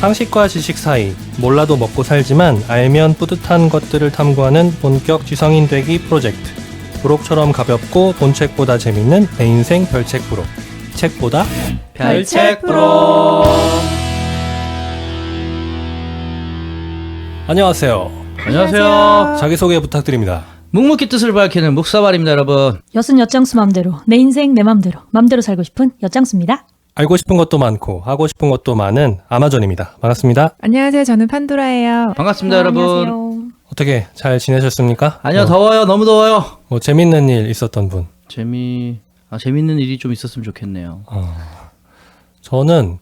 상식과 지식 사이, 몰라도 먹고 살지만 알면 뿌듯한 것들을 탐구하는 본격 지성인 되기 프로젝트. 부록처럼 가볍고 본책보다 재밌는 내 인생 별책 부록. 책보다 별책 부록. 안녕하세요. 안녕하세요. 자기소개 부탁드립니다. 묵묵히 뜻을 밝히는 묵사발입니다, 여러분. 여순 엿장수 맘대로 내 인생 내 맘대로 맘대로 살고 싶은 엿장수입니다. 알고 싶은 것도 많고 하고 싶은 것도 많은 아마존입니다. 반갑습니다. 안녕하세요. 저는 판도라예요. 반갑습니다, 여러분. 안녕하세요. 어떻게 잘 지내셨습니까? 아니요, 더워요. 너무 더워요. 뭐 재밌는 일 있었던 분? 재밌는 일이 좀 있었으면 좋겠네요. 저는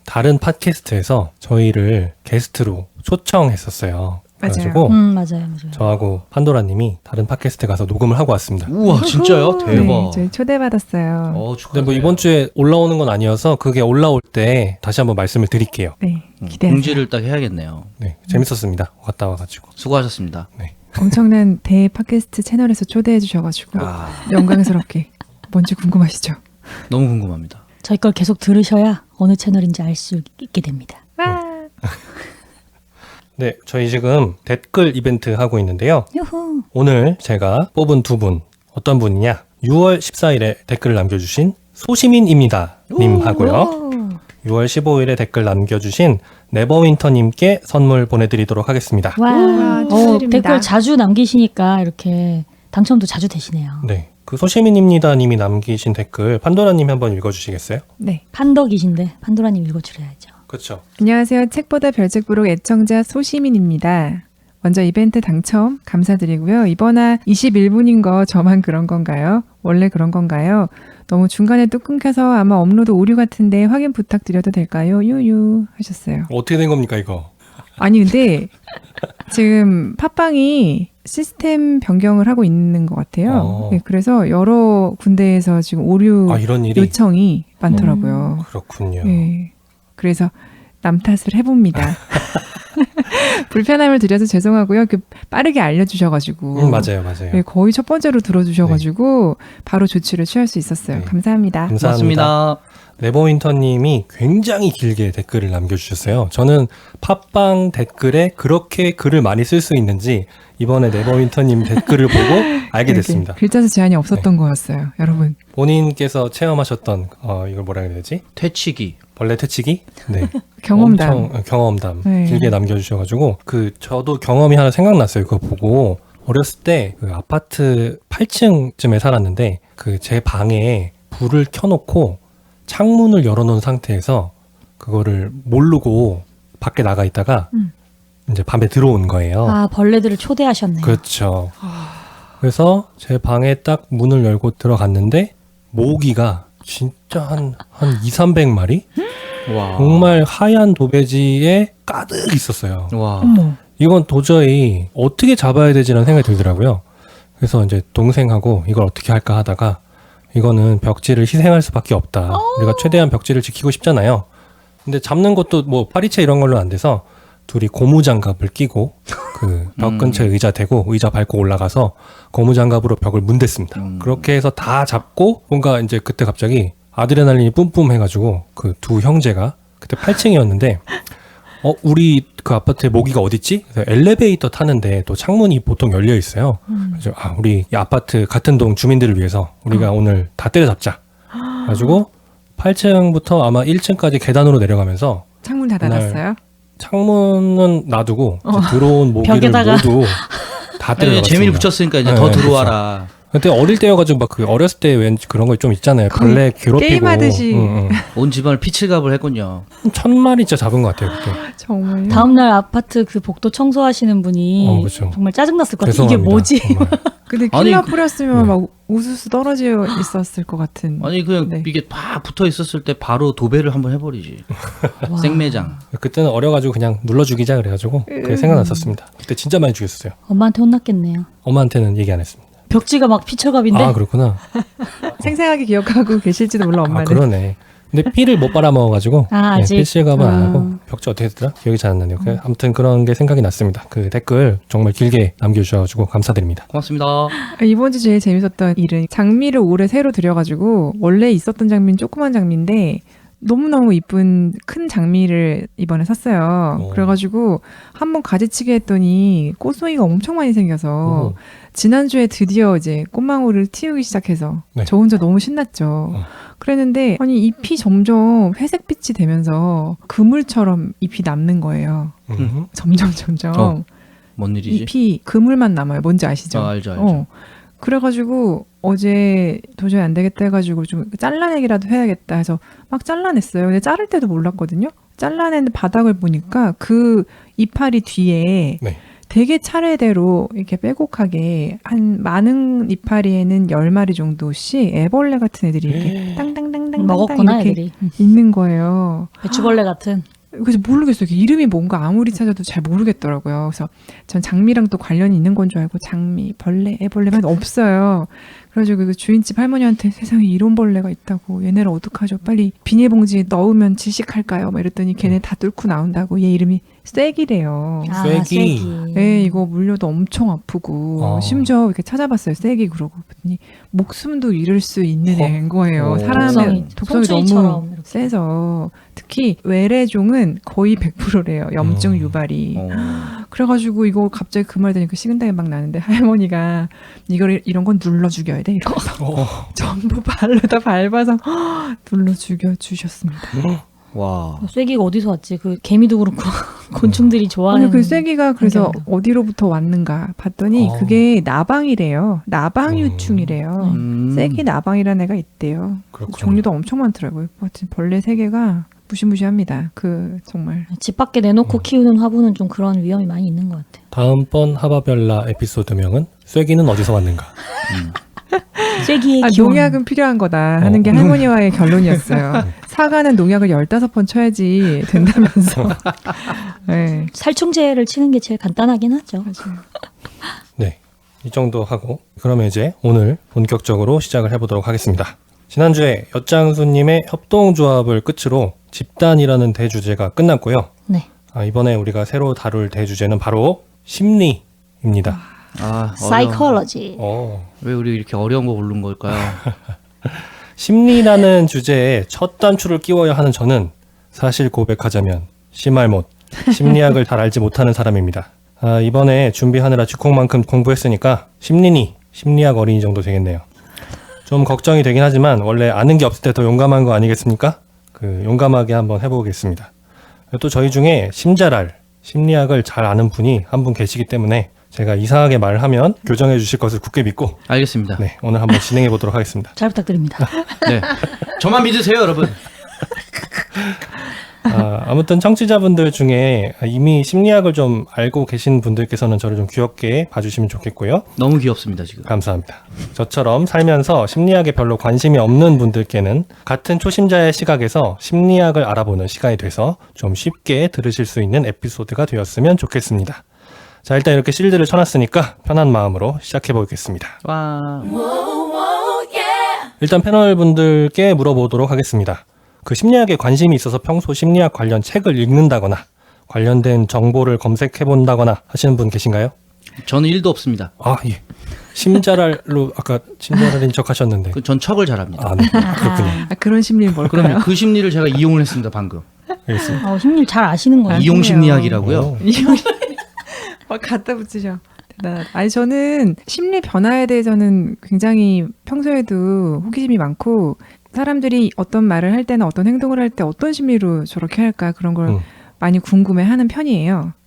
다른 팟캐스트에서 저희를 게스트로 초청했었어요. 그래가지고 맞아요. 저하고 판도라님이 다른 팟캐스트 가서 녹음을 하고 왔습니다. 우와, 진짜요? 대박. 네, 저희 초대받았어요. 축하드려요. 근데 뭐 이번 주에 올라오는 건 아니어서 그게 올라올 때 다시 한번 말씀을 드릴게요. 네, 기대하세요. 공지를 딱 해야겠네요. 네, 재밌었습니다. 갔다 와가지고. 수고하셨습니다. 네. 엄청난 대 팟캐스트 채널에서 초대해 주셔가지고 영광스럽게 뭔지 궁금하시죠? 너무 궁금합니다. 저희 걸 계속 들으셔야 어느 채널인지 알 수 있게 됩니다. 네, 저희 지금 댓글 이벤트 하고 있는데요. 유후. 오늘 제가 뽑은 두 분, 어떤 분이냐? 6월 14일에 댓글을 남겨주신 소시민입니다 님 하고요. 6월 15일에 댓글 남겨주신 네버윈터님께 선물 보내드리도록 하겠습니다. 와, 축하드립니다. 댓글 자주 남기시니까 이렇게 당첨도 자주 되시네요. 네, 그 소시민입니다 님이 남기신 댓글 판도라님이 한번 읽어주시겠어요? 네. 판덕이신데 판도라님 읽어드려야죠. 그렇죠. 안녕하세요. 책보다 별책 부록 애청자 소시민입니다. 먼저 이벤트 당첨 감사드리고요. 이번화 21분인 거 저만 그런 건가요? 원래 그런 건가요? 너무 중간에 뚝 끊겨서 아마 업로드 오류 같은데 확인 부탁드려도 될까요? 유유 하셨어요. 어떻게 된 겁니까 이거? 아니 근데 지금 팟빵이 시스템 변경을 하고 있는 것 같아요. 네, 그래서 여러 군데에서 지금 오류 이런 일이? 요청이 많더라고요. 그렇군요. 네, 그래서 남 탓을 해봅니다. 불편함을 드려서 죄송하고요. 빠르게 알려주셔가지고 맞아요. 네, 거의 첫 번째로 들어주셔가지고 바로 조치를 취할 수 있었어요. 네. 감사합니다. 고맙습니다. 네버윈터님이 굉장히 길게 댓글을 남겨주셨어요. 저는 팟빵 댓글에 그렇게 글을 많이 쓸 수 있는지 이번에 네버윈터님 댓글을 보고 알게 됐습니다. 글자 수 제한이 없었던 거였어요, 여러분. 본인께서 체험하셨던 이걸 뭐라 해야 되지? 퇴치기. 벌레 퇴치기? 네. 경험담. 엄청 경험담 네. 길게 남겨주셔가지고 저도 경험이 하나 생각났어요. 그거 보고 어렸을 때 그 아파트 8층쯤에 살았는데 제 방에 불을 켜놓고 창문을 열어놓은 상태에서 그거를 모르고 밖에 나가 있다가 이제 밤에 들어온 거예요. 아, 벌레들을 초대하셨네요. 그렇죠. 그래서 제 방에 딱 문을 열고 들어갔는데 모기가 진짜 한 200~300마리? 와. 정말 하얀 도배지에 가득 있었어요. 와. 어머. 이건 도저히 어떻게 잡아야 되지라는 생각이 들더라고요. 그래서 이제 동생하고 이걸 어떻게 할까 하다가 이거는 벽지를 희생할 수밖에 없다. 우리가 최대한 벽지를 지키고 싶잖아요. 근데 잡는 것도 뭐 파리채 이런 걸로 안 돼서 둘이 고무장갑을 끼고 벽 근처에 의자 대고 의자 밟고 올라가서 고무장갑으로 벽을 문댔습니다. 그렇게 해서 다 잡고 뭔가 이제 그때 갑자기 아드레날린이 뿜뿜 해가지고 두 형제가 그때 8층이었는데 우리 그 아파트에 모기가 어딨지? 그래서 엘리베이터 타는데 또 창문이 보통 열려 있어요. 그래서 우리 이 아파트 같은 동 주민들을 위해서 우리가 오늘 다 때려잡자. 가지고 8층부터 아마 1층까지 계단으로 내려가면서 창문 닫아놨어요? 창문은 놔두고 들어온 모기를 벽에다가. 모두 다 때려잡았습니다. 재미를 붙였으니까 이제 네, 더 들어와라. 그때 어릴 때여가지고 막 어렸을 때 왠지 그런 거 좀 있잖아요. 벌레 괴롭히고 게임하듯이. 온 집안을 피칠갑을 했군요. 1000마리째 잡은 것 같아요 그때. 정말. 다음날 아파트 그 복도 청소하시는 분이 그렇죠. 정말 짜증났을 것 같아요. 이게 죄송합니다. 뭐지? 정말. 근데 아니, 킬러 뿌렸으면 막 우수수 떨어져 있었을 것 같은. 아니 그냥 네. 이게 팍 붙어 있었을 때 바로 도배를 한번 해버리지. 와. 생매장. 그때는 어려가지고 그냥 눌러 죽이자 그래가지고 그게 생각났었습니다. 그때 진짜 많이 죽였어요. 엄마한테 혼났겠네요. 엄마한테는 얘기 안 했습니다. 벽지가 막 피철갑인데. 아 그렇구나. 생생하게 기억하고 계실지도 몰라 엄마는. 그러네. 근데 피를 못 빨아먹어가지고 아직? 필실감은 안 하고 벽지 어떻게 했더라? 기억이 잘 안 나네요. 아무튼 그런 게 생각이 났습니다. 그 댓글 정말 길게 남겨주셔가지고 감사드립니다. 고맙습니다. 이번 주 제일 재밌었던 일은 장미를 올해 새로 들여가지고 원래 있었던 장미는 조그만 장미인데 너무너무 이쁜 큰 장미를 이번에 샀어요. 오. 그래가지고 한번 가지치기 했더니 꽃송이가 엄청 많이 생겨서 오. 지난주에 드디어 이제 꽃망울을 튀우기 시작해서 네. 저 혼자 너무 신났죠. 그랬는데 아니 잎이 점점 회색빛이 되면서 그물처럼 잎이 남는 거예요. 점점 어. 뭔 일이지? 잎이 그물만 남아요. 뭔지 아시죠? 알죠, 알죠. 그래가지고 어제 도저히 안 되겠다 해가지고 좀 잘라내기라도 해야겠다 해서 막 잘라냈어요. 근데 자를 때도 몰랐거든요. 잘라낸 바닥을 보니까 그 이파리 뒤에 네. 되게 차례대로 이렇게 빼곡하게 한 많은 이파리에는 10마리 정도씩 애벌레 같은 애들이 이렇게 땅땅땅땅 먹었구나 이렇게 애들이. 있는 거예요. 배추벌레 같은. 그래서 모르겠어요. 이름이 뭔가 아무리 찾아도 잘 모르겠더라고요. 그래서 전 장미랑 또 관련이 있는 건 줄 알고 장미, 벌레, 애벌레만 없어요. 그래가지고 그 주인집 할머니한테 세상에 이런 벌레가 있다고 얘네를 어떡하죠? 빨리 비닐봉지에 넣으면 질식할까요? 막 이랬더니 걔네 다 뚫고 나온다고. 얘 이름이 쐐기래요. 아, 쐐기. 쐐기. 네, 이거 물려도 엄청 아프고 심지어 이렇게 찾아봤어요. 쐐기 그러고 봤더니 목숨도 잃을 수 있는 애인 거예요. 오. 사람의 독성이 너무 송충이처럼 이렇게. 세서 특히 외래종은 거의 100%래요. 염증 유발이. 어. 그래가지고 이거 갑자기 그 말 들으니까 식은땀이 막 나는데 할머니가 이런 건 눌러 죽여야 돼 이러면서 전부 발로다 밟아서 눌러 죽여 주셨습니다. 와. 쐐기가 어디서 왔지? 그 개미도 그렇고 곤충들이 좋아하는. 아니 그 쐐기가 그래서 환경이다. 어디로부터 왔는가 봤더니 그게 나방이래요. 나방유충이래요. 쐐기 나방이라는 애가 있대요. 그렇군요. 종류도 엄청 많더라고요. 하여튼 벌레 세계가 무시무시합니다. 그 정말 집 밖에 내놓고 키우는 화분은 좀 그런 위험이 많이 있는 것 같아. 다음번 하바별라 에피소드명은 쐐기는 어디서 왔는가? 쐐기의 기원. 농약은 필요한 거다 하는 게 할머니와의 결론이었어요. 사과는 농약을 15번 쳐야지 된다면서. 네. 살충제를 치는 게 제일 간단하긴 하죠. 맞아요. 네, 이 정도 하고 그러면 이제 오늘 본격적으로 시작을 해보도록 하겠습니다. 지난주에 엿장수님의 협동조합을 끝으로 집단이라는 대주제가 끝났고요. 네. 이번에 우리가 새로 다룰 대주제는 바로 심리입니다. 아, 사이콜로지. 왜 우리 이렇게 어려운 거 고른 걸까요? 심리라는 주제에 첫 단추를 끼워야 하는 저는 사실 고백하자면 심할못, 심리학을 잘 알지 못하는 사람입니다. 이번에 준비하느라 쥐콩만큼 공부했으니까 심리학 어린이 정도 되겠네요. 좀 걱정이 되긴 하지만 원래 아는 게 없을 때 더 용감한 거 아니겠습니까? 용감하게 한번 해보겠습니다. 또 저희 중에 심리학을 잘 아는 분이 한 분 계시기 때문에 제가 이상하게 말을 하면 교정해 주실 것을 굳게 믿고 알겠습니다. 네, 오늘 한번 진행해 보도록 하겠습니다. 잘 부탁드립니다. 네. 저만 믿으세요, 여러분. 아무튼 청취자분들 중에 이미 심리학을 좀 알고 계신 분들께서는 저를 좀 귀엽게 봐주시면 좋겠고요. 너무 귀엽습니다, 지금. 감사합니다. 저처럼 살면서 심리학에 별로 관심이 없는 분들께는 같은 초심자의 시각에서 심리학을 알아보는 시간이 돼서 좀 쉽게 들으실 수 있는 에피소드가 되었으면 좋겠습니다. 자, 일단 이렇게 실드를 쳐놨으니까 편한 마음으로 시작해 보겠습니다. 와. 일단 패널 분들께 물어보도록 하겠습니다. 그 심리학에 관심이 있어서 평소 심리학 관련 책을 읽는다거나 관련된 정보를 검색해 본다거나 하시는 분 계신가요? 저는 1도 없습니다. 예. 심자랄로 아까 심자랄인 척 하셨는데. 전 척을 잘합니다. 네. 그렇군요. 그런 심리는 뭘까요? 그럼요. 그 심리를 제가 이용을 했습니다, 방금. 알겠습니다. 심리를 잘 아시는 거예요. 이용 심리학이라고요. 막 갖다 붙이죠. 대단하다. 아니 저는 심리 변화에 대해서는 굉장히 평소에도 호기심이 많고 사람들이 어떤 말을 할 때나 어떤 행동을 할 때 어떤 심리로 저렇게 할까 그런 걸 많이 궁금해하는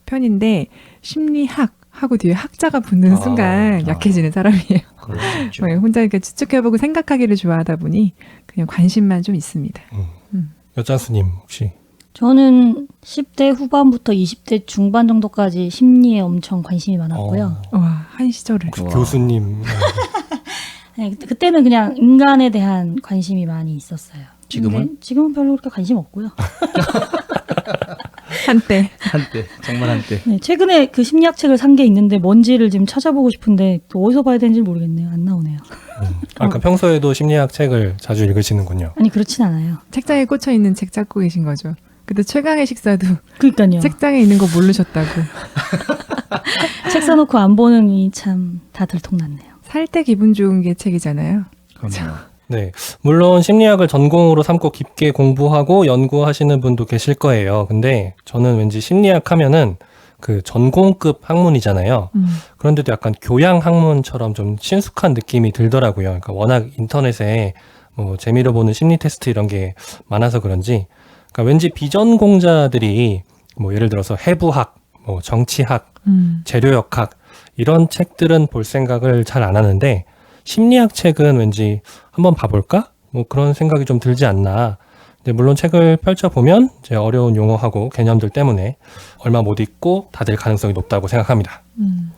편인데 심리학 하고 뒤에 학자가 붙는 순간 약해지는 사람이에요. 그렇죠. 혼자 이렇게 추측해보고 생각하기를 좋아하다 보니 그냥 관심만 좀 있습니다. 여장수님 혹시 저는 10대 후반부터 20대 중반 정도까지 심리에 엄청 관심이 많았고요. 와, 한 시절을. 혹시 교수님 네, 그때는 그냥 인간에 대한 관심이 많이 있었어요. 지금은? 근데 지금은 별로 그렇게 관심 없고요. 한때. 정말 한때. 네, 최근에 그 심리학 책을 산 게 있는데 뭔지를 지금 찾아보고 싶은데 또 어디서 봐야 되는지 모르겠네요. 안 나오네요. 아까 평소에도 심리학 책을 자주 읽으시는군요. 아니 그렇진 않아요. 책장에 꽂혀 있는 책 찾고 계신 거죠. 근데 최강의 식사도 그러니까요. 책장에 있는 거 모르셨다고. 책 사놓고 안 보는 이 참 다 들통났네요. 살 때 기분 좋은 게 책이잖아요. 그럼요. 네. 물론 심리학을 전공으로 삼고 깊게 공부하고 연구하시는 분도 계실 거예요. 근데 저는 왠지 심리학 하면은 그 전공급 학문이잖아요. 그런데도 약간 교양 학문처럼 좀 친숙한 느낌이 들더라고요. 그러니까 워낙 인터넷에 뭐 재미로 보는 심리 테스트 이런 게 많아서 그런지, 그러니까 왠지 비전공자들이 뭐 예를 들어서 해부학, 뭐 정치학, 재료역학 이런 책들은 볼 생각을 잘 안 하는데 심리학 책은 왠지 한번 봐볼까? 뭐 그런 생각이 좀 들지 않나. 근데 물론 책을 펼쳐보면 이제 어려운 용어하고 개념들 때문에 얼마 못 읽고 다들 가능성이 높다고 생각합니다.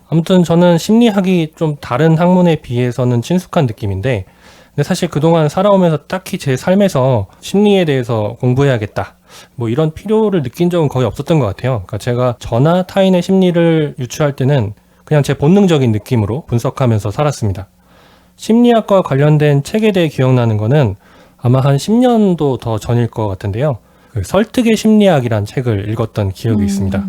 아무튼 저는 심리학이 좀 다른 학문에 비해서는 친숙한 느낌인데, 근데 사실 그동안 살아오면서 딱히 제 삶에서 심리에 대해서 공부해야겠다, 뭐 이런 필요를 느낀 적은 거의 없었던 것 같아요. 그러니까 제가 저나 타인의 심리를 유추할 때는 그냥 제 본능적인 느낌으로 분석하면서 살았습니다. 심리학과 관련된 책에 대해 기억나는 거는 아마 한 10년도 더 전일 것 같은데요. 그 설득의 심리학이란 책을 읽었던 기억이 있습니다.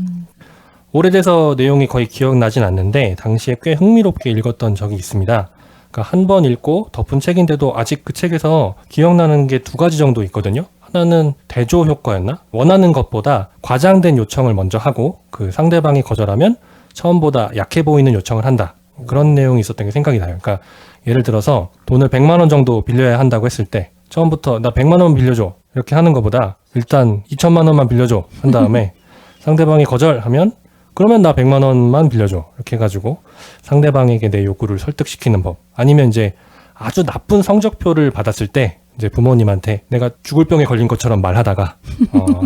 오래돼서 내용이 거의 기억나진 않는데 당시에 꽤 흥미롭게 읽었던 적이 있습니다. 그러니까 한 번 읽고 덮은 책인데도 아직 그 책에서 기억나는 게 두 가지 정도 있거든요. 하나는 대조 효과였나? 원하는 것보다 과장된 요청을 먼저 하고 그 상대방이 거절하면 처음보다 약해 보이는 요청을 한다. 그런 내용이 있었던 게 생각이 나요. 그러니까 예를 들어서 돈을 100만 원 정도 빌려야 한다고 했을 때 처음부터 나 100만 원 빌려줘 이렇게 하는 것보다 일단 2천만 원만 빌려줘 한 다음에 상대방이 거절하면 그러면 나 100만 원만 빌려줘 이렇게 해가지고 상대방에게 내 요구를 설득시키는 법. 아니면 이제 아주 나쁜 성적표를 받았을 때 이제 부모님한테 내가 죽을 병에 걸린 것처럼 말하다가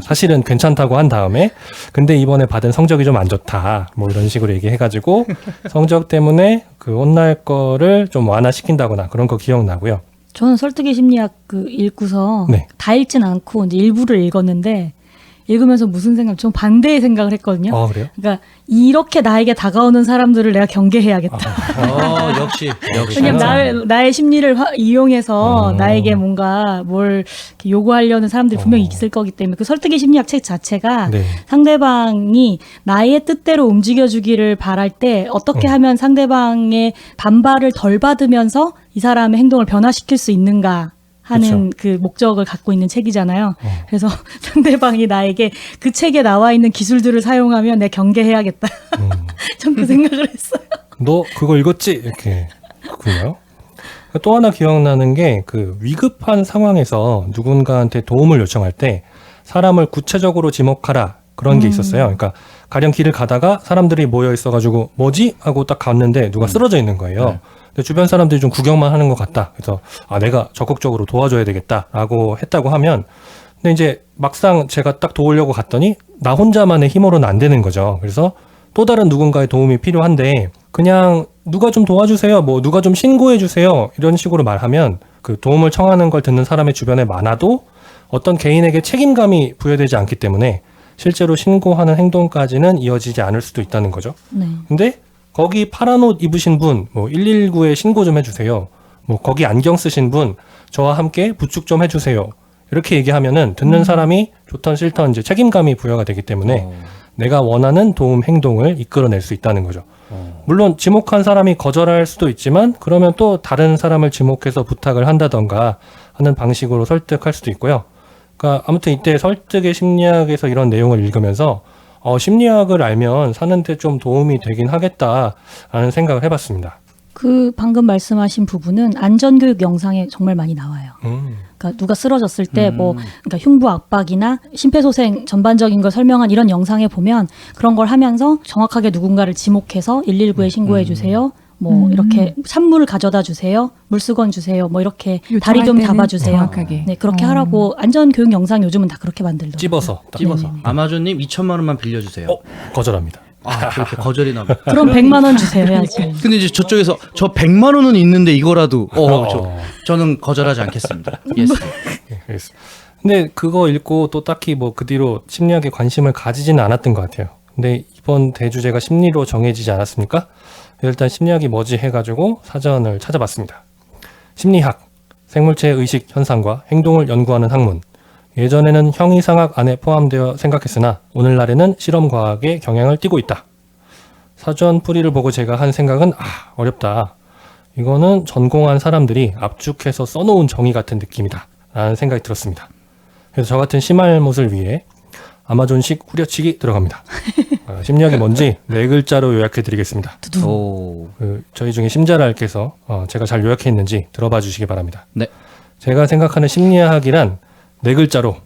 사실은 괜찮다고 한 다음에 근데 이번에 받은 성적이 좀 안 좋다 뭐 이런 식으로 얘기해가지고 성적 때문에 그 혼날 거를 좀 완화시킨다거나 그런 거 기억나고요. 저는 설득의 심리학 그 읽고서 네. 다 읽진 않고 이제 일부를 읽었는데 읽으면서 무슨 생각, 좀 반대의 생각을 했거든요. 그래요? 그러니까 이렇게 나에게 다가오는 사람들을 내가 경계해야겠다. 역시. 왜냐면 나의 심리를 이용해서 나에게 뭔가 뭘 이렇게 요구하려는 사람들이 분명히 있을 거기 때문에 그 설득의 심리학 책 자체가 네. 상대방이 나의 뜻대로 움직여주기를 바랄 때 어떻게 하면 상대방의 반발을 덜 받으면서 이 사람의 행동을 변화시킬 수 있는가 하는 그 목적을 갖고 있는 책이잖아요. 그래서 상대방이 나에게 그 책에 나와 있는 기술들을 사용하면 내가 경계해야겠다. 전 그 생각을 했어요. 너 그거 읽었지? 이렇게 그거요. 또 하나 기억나는 게 그 위급한 상황에서 누군가한테 도움을 요청할 때 사람을 구체적으로 지목하라 그런 게 있었어요. 그러니까 가령 길을 가다가 사람들이 모여 있어가지고 뭐지? 하고 딱 갔는데 누가 쓰러져 있는 거예요. 네. 근데 주변 사람들이 좀 구경만 하는 것 같다. 그래서 내가 적극적으로 도와줘야 되겠다라고 했다고 하면 근데 이제 막상 제가 딱 도우려고 갔더니 나 혼자만의 힘으로는 안 되는 거죠. 그래서 또 다른 누군가의 도움이 필요한데 그냥 누가 좀 도와주세요. 뭐 누가 좀 신고해 주세요. 이런 식으로 말하면 그 도움을 청하는 걸 듣는 사람의 주변에 많아도 어떤 개인에게 책임감이 부여되지 않기 때문에 실제로 신고하는 행동까지는 이어지지 않을 수도 있다는 거죠. 네. 근데 거기 파란 옷 입으신 분, 뭐 119에 신고 좀 해주세요. 뭐 거기 안경 쓰신 분, 저와 함께 부축 좀 해주세요. 이렇게 얘기하면은 듣는 사람이 좋던 싫던 이제 책임감이 부여가 되기 때문에 내가 원하는 도움 행동을 이끌어낼 수 있다는 거죠. 물론 지목한 사람이 거절할 수도 있지만 그러면 또 다른 사람을 지목해서 부탁을 한다던가 하는 방식으로 설득할 수도 있고요. 그러니까 아무튼 이때 설득의 심리학에서 이런 내용을 읽으면서 심리학을 알면 사는데 좀 도움이 되긴 하겠다라는 생각을 해봤습니다. 그 방금 말씀하신 부분은 안전교육 영상에 정말 많이 나와요. 그러니까 누가 쓰러졌을 때 그러니까 흉부 압박이나 심폐소생 전반적인 걸 설명한 이런 영상에 보면 그런 걸 하면서 정확하게 누군가를 지목해서 119에 신고해 주세요. 뭐 이렇게 산물을 가져다 주세요. 물수건 주세요. 뭐 이렇게 다리 좀 잡아주세요. 정확하게. 네, 그렇게 하라고 안전교육 영상 요즘은 다 그렇게 만들더라고요. 찝어서. 아마존님 2천만 원만 빌려주세요. 거절합니다. 그렇게 거절이 나면. 그럼 100만 원 주세요 해야지. 근데 이제 저쪽에서 저 100만 원은 있는데 이거라도 저는 거절하지 않겠습니다. 예스. 네, 알겠습니다. 근데 그거 읽고 또 딱히 뭐 그 뒤로 심리학에 관심을 가지지는 않았던 것 같아요. 근데 이번 대주제가 심리로 정해지지 않았습니까? 일단 심리학이 뭐지 해가지고 사전을 찾아봤습니다. 심리학, 생물체의 의식 현상과 행동을 연구하는 학문. 예전에는 형이상학 안에 포함되어 생각했으나 오늘날에는 실험과학의 경향을 띠고 있다. 사전 풀이를 보고 제가 한 생각은 어렵다. 이거는 전공한 사람들이 압축해서 써놓은 정의 같은 느낌이다 라는 생각이 들었습니다. 그래서 저 같은 심할못을 위해 아마존식 후려치기 들어갑니다. 심리학이 뭔지 4글자로 요약해드리겠습니다. 오. 저희 중에 심자랄께서 제가 잘 요약했는지 들어봐 주시기 바랍니다. 네. 제가 생각하는 심리학이란 4글자로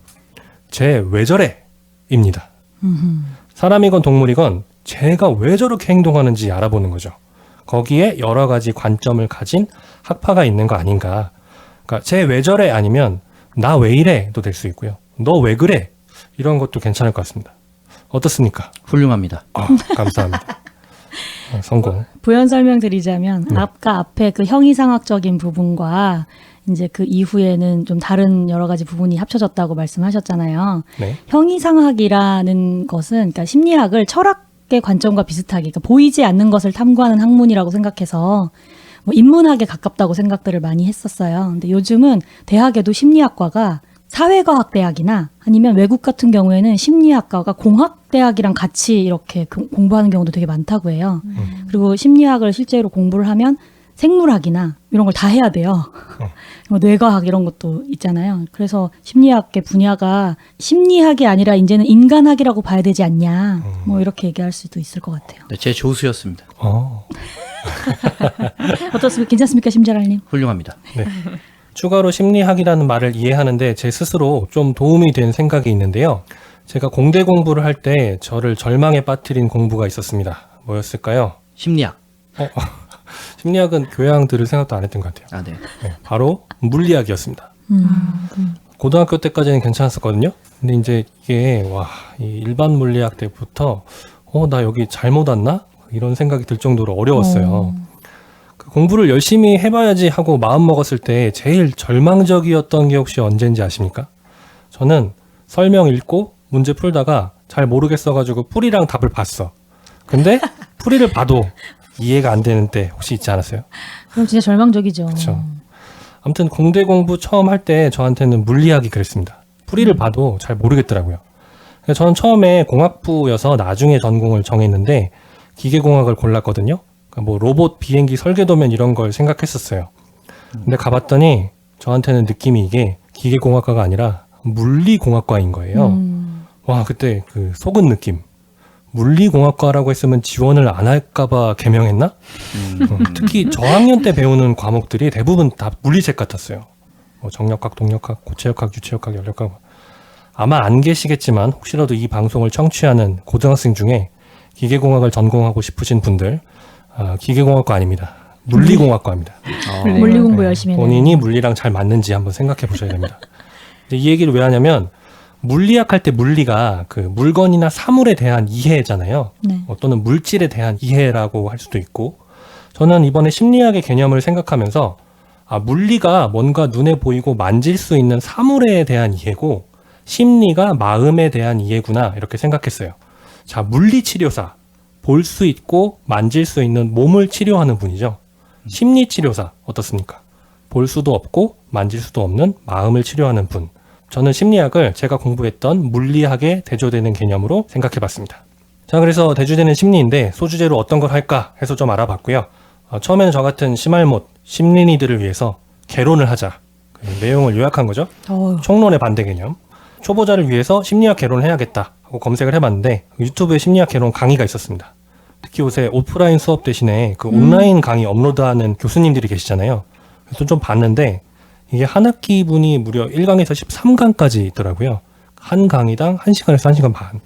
쟤 왜 저래? 입니다. 사람이건 동물이건 쟤가 왜 저렇게 행동하는지 알아보는 거죠. 거기에 여러 가지 관점을 가진 학파가 있는 거 아닌가. 그러니까 쟤 왜 저래? 아니면 나 왜 이래?도 될 수 있고요. 너 왜 그래? 이런 것도 괜찮을 것 같습니다. 어떻습니까? 훌륭합니다. 감사합니다. 성공. 부연 설명드리자면 아까 앞에 그 형이상학적인 부분과 이제 그 이후에는 좀 다른 여러 가지 부분이 합쳐졌다고 말씀하셨잖아요. 네. 형이상학이라는 것은 그러니까 심리학을 철학의 관점과 비슷하게 그러니까 보이지 않는 것을 탐구하는 학문이라고 생각해서 뭐 인문학에 가깝다고 생각들을 많이 했었어요. 근데 요즘은 대학에도 심리학과가 사회과학대학이나 아니면 외국 같은 경우에는 심리학과가 공학대학이랑 같이 이렇게 공부하는 경우도 되게 많다고 해요. 그리고 심리학을 실제로 공부를 하면 생물학이나 이런 걸 다 해야 돼요. 뭐 뇌과학 이런 것도 있잖아요. 그래서 심리학의 분야가 심리학이 아니라 이제는 인간학이라고 봐야 되지 않냐. 뭐 이렇게 얘기할 수도 있을 것 같아요. 네, 제 조수였습니다. 어떻습니까? 괜찮습니까, 심자랄님? 훌륭합니다. 네. 추가로 심리학이라는 말을 이해하는데 제 스스로 좀 도움이 된 생각이 있는데요. 제가 공대 공부를 할 때 저를 절망에 빠뜨린 공부가 있었습니다. 뭐였을까요? 심리학. 심리학은 교양 들을 생각도 안 했던 것 같아요. 아, 네. 네, 바로 물리학이었습니다. 고등학교 때까지는 괜찮았었거든요. 근데 이제 이게 이 일반 물리학 때부터 나 여기 잘못 왔나? 이런 생각이 들 정도로 어려웠어요. 그 공부를 열심히 해봐야지 하고 마음 먹었을 때 제일 절망적이었던 게 혹시 언제인지 아십니까? 저는 설명 읽고 문제 풀다가 잘 모르겠어가지고 풀이랑 답을 봤어. 근데 풀이를 봐도 이해가 안 되는 때 혹시 있지 않았어요? 그럼 진짜 절망적이죠. 그렇죠. 아무튼 공대 공부 처음 할 때 저한테는 물리학이 그랬습니다. 풀이를 봐도 잘 모르겠더라고요. 그래서 저는 처음에 공학부여서 나중에 전공을 정했는데 기계공학을 골랐거든요. 그러니까 뭐 로봇, 비행기, 설계도면 이런 걸 생각했었어요. 근데 가봤더니 저한테는 느낌이 이게 기계공학과가 아니라 물리공학과인 거예요. 와, 그때 그 속은 느낌. 물리공학과라고 했으면 지원을 안 할까봐 개명했나? 특히 저학년 때 배우는 과목들이 대부분 다 물리책 같았어요. 뭐 정력학, 동력학, 고체역학, 유체역학, 연력학. 아마 안 계시겠지만 혹시라도 이 방송을 청취하는 고등학생 중에 기계공학을 전공하고 싶으신 분들, 기계공학과 아닙니다. 물리공학과입니다. 물리 공부 열심히 해요. 본인이 물리랑 잘 맞는지 한번 생각해 보셔야 됩니다. 근데 이 얘기를 왜 하냐면 물리학 할 때 물리가 그 물건이나 사물에 대한 이해잖아요. 네. 또는 물질에 대한 이해라고 할 수도 있고, 저는 이번에 심리학의 개념을 생각하면서 물리가 뭔가 눈에 보이고 만질 수 있는 사물에 대한 이해고 심리가 마음에 대한 이해구나 이렇게 생각했어요. 자, 물리치료사, 볼 수 있고 만질 수 있는 몸을 치료하는 분이죠. 심리치료사 어떻습니까? 볼 수도 없고 만질 수도 없는 마음을 치료하는 분. 저는 심리학을 제가 공부했던 물리학에 대조되는 개념으로 생각해봤습니다. 자, 그래서 대조되는 심리인데 소주제로 어떤 걸 할까 해서 좀 알아봤고요. 처음에는 저 같은 심할못, 심린이들을 위해서 개론을 하자. 그 내용을 요약한 거죠. 총론의 반대 개념. 초보자를 위해서 심리학 개론을 해야겠다 하고 검색을 해봤는데 유튜브에 심리학 개론 강의가 있었습니다. 특히 요새 오프라인 수업 대신에 그 온라인 강의 업로드하는 교수님들이 계시잖아요. 그래서 좀 봤는데 이게 한 학기분이 무려 1강에서 13강까지 있더라고요. 한 강의당 1시간에서 1시간 반.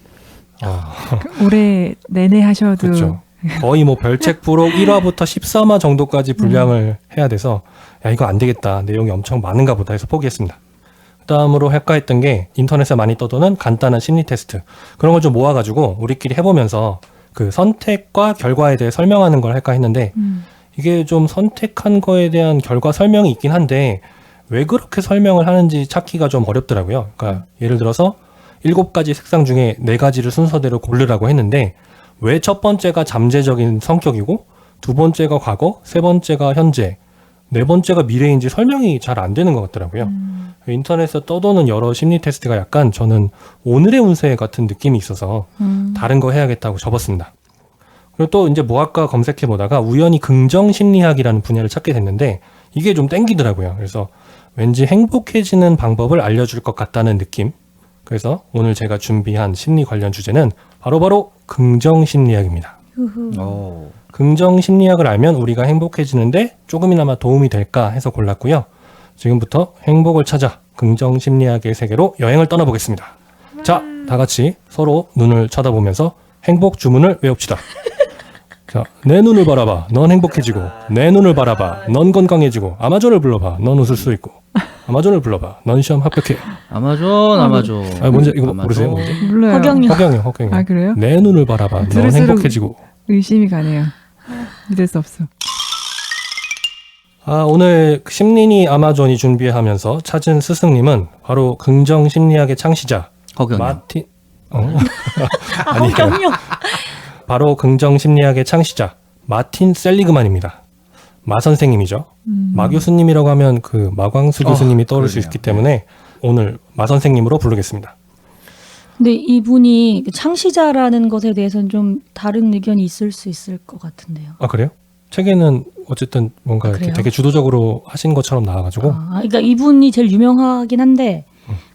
올해 내내 하셔도 그렇죠. 거의 뭐 별책 부록 1화부터 13화 정도까지 분량을 해야 돼서 야, 이거 안 되겠다. 내용이 엄청 많은가 보다 해서 포기했습니다. 그 다음으로 할까 했던 게 인터넷에 많이 떠도는 간단한 심리 테스트. 그런 걸 좀 모아가지고 우리끼리 해보면서 그 선택과 결과에 대해 설명하는 걸 할까 했는데 이게 좀 선택한 거에 대한 결과 설명이 있긴 한데 왜 그렇게 설명을 하는지 찾기가 좀 어렵더라고요. 그러니까 예를 들어서 7가지 색상 중에 4가지를 순서대로 고르라고 했는데 왜 첫 번째가 잠재적인 성격이고 2번째가 과거, 3번째가 현재, 4번째가 미래인지 설명이 잘 안 되는 것 같더라고요. 인터넷에 떠도는 여러 심리 테스트가 약간 저는 오늘의 운세 같은 느낌이 있어서 다른 거 해야겠다고 접었습니다. 그리고 또 이제 뭐 할까 검색해 보다가 우연히 긍정 심리학이라는 분야를 찾게 됐는데 이게 좀 땡기더라고요. 그래서 왠지 행복해지는 방법을 알려줄 것 같다는 느낌. 그래서 오늘 제가 준비한 심리 관련 주제는 바로 긍정 심리학입니다. 오. 긍정 심리학을 알면 우리가 행복해지는데 조금이나마 도움이 될까 해서 골랐고요. 지금부터 행복을 찾아 긍정 심리학의 세계로 여행을 떠나보겠습니다. 자, 다 같이 서로 눈을 쳐다보면서 행복 주문을 외웁시다. 자, 내 눈을 바라봐. 넌 행복해지고. 내 눈을 바라봐. 넌 건강해지고. 아마존을 불러봐. 넌 웃을 수 있고. 아마존을 불러봐. 넌 시험 합격해. 아마존. 아, 뭔지 이거 모르세요? 뭔지? 몰라요. 허경영. 허경영. 아 그래요? 내 눈을 바라봐. 넌 들을수록 행복해지고. 의심이 가네요. 믿을 수 없어. 아, 오늘 심리니 아마존이 준비하면서 찾은 스승님은 바로 긍정 심리학의 창시자 허경영. 마틴 허경영. 바로 긍정 심리학의 창시자 마틴 셀리그만입니다. 마 선생님이죠. 마 교수님이라고 하면 그 마광수 교수님이 떠오를 수 그러네요. 있기 때문에 오늘 마 선생님으로 부르겠습니다. 근데 이분이 창시자라는 것에 대해서는 좀 다른 의견이 있을 수 있을 것 같은데요. 아, 그래요? 책에는 어쨌든 뭔가 이렇게 그래요? 되게 주도적으로 하신 것처럼 나와가지고 그러니까 이분이 제일 유명하긴 한데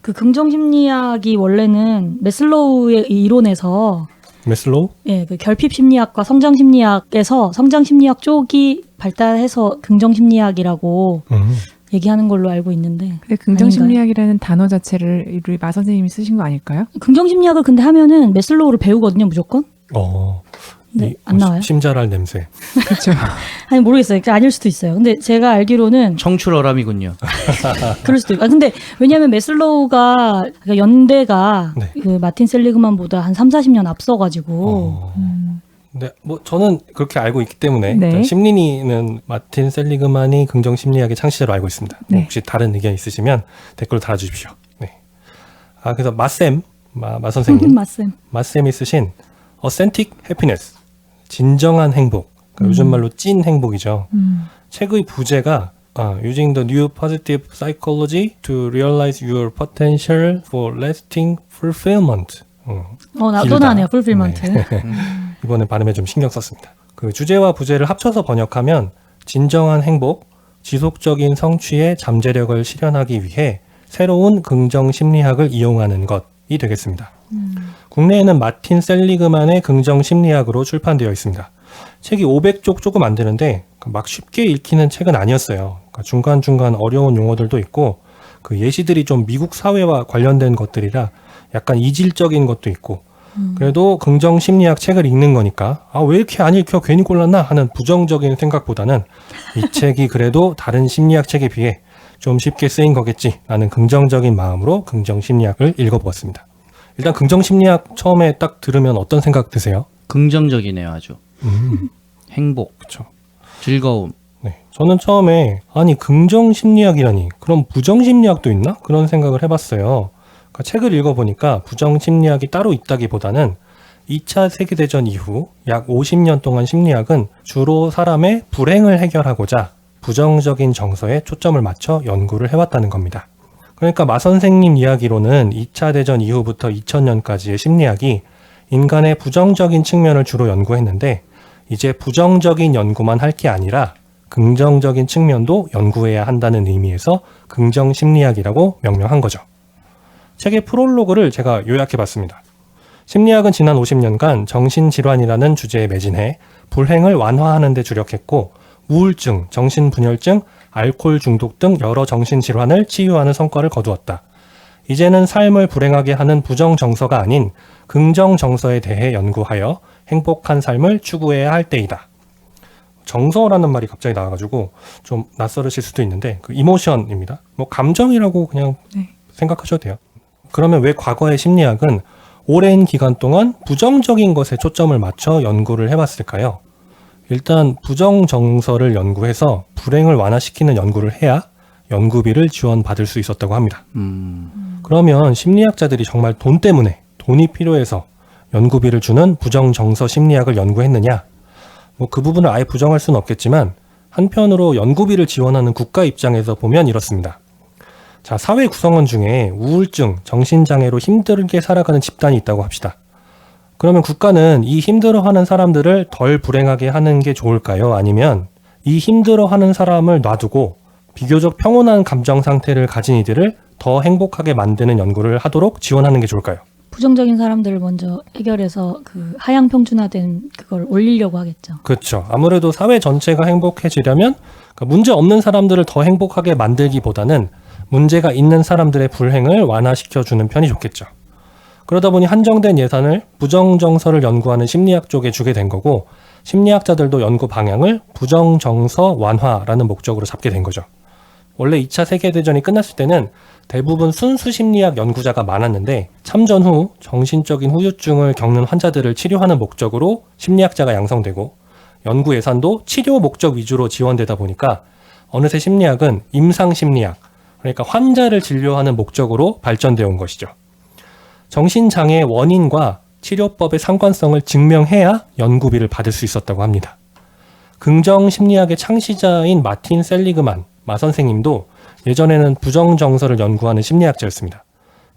그 긍정심리학이 원래는 메슬로우의 이론에서 메슬로우? 예, 그 결핍 심리학과 성장 심리학에서 성장 심리학 쪽이 발달해서 긍정 심리학이라고 얘기하는 걸로 알고 있는데 근데 긍정심리학이라는 단어 자체를 우리 마 선생님이 쓰신 거 아닐까요? 긍정 심리학을 근데 하면은 메슬로우를 배우거든요, 무조건. 이 안 나와요? 심자랄 냄새. 그렇죠. 아니 모르겠어요. 아닐 수도 있어요. 근데 제가 알기로는 청출어람이군요. 그럴 수도 있고. 근데 왜냐하면 메슬로우가 그러니까 연대가 네. 그 마틴 셀리그만보다 한 3-40년 앞서가지고 네, 뭐 저는 그렇게 알고 있기 때문에 네. 일단 심리니는 마틴 셀리그만이 긍정 심리학의 창시자로 알고 있습니다. 뭐 네. 혹시 다른 의견 있으시면 댓글로 달아주십시오. 네. 아, 그래서 마쌤, 마 선생님, 맞쌤. 마쌤이 쓰신 Authentic Happiness, 진정한 행복. 그러니까 요즘 말로 찐 행복이죠. 책의 부제가 Using the new positive psychology to realize your potential for lasting fulfillment. 나도 길다. 나네요. 풀필먼트. 네. 이번에 발음에 좀 신경 썼습니다. 그 주제와 부제를 합쳐서 번역하면 진정한 행복, 지속적인 성취의 잠재력을 실현하기 위해 새로운 긍정 심리학을 이용하는 것이 되겠습니다. 국내에는 마틴 셀리그만의 긍정 심리학으로 출판되어 있습니다. 책이 500쪽 조금 안 되는데 막 쉽게 읽히는 책은 아니었어요. 그러니까 중간중간 어려운 용어들도 있고 그 예시들이 좀 미국 사회와 관련된 것들이라 약간 이질적인 것도 있고 그래도 긍정 심리학 책을 읽는 거니까 왜 이렇게 안 읽혀 괜히 골랐나 하는 부정적인 생각보다는 이 책이 그래도 다른 심리학 책에 비해 좀 쉽게 쓰인 거겠지 라는 긍정적인 마음으로 긍정 심리학을 읽어보았습니다. 일단 긍정 심리학 처음에 딱 들으면 어떤 생각 드세요? 긍정적이네요, 아주. 행복, 그렇죠. 즐거움. 네, 저는 처음에 아니 긍정 심리학이라니 그럼 부정 심리학도 있나? 그런 생각을 해봤어요. 그러니까 책을 읽어보니까 부정 심리학이 따로 있다기보다는 2차 세계대전 이후 약 50년 동안 심리학은 주로 사람의 불행을 해결하고자 부정적인 정서에 초점을 맞춰 연구를 해왔다는 겁니다. 그러니까 마 선생님 이야기로는 2차 대전 이후부터 2000년까지의 심리학이 인간의 부정적인 측면을 주로 연구했는데 이제 부정적인 연구만 할 게 아니라 긍정적인 측면도 연구해야 한다는 의미에서 긍정 심리학이라고 명명한 거죠. 책의 프롤로그를 제가 요약해봤습니다. 심리학은 지난 50년간 정신질환이라는 주제에 매진해 불행을 완화하는 데 주력했고 우울증, 정신분열증, 알코올 중독 등 여러 정신질환을 치유하는 성과를 거두었다. 이제는 삶을 불행하게 하는 부정정서가 아닌 긍정정서에 대해 연구하여 행복한 삶을 추구해야 할 때이다. 정서라는 말이 갑자기 나와가지고 좀 낯설으실 수도 있는데 그 이모션입니다. 뭐 감정이라고 그냥 생각하셔도 돼요. 그러면 왜 과거의 심리학은 오랜 기간 동안 부정적인 것에 초점을 맞춰 연구를 해왔을까요? 일단 부정정서를 연구해서 불행을 완화시키는 연구를 해야 연구비를 지원받을 수 있었다고 합니다. 그러면 심리학자들이 정말 돈 때문에 돈이 필요해서 연구비를 주는 부정정서 심리학을 연구했느냐? 뭐 그 부분을 아예 부정할 수는 없겠지만 한편으로 연구비를 지원하는 국가 입장에서 보면 이렇습니다. 자, 사회 구성원 중에 우울증, 정신장애로 힘들게 살아가는 집단이 있다고 합시다. 그러면 국가는 이 힘들어하는 사람들을 덜 불행하게 하는 게 좋을까요? 아니면 이 힘들어하는 사람을 놔두고 비교적 평온한 감정 상태를 가진 이들을 더 행복하게 만드는 연구를 하도록 지원하는 게 좋을까요? 부정적인 사람들을 먼저 해결해서 그 하향 평준화된 그걸 올리려고 하겠죠. 그렇죠. 아무래도 사회 전체가 행복해지려면 문제 없는 사람들을 더 행복하게 만들기보다는 문제가 있는 사람들의 불행을 완화시켜주는 편이 좋겠죠. 그러다 보니 한정된 예산을 부정정서를 연구하는 심리학 쪽에 주게 된 거고, 심리학자들도 연구 방향을 부정정서 완화라는 목적으로 잡게 된 거죠. 원래 2차 세계대전이 끝났을 때는 대부분 순수 심리학 연구자가 많았는데, 참전 후 정신적인 후유증을 겪는 환자들을 치료하는 목적으로 심리학자가 양성되고, 연구 예산도 치료 목적 위주로 지원되다 보니까 어느새 심리학은 임상심리학, 그러니까 환자를 진료하는 목적으로 발전되어 온 것이죠. 정신장애의 원인과 치료법의 상관성을 증명해야 연구비를 받을 수 있었다고 합니다. 긍정심리학의 창시자인 마틴 셀리그만, 마 선생님도 예전에는 부정정서를 연구하는 심리학자였습니다.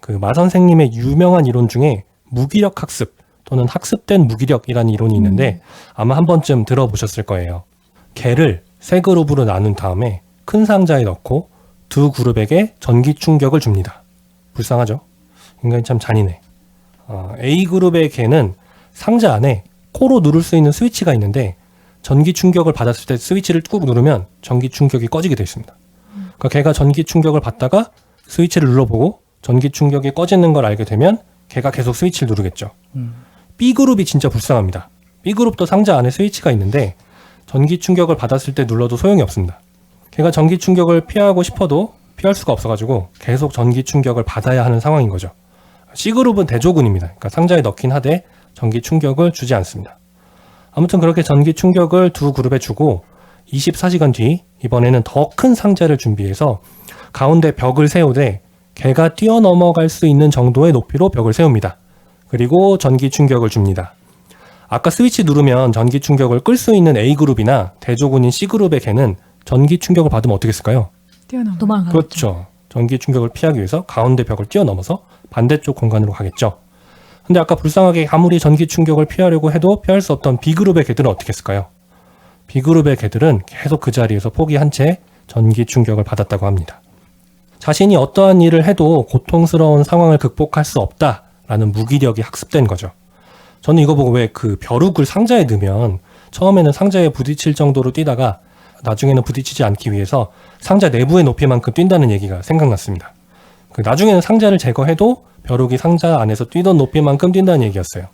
그 마 선생님의 유명한 이론 중에 무기력 학습 또는 학습된 무기력이라는 이론이 있는데 아마 한 번쯤 들어보셨을 거예요. 개를 세 그룹으로 나눈 다음에 큰 상자에 넣고 두 그룹에게 전기 충격을 줍니다. 불쌍하죠? 인간이 참 잔인해. A그룹의 개는 상자 안에 코로 누를 수 있는 스위치가 있는데 전기 충격을 받았을 때 스위치를 꾹 누르면 전기 충격이 꺼지게 되어 있습니다. 그러니까 개가 전기 충격을 받다가 스위치를 눌러보고 전기 충격이 꺼지는 걸 알게 되면 개가 계속 스위치를 누르겠죠. B그룹이 진짜 불쌍합니다. B그룹도 상자 안에 스위치가 있는데 전기 충격을 받았을 때 눌러도 소용이 없습니다. 걔가 전기 충격을 피하고 싶어도 피할 수가 없어가지고 계속 전기 충격을 받아야 하는 상황인 거죠. C그룹은 대조군입니다. 그러니까 상자에 넣긴 하되 전기 충격을 주지 않습니다. 아무튼 그렇게 전기 충격을 두 그룹에 주고 24시간 뒤 이번에는 더 큰 상자를 준비해서 가운데 벽을 세우되 개가 뛰어넘어갈 수 있는 정도의 높이로 벽을 세웁니다. 그리고 전기 충격을 줍니다. 아까 스위치 누르면 전기 충격을 끌 수 있는 A그룹이나 대조군인 C그룹의 개는 전기 충격을 받으면 어떻게 했을까요? 뛰어넘어. 도망가겠죠. 그렇죠. 전기 충격을 피하기 위해서 가운데 벽을 뛰어넘어서 반대쪽 공간으로 가겠죠. 근데 아까 불쌍하게 아무리 전기 충격을 피하려고 해도 피할 수 없던 B그룹의 개들은 어떻게 했을까요? B그룹의 개들은 계속 그 자리에서 포기한 채 전기 충격을 받았다고 합니다. 자신이 어떠한 일을 해도 고통스러운 상황을 극복할 수 없다라는 무기력이 학습된 거죠. 저는 이거 보고 왜 그 벼룩을 상자에 넣으면 처음에는 상자에 부딪힐 정도로 뛰다가 나중에는 부딪히지 않기 위해서 상자 내부의 높이만큼 뛴다는 얘기가 생각났습니다. 나중에는 상자를 제거해도 벼룩이 상자 안에서 뛰던 높이만큼 뛴다는 얘기였어요.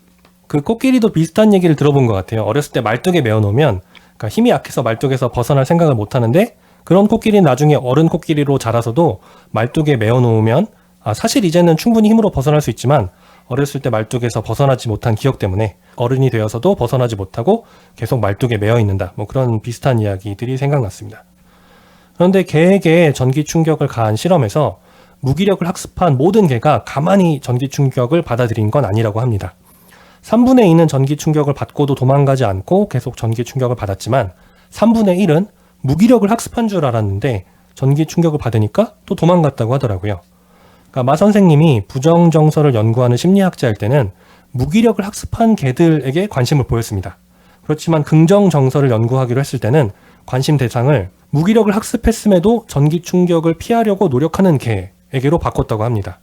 그 코끼리도 비슷한 얘기를 들어본 것 같아요. 어렸을 때 말뚝에 메어놓으면 그러니까 힘이 약해서 말뚝에서 벗어날 생각을 못하는데 그런 코끼리는 나중에 어른 코끼리로 자라서도 말뚝에 메어놓으면 사실 이제는 충분히 힘으로 벗어날 수 있지만 어렸을 때 말뚝에서 벗어나지 못한 기억 때문에 어른이 되어서도 벗어나지 못하고 계속 말뚝에 매어 있는다. 뭐 그런 비슷한 이야기들이 생각났습니다. 그런데 개에게 전기 충격을 가한 실험에서 무기력을 학습한 모든 개가 가만히 전기 충격을 받아들인 건 아니라고 합니다. 3분의 2는 전기 충격을 받고도 도망가지 않고 계속 전기 충격을 받았지만 3분의 1은 무기력을 학습한 줄 알았는데 전기 충격을 받으니까 또 도망갔다고 하더라고요. 그러니까 마 선생님이 부정정서를 연구하는 심리학자일 때는 무기력을 학습한 개들에게 관심을 보였습니다. 그렇지만 긍정정서를 연구하기로 했을 때는 관심 대상을 무기력을 학습했음에도 전기 충격을 피하려고 노력하는 개에게로 바꿨다고 합니다.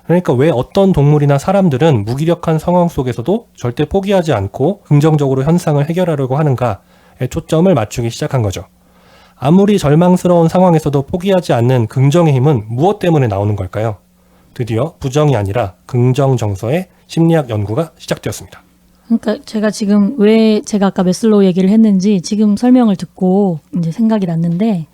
그러니까 왜 어떤 동물이나 사람들은 무기력한 상황 속에서도 절대 포기하지 않고 긍정적으로 현상을 해결하려고 하는가에 초점을 맞추기 시작한 거죠. 아무리 절망스러운 상황에서도 포기하지 않는 긍정의 힘은 무엇 때문에 나오는 걸까요? 드디어 부정이 아니라 긍정 정서의 심리학 연구가 시작되었습니다. 그러니까 제가 지금 왜 제가 아까 매슬로우 얘기를 했는지 지금 설명을 듣고 이제 생각이 났는데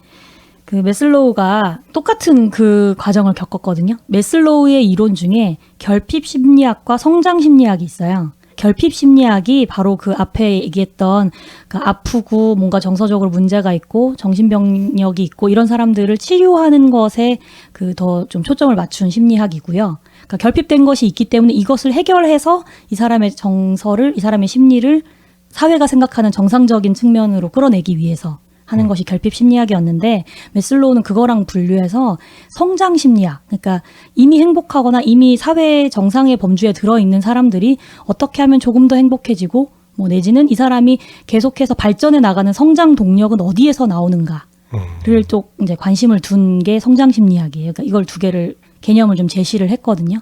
그 매슬로우가 똑같은 그 과정을 겪었거든요. 매슬로우의 이론 중에 결핍 심리학과 성장 심리학이 있어요. 결핍 심리학이 바로 그 앞에 얘기했던 그 아프고 뭔가 정서적으로 문제가 있고 정신병력이 있고 이런 사람들을 치료하는 것에 그 더 좀 초점을 맞춘 심리학이고요. 그러니까 결핍된 것이 있기 때문에 이것을 해결해서 이 사람의 정서를, 이 사람의 심리를 사회가 생각하는 정상적인 측면으로 끌어내기 위해서 하는 것이 결핍 심리학이었는데 매슬로우는 그거랑 분류해서 성장 심리학, 그러니까 이미 행복하거나 이미 사회 정상의 범주에 들어있는 사람들이 어떻게 하면 조금 더 행복해지고 뭐 내지는 이 사람이 계속해서 발전해 나가는 성장 동력은 어디에서 나오는가를 또 이제 관심을 둔 게 성장 심리학이에요. 그러니까 이걸 두 개를 개념을 좀 제시를 했거든요.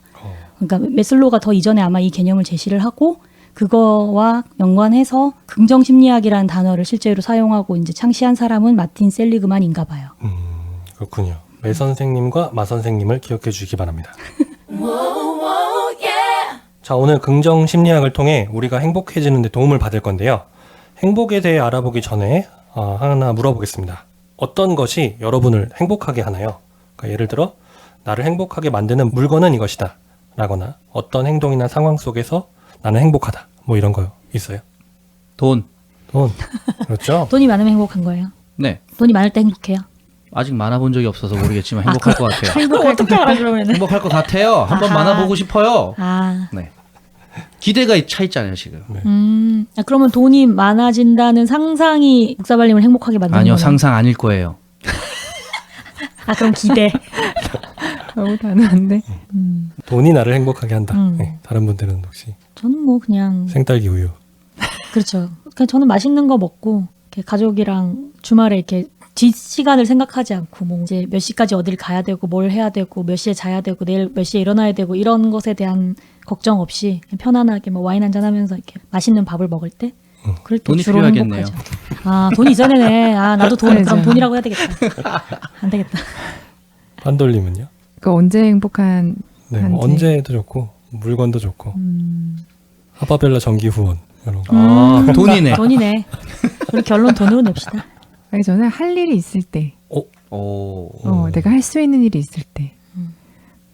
그러니까 매슬로우가 더 이전에 아마 이 개념을 제시를 하고 그거와 연관해서 긍정 심리학이라는 단어를 실제로 사용하고 이제 창시한 사람은 마틴 셀리그만인가 봐요. 그렇군요. 매 선생님과 마 선생님을 기억해 주시기 바랍니다. 자, 오늘 긍정 심리학을 통해 우리가 행복해지는 데 도움을 받을 건데요. 행복에 대해 알아보기 전에 하나 물어보겠습니다. 어떤 것이 여러분을 행복하게 하나요? 그러니까 예를 들어 나를 행복하게 만드는 물건은 이것이다 라거나 어떤 행동이나 상황 속에서 나는 행복하다 뭐 이런 거 있어요? 돈. 그렇죠? 돈이 많으면 행복한 거예요. 네. 돈이 많을 때 행복해요. 아직 많아본 적이 없어서 모르겠지만 행복할 것 같아요. 행복할 어떻게 알아 그러면은? 행복할 것 같아요. 한번 아하. 만나보고 싶어요. 아, 네. 기대가 차 있잖아요, 지금. 그러면 돈이 많아진다는 상상이 국사발님을 행복하게 만드는 아니요, 거예요? 상상 아닐 거예요. 아, 그럼 기대. 너무 단호한데. 돈이 나를 행복하게 한다. 음. 네, 다른 분들은 혹시 저는 뭐 그냥 생딸기 우유. 그렇죠. 그냥 저는 맛있는 거 먹고 이렇게 가족이랑 주말에 이렇게 뒷 시간을 생각하지 않고 뭐 이제 몇 시까지 어딜 가야 되고 뭘 해야 되고 몇 시에 자야 되고 내일 몇 시에 일어나야 되고 이런 것에 대한 걱정 없이 그냥 편안하게 뭐 와인 한잔 하면서 이렇게 맛있는 밥을 먹을 때 그럴 때 돈이 주로 필요하겠네요. 행복하죠. 아, 돈이 이전에네. 아, 나도 돈 그래죠. 그럼 돈이라고 해야 되겠다. 안 되겠다. 판돌림은요? 그 언제 행복한 네, 한지. 뭐 언제도 좋고 물건도 좋고 하바벨라 정기 후원 이런 거. 아, 돈이네. 돈이네. 우리 결론 돈으로 냅시다. 아니 저는 할 일이 있을 때, 오. 내가 할 수 있는 일이 있을 때,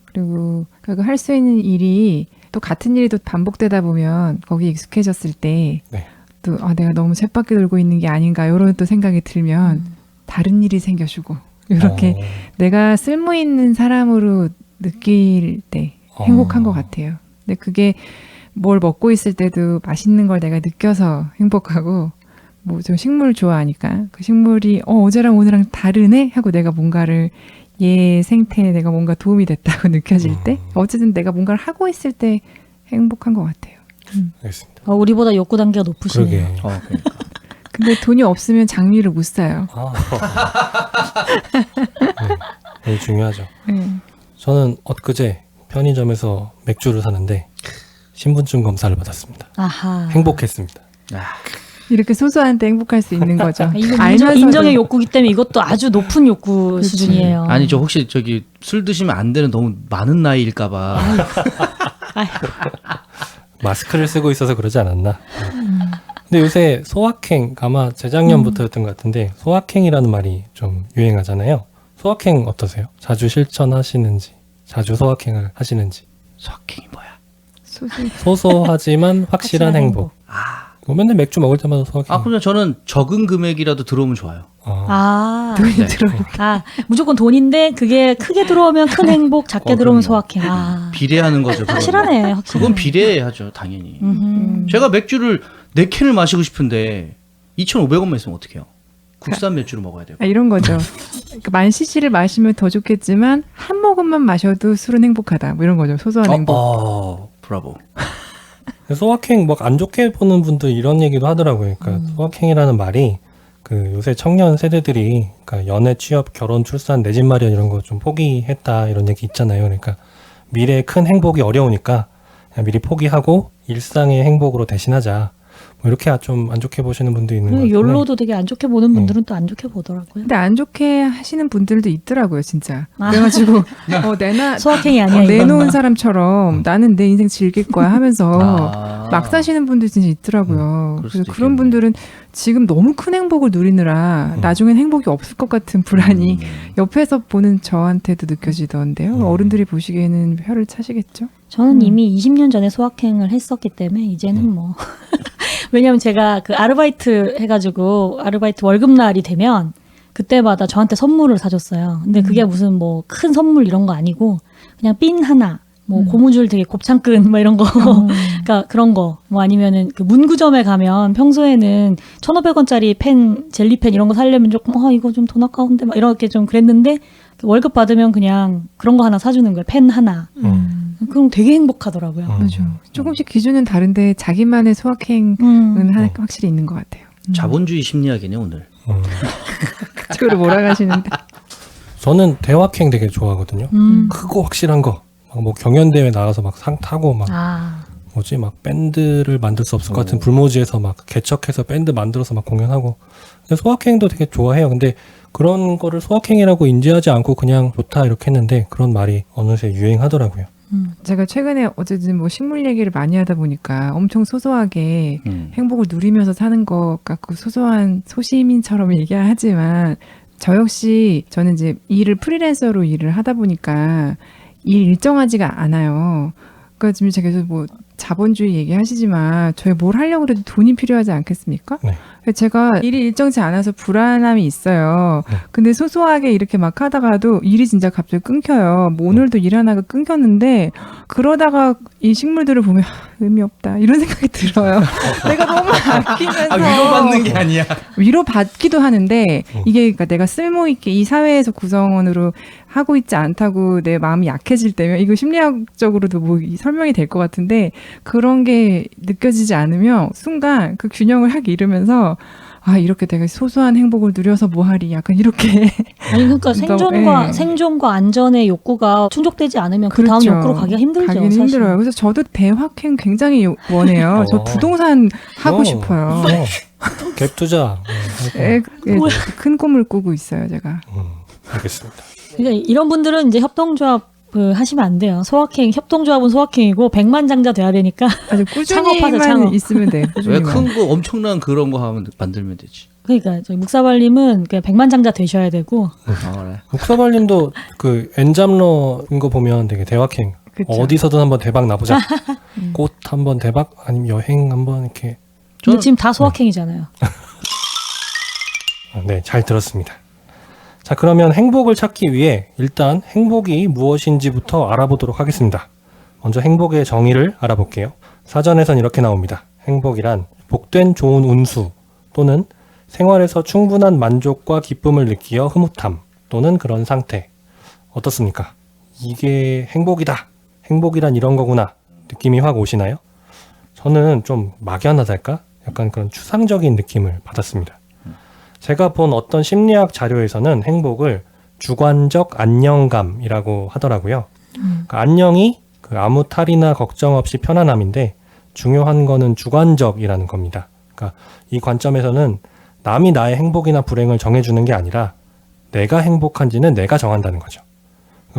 그리고 그 할 수 있는 일이 또 같은 일이 또 반복되다 보면 거기에 익숙해졌을 때, 네. 또 내가 너무 쳇바퀴 돌고 있는 게 아닌가 이런 또 생각이 들면 다른 일이 생겨주고 이렇게 내가 쓸모 있는 사람으로 느낄 때 행복한 것 같아요. 근데 그게 뭘 먹고 있을 때도 맛있는 걸 내가 느껴서 행복하고, 뭐 저 식물 좋아하니까 그 식물이 어제랑 오늘랑 다르네 하고 내가 뭔가를 얘 생태에 내가 뭔가 도움이 됐다고 느껴질 때, 어쨌든 내가 뭔가를 하고 있을 때 행복한 것 같아요. 알겠습니다. 우리보다 욕구 단계가 높으시네요. 그러게. 그러니까. 근데 돈이 없으면 장미를 못 사요. 네, 되게 중요하죠. 네. 저는 엊그제 편의점에서 맥주를 사는데 신분증 검사를 받았습니다. 아하. 행복했습니다. 이렇게 소소한 때 행복할 수 있는 거죠. 이건 알면서도- 인정의 욕구기 때문에 이것도 아주 높은 욕구 그치. 수준이에요. 아니, 저 혹시 저기 술 드시면 안 되는 너무 많은 나이일까봐. 마스크를 쓰고 있어서 그러지 않았나. 근데 요새 소확행, 아마 재작년부터였던 것 같은데 소확행이라는 말이 좀 유행하잖아요. 소확행 어떠세요? 자주 실천하시는지, 자주 소확행을 하시는지. 석행이 뭐야? 소소하지만 확실한 행복. 뭐 맨날 맥주 먹을 때마다 소확행. 그럼 저는 적은 금액이라도 들어오면 좋아요. 돈이 네. 들어오니까. 무조건 돈인데 그게 크게 들어오면 큰 행복, 작게 들어오면 그럼요. 소확행. 비례하는 거죠. 그건. 확실하네, 확실해. 그건 비례해야죠, 당연히. 제가 맥주를 4캔을 마시고 싶은데 2,500원만 있으면 어떡해요? 국산 맥주를 먹어야 되고. 이런 거죠. 그러니까 만 cc를 마시면 더 좋겠지만 한 모금만 마셔도 술은 행복하다. 뭐 이런 거죠. 소소한 행복. 브라보. 소확행 막 안 좋게 보는 분들 이런 얘기도 하더라고요. 그러니까 소확행이라는 말이 그 요새 청년 세대들이 그러니까 연애, 취업, 결혼, 출산, 내 집 마련 이런 거 좀 포기했다 이런 얘기 있잖아요. 그러니까 미래의 큰 행복이 어려우니까 그냥 미리 포기하고 일상의 행복으로 대신하자. 뭐 이렇게 좀 안 좋게 보시는 분도 있는 것 같아요. 욜로도 되게 안 좋게 보는 분들은 또 안 좋게 보더라고요. 근데 안 좋게 하시는 분들도 있더라고요, 진짜. 그래가지고 소확행이 아니야. 내놓은 이건. 사람처럼 나는 내 인생 즐길 거야 하면서 막 사시는 분들 진짜 있더라고요. 그럴 그래서 수도 그런 있겠네. 분들은 지금 너무 큰 행복을 누리느라 나중엔 행복이 없을 것 같은 불안이 옆에서 보는 저한테도 느껴지던데요. 어른들이 보시기에는 혀를 차시겠죠? 저는 이미 20년 전에 소확행을 했었기 때문에 이제는 뭐 왜냐면 제가 그 아르바이트 해가지고 아르바이트 월급날이 되면 그때마다 저한테 선물을 사줬어요. 근데 그게 무슨 뭐 큰 선물 이런 거 아니고 그냥 핀 하나 뭐 고무줄 되게 곱창끈 뭐 이런 거 그러니까 그런 거 뭐 아니면은 그 문구점에 가면 평소에는 1,500원짜리 펜 젤리펜 이런 거 사려면 조금 이거 좀 돈 아까운데 막 이렇게 좀 그랬는데 월급 받으면 그냥 그런 거 하나 사주는 거예요. 펜 하나. 그럼 되게 행복하더라고요. 맞아. 조금씩 기준은 다른데 자기만의 소확행은 확실히 있는 것 같아요. 자본주의 심리학이네 오늘. 그쪽으로 몰아가시는데. 저는 대확행 되게 좋아하거든요. 크고 확실한 거. 막 뭐 경연대회 나가서 막 상 타고 막 뭐지 막 밴드를 만들 수 없을 것 같은 불모지에서 막 개척해서 밴드 만들어서 막 공연하고. 근데 소확행도 되게 좋아해요. 근데 그런 거를 소확행이라고 인지하지 않고 그냥 좋다 이렇게 했는데 그런 말이 어느새 유행하더라고요. 제가 최근에 어쨌든 뭐 식물 얘기를 많이 하다 보니까 엄청 소소하게 행복을 누리면서 사는 것 같고 소소한 소시민처럼 얘기하지만 저 역시 저는 이제 일을 프리랜서로 일을 하다 보니까 일 일정하지가 않아요. 그러니까 지금 제가 계속 뭐 자본주의 얘기하시지만 저희 뭘 하려고 해도 돈이 필요하지 않겠습니까? 네. 제가 일이 일정치 않아서 불안함이 있어요. 근데 소소하게 이렇게 막 하다가도 일이 진짜 갑자기 끊겨요. 뭐 오늘도 일 하나가 끊겼는데 그러다가 이 식물들을 보면 의미 없다 이런 생각이 들어요. 내가 너무 아끼면서 위로받는 게 아니야. 위로받기도 하는데 이게 그러니까 내가 쓸모있게 이 사회에서 구성원으로 하고 있지 않다고 내 마음이 약해질 때면 이거 심리학적으로도 뭐 설명이 될 것 같은데 그런 게 느껴지지 않으면 순간 그 균형을 하기 잃으면서 이렇게 내가 소소한 행복을 누려서 뭐하리 약간 이렇게 아니 그러니까 생존과 안전의 욕구가 충족되지 않으면 그 다음 욕구로 가기가 힘들죠. 가기는 사실. 힘들어요. 그래서 저도 대확행 굉장히 원해요. 저 부동산 하고 싶어요. 갭 투자. 큰 꿈을 꾸고 있어요, 제가. 알겠습니다. 그러니까 이런 분들은 이제 협동조합 하시면 안 돼요. 소확행, 협동조합은 소확행이고 백만장자 돼야 되니까 아주 창업하자, 꾸준히만 창업. 있으면 돼. 왜 큰 거 엄청난 그런 거 하면 만들면 되지. 그러니까 저희 묵사발님은 그냥 백만장자 되셔야 되고 그래. 묵사발님도 그 엔잡러인 거 보면 되게 대확행. 그쵸. 어디서든 한번 대박 나보자. 꽃 한번 대박 아니면 여행 한번 이렇게. 근데 지금 다 소확행이잖아요. 네, 잘 들었습니다. 자, 그러면 행복을 찾기 위해 일단 행복이 무엇인지부터 알아보도록 하겠습니다. 먼저 행복의 정의를 알아볼게요. 사전에선 이렇게 나옵니다. 행복이란 복된 좋은 운수 또는 생활에서 충분한 만족과 기쁨을 느끼어 흐뭇함 또는 그런 상태. 어떻습니까? 이게 행복이다. 행복이란 이런 거구나. 느낌이 확 오시나요? 저는 좀 막연하달까? 약간 그런 추상적인 느낌을 받았습니다. 제가 본 어떤 심리학 자료에서는 행복을 주관적 안녕감이라고 하더라고요. 그러니까 안녕이 그 아무 탈이나 걱정 없이 편안함인데 중요한 거는 주관적이라는 겁니다. 그러니까 이 관점에서는 남이 나의 행복이나 불행을 정해주는 게 아니라 내가 행복한지는 내가 정한다는 거죠.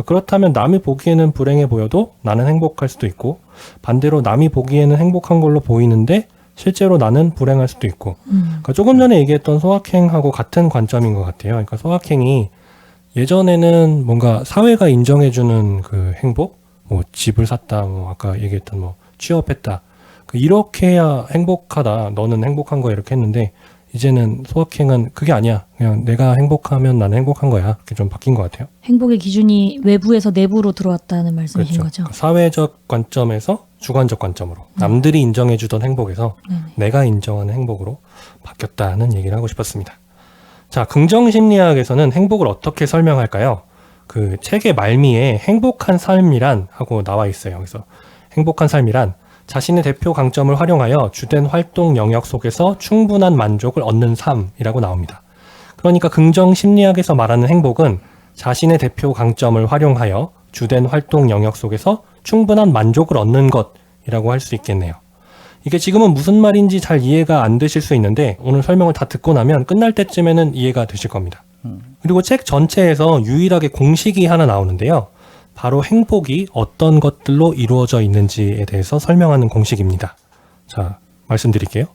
그렇다면 남이 보기에는 불행해 보여도 나는 행복할 수도 있고 반대로 남이 보기에는 행복한 걸로 보이는데 실제로 나는 불행할 수도 있고 그러니까 조금 전에 얘기했던 소확행하고 같은 관점인 것 같아요. 그러니까 소확행이 예전에는 뭔가 사회가 인정해주는 그 행복 뭐 집을 샀다 뭐 아까 얘기했던 뭐 취업했다 이렇게 해야 행복하다 너는 행복한 거야 이렇게 했는데 이제는 소확행은 그게 아니야. 그냥 내가 행복하면 나는 행복한 거야. 그게 좀 바뀐 것 같아요. 행복의 기준이 외부에서 내부로 들어왔다는 말씀이신 그렇죠. 거죠? 사회적 관점에서 주관적 관점으로 남들이 인정해주던 행복에서 내가 인정하는 행복으로 바뀌었다는 얘기를 하고 싶었습니다. 자, 긍정심리학에서는 행복을 어떻게 설명할까요? 그 책의 말미에 행복한 삶이란 하고 나와 있어요. 그래서 행복한 삶이란 자신의 대표 강점을 활용하여 주된 활동 영역 속에서 충분한 만족을 얻는 삶이라고 나옵니다. 그러니까 긍정 심리학에서 말하는 행복은 자신의 대표 강점을 활용하여 주된 활동 영역 속에서 충분한 만족을 얻는 것이라고 할 수 있겠네요. 이게 지금은 무슨 말인지 잘 이해가 안 되실 수 있는데 오늘 설명을 다 듣고 나면 끝날 때쯤에는 이해가 되실 겁니다. 그리고 책 전체에서 유일하게 공식이 하나 나오는데요. 바로 행복이 어떤 것들로 이루어져 있는지에 대해서 설명하는 공식입니다. 자, 말씀드릴게요.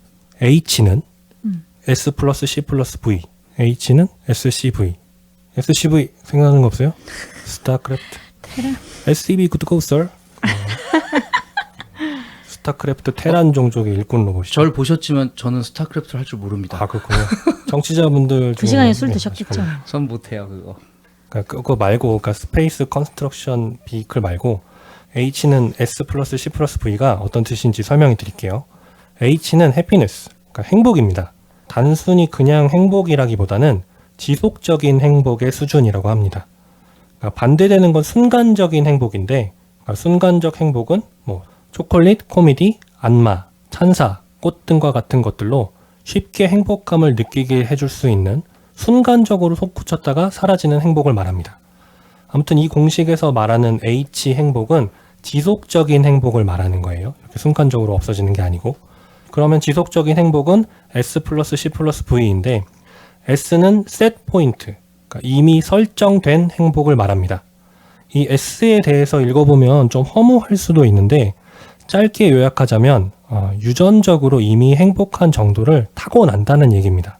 H는 S 플러스 C 플러스 V, H는 SCV. SCV 생각나는 거 없어요? 스타크래프트. SCV 굿고 sir. 스타크래프트 테란 종족의 일꾼 로봇이죠. 절 보셨지만 저는 스타크래프트를 할 줄 모릅니다. 아, 그렇군요. 정치자분들 그 시간에 술 드셨겠죠? 전 못해요 그거. 그거 말고, 그러니까 스페이스 컨스트럭션 비클 말고 H는 S 플러스 C 플러스 V가 어떤 뜻인지 설명해 드릴게요. H는 happiness, 그러니까 행복입니다. 단순히 그냥 행복이라기보다는 지속적인 행복의 수준이라고 합니다. 그러니까 반대되는 건 순간적인 행복인데, 그러니까 순간적 행복은 뭐 초콜릿, 코미디, 안마, 찬사, 꽃 등과 같은 것들로 쉽게 행복감을 느끼게 해줄 수 있는 순간적으로 솟구쳤다가 사라지는 행복을 말합니다. 아무튼 이 공식에서 말하는 H 행복은 지속적인 행복을 말하는 거예요. 이렇게 순간적으로 없어지는 게 아니고. 그러면 지속적인 행복은 S 플러스 C 플러스 V인데, S는 set point, 그러니까 이미 설정된 행복을 말합니다. 이 S에 대해서 읽어보면 좀 허무할 수도 있는데, 짧게 요약하자면 유전적으로 이미 행복한 정도를 타고난다는 얘기입니다.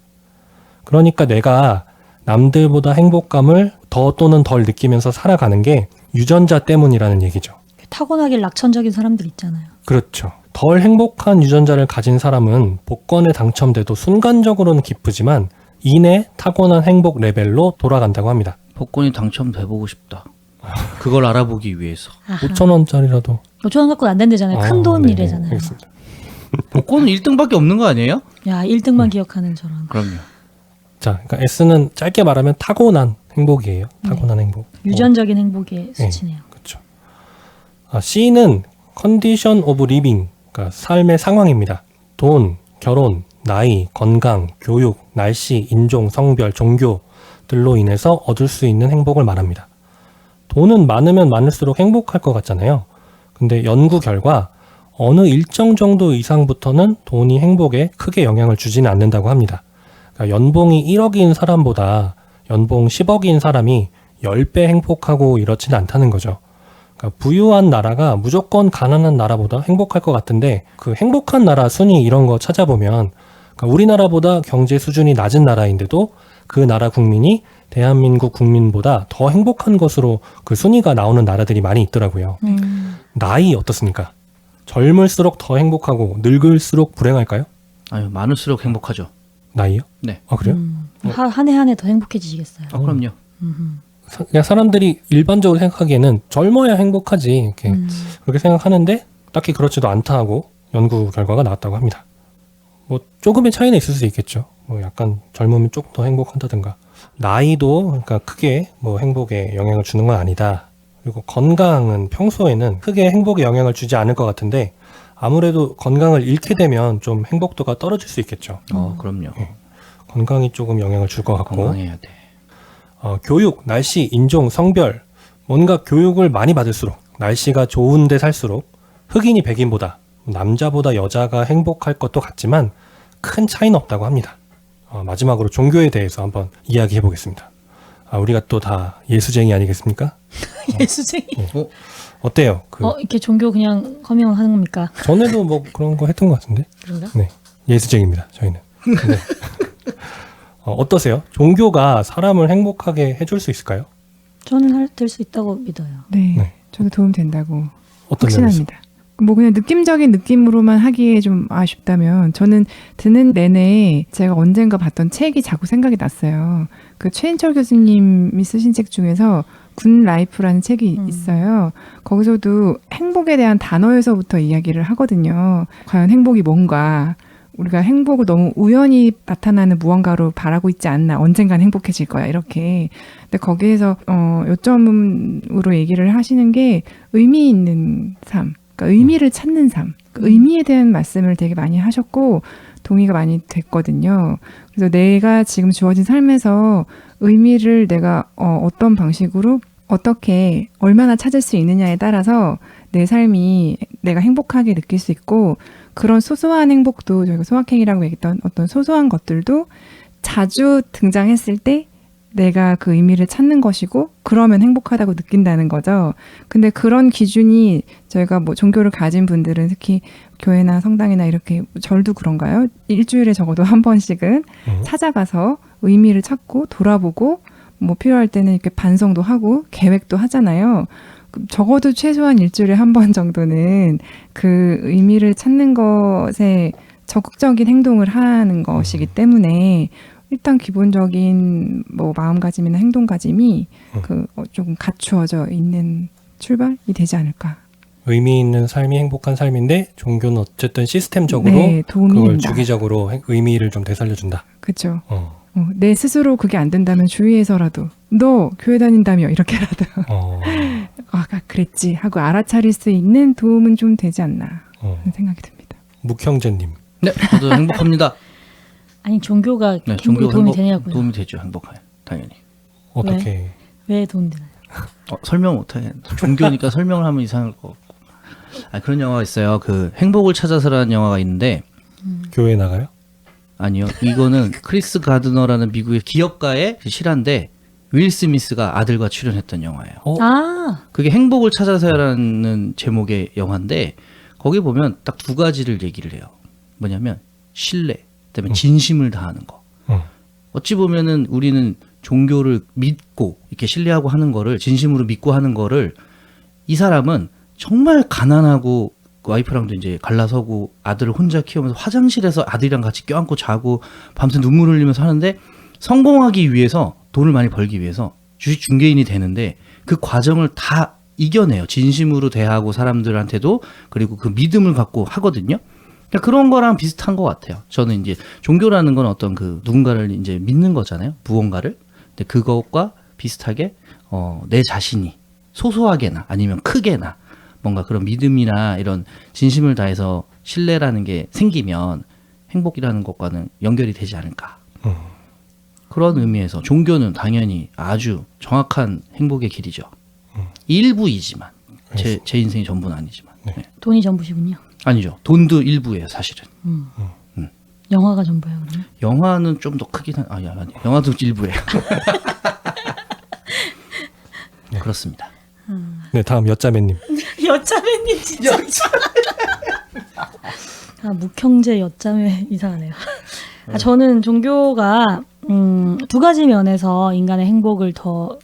그러니까 내가 남들보다 행복감을 더 또는 덜 느끼면서 살아가는 게 유전자 때문이라는 얘기죠. 타고나길 낙천적인 사람들 있잖아요. 그렇죠. 덜 행복한 유전자를 가진 사람은 복권에 당첨돼도 순간적으로는 기쁘지만 이내 타고난 행복 레벨로 돌아간다고 합니다. 복권이 당첨돼보고 싶다. 그걸 알아보기 위해서. 5,000원짜리라도. 5,000원 갖고는 안 된대잖아요. 큰 돈이래잖아요. 알겠습니다. 복권은 1등밖에 없는 거 아니에요? 야, 1등만 기억하는 저런. 그럼요. 자, 그러니까 S는 짧게 말하면 타고난 행복이에요. 타고난 행복. 유전적인 행복의 수치네요. 그렇죠. C는 condition of living, 그러니까 삶의 상황입니다. 돈, 결혼, 나이, 건강, 교육, 날씨, 인종, 성별, 종교들로 인해서 얻을 수 있는 행복을 말합니다. 돈은 많으면 많을수록 행복할 것 같잖아요. 근데 연구 결과 어느 일정 정도 이상부터는 돈이 행복에 크게 영향을 주지는 않는다고 합니다. 그러니까 연봉이 1억인 사람보다 연봉 10억인 사람이 10배 행복하고 이렇지는 않다는 거죠. 그러니까 부유한 나라가 무조건 가난한 나라보다 행복할 것 같은데, 그 행복한 나라 순위 이런 거 찾아보면 그러니까 우리나라보다 경제 수준이 낮은 나라인데도 그 나라 국민이 대한민국 국민보다 더 행복한 것으로 그 순위가 나오는 나라들이 많이 있더라고요. 나이 어떻습니까? 젊을수록 더 행복하고 늙을수록 불행할까요? 아유, 많을수록 행복하죠. 나이요? 네. 아, 그래요? 한 해 한 해 더 행복해지시겠어요. 그럼요. 그냥 사람들이 일반적으로 생각하기에는 젊어야 행복하지 이렇게 그렇게 생각하는데 딱히 그렇지도 않다 하고 연구 결과가 나왔다고 합니다. 뭐 조금의 차이는 있을 수 있겠죠. 뭐 약간 젊으면 조금 더 행복한다든가. 나이도 그러니까 크게 뭐 행복에 영향을 주는 건 아니다. 그리고 건강은 평소에는 크게 행복에 영향을 주지 않을 것 같은데, 아무래도 건강을 잃게 되면 좀 행복도가 떨어질 수 있겠죠. 그럼요. 건강이 조금 영향을 줄 것 같고. 건강해야 돼. 교육, 날씨, 인종, 성별, 뭔가 교육을 많이 받을수록, 날씨가 좋은데 살수록 흑인이 백인보다, 남자보다 여자가 행복할 것도 같지만 큰 차이는 없다고 합니다. 마지막으로 종교에 대해서 한번 이야기해 보겠습니다. 우리가 또 다 예수쟁이 아니겠습니까? 예수쟁이. 어때요? 이렇게 종교 그냥 허밍을 하는 겁니까? 전에도 뭐 그런 거 했던 것 같은데. 그런가? 네, 예수쟁입니다. 저희는. 네. 어떠세요? 종교가 사람을 행복하게 해줄 수 있을까요? 저는 될 수 있다고 믿어요. 네, 네. 저도 도움 된다고 어떤 점에서? 확신합니다. 뭐 그냥 느낌적인 느낌으로만 하기에 좀 아쉽다면, 저는 듣는 내내 제가 언젠가 봤던 책이 자꾸 생각이 났어요. 그 최인철 교수님이 쓰신 책 중에서 군 라이프라는 책이 있어요. 거기서도 행복에 대한 단어에서부터 이야기를 하거든요. 과연 행복이 뭔가, 우리가 행복을 너무 우연히 나타나는 무언가로 바라고 있지 않나, 언젠간 행복해질 거야, 이렇게. 근데 거기에서 요점으로 얘기를 하시는 게 의미 있는 삶, 그러니까 의미를 찾는 삶, 그 의미에 대한 말씀을 되게 많이 하셨고 동의가 많이 됐거든요. 그래서 내가 지금 주어진 삶에서 의미를 내가 어떤 방식으로 어떻게 얼마나 찾을 수 있느냐에 따라서 내 삶이 내가 행복하게 느낄 수 있고, 그런 소소한 행복도, 저희가 소확행이라고 얘기했던 어떤 소소한 것들도 자주 등장했을 때 내가 그 의미를 찾는 것이고, 그러면 행복하다고 느낀다는 거죠. 근데 그런 기준이 저희가 뭐 종교를 가진 분들은, 특히 교회나 성당이나 이렇게, 절도 그런가요? 일주일에 적어도 한 번씩은 찾아가서 의미를 찾고 돌아보고, 뭐 필요할 때는 이렇게 반성도 하고 계획도 하잖아요. 적어도 최소한 일주일에 한 번 정도는 그 의미를 찾는 것에 적극적인 행동을 하는 것이기 때문에 일단 기본적인 뭐 마음가짐이나 행동가짐이 조금 갖추어져 있는 출발이 되지 않을까 의미 있는 삶이 행복한 삶인데 종교는 어쨌든 시스템적으로 네, 도움이 그걸 된다. 주기적으로 의미를 좀 되살려준다. 그렇죠. 어. 내 스스로 그게 안 된다면 주위에서라도 너 교회 다닌다며 이렇게라도 어. 그랬지 하고 알아차릴 수 있는 도움은 좀 되지 않나 하는 생각이 듭니다. 묵형제님. 네, 저도 행복합니다. 아니 종교가 네, 행복에 도움이 되냐고요. 도움이 되죠. 행복하게 당연히. 어떻게? 왜 도움이 되나요? 설명 못해. 종교니까 설명을 하면 이상할 것 같고. 그런 영화가 있어요. 그 행복을 찾아서라는 영화가 있는데 교회 나가요? 아니요. 이거는 크리스 가드너라는 미국의 기업가의 실화인데 윌 스미스가 아들과 출연했던 영화예요. 아, 그게 행복을 찾아서라는 제목의 영화인데 거기 보면 딱 두 가지를 얘기를 해요. 뭐냐면 신뢰, 그다음에 진심을 다하는 거. 어찌 보면은 우리는 종교를 믿고 이렇게 신뢰하고 하는 거를 진심으로 믿고 하는 거를 이 사람은 정말 가난하고 와이프랑도 이제 갈라서고 아들을 혼자 키우면서 화장실에서 아들이랑 같이 껴안고 자고 밤새 눈물 흘리면서 하는데 성공하기 위해서 돈을 많이 벌기 위해서 주식 중개인이 되는데 그 과정을 다 이겨내요. 진심으로 대하고 사람들한테도 그리고 그 믿음을 갖고 하거든요. 그러니까 그런 거랑 비슷한 것 같아요. 저는 이제 종교라는 건 어떤 그 누군가를 이제 믿는 거잖아요. 무언가를. 근데 그것과 비슷하게 내 자신이 소소하게나 아니면 크게나 뭔가 그런 믿음이나 이런 진심을 다해서 신뢰라는 게 생기면 행복이라는 것과는 연결이 되지 않을까. 그런 의미에서 종교는 당연히 아주 정확한 행복의 길이죠. 일부이지만 제 인생이 전부는 아니지만. 네. 네. 돈이 전부시군요. 아니죠. 돈도 일부예요, 사실은. 영화가 전부예요, 그러면? 영화는 좀 더 크긴 아니. 영화도 일부예요. 네. 그렇습니다. 네, 다음 여짜매님. 여짜매님 진짜. 묵형제 여짜매 이상하네요. 저는 종교가 두 가지 면에서 인간의 행복을 더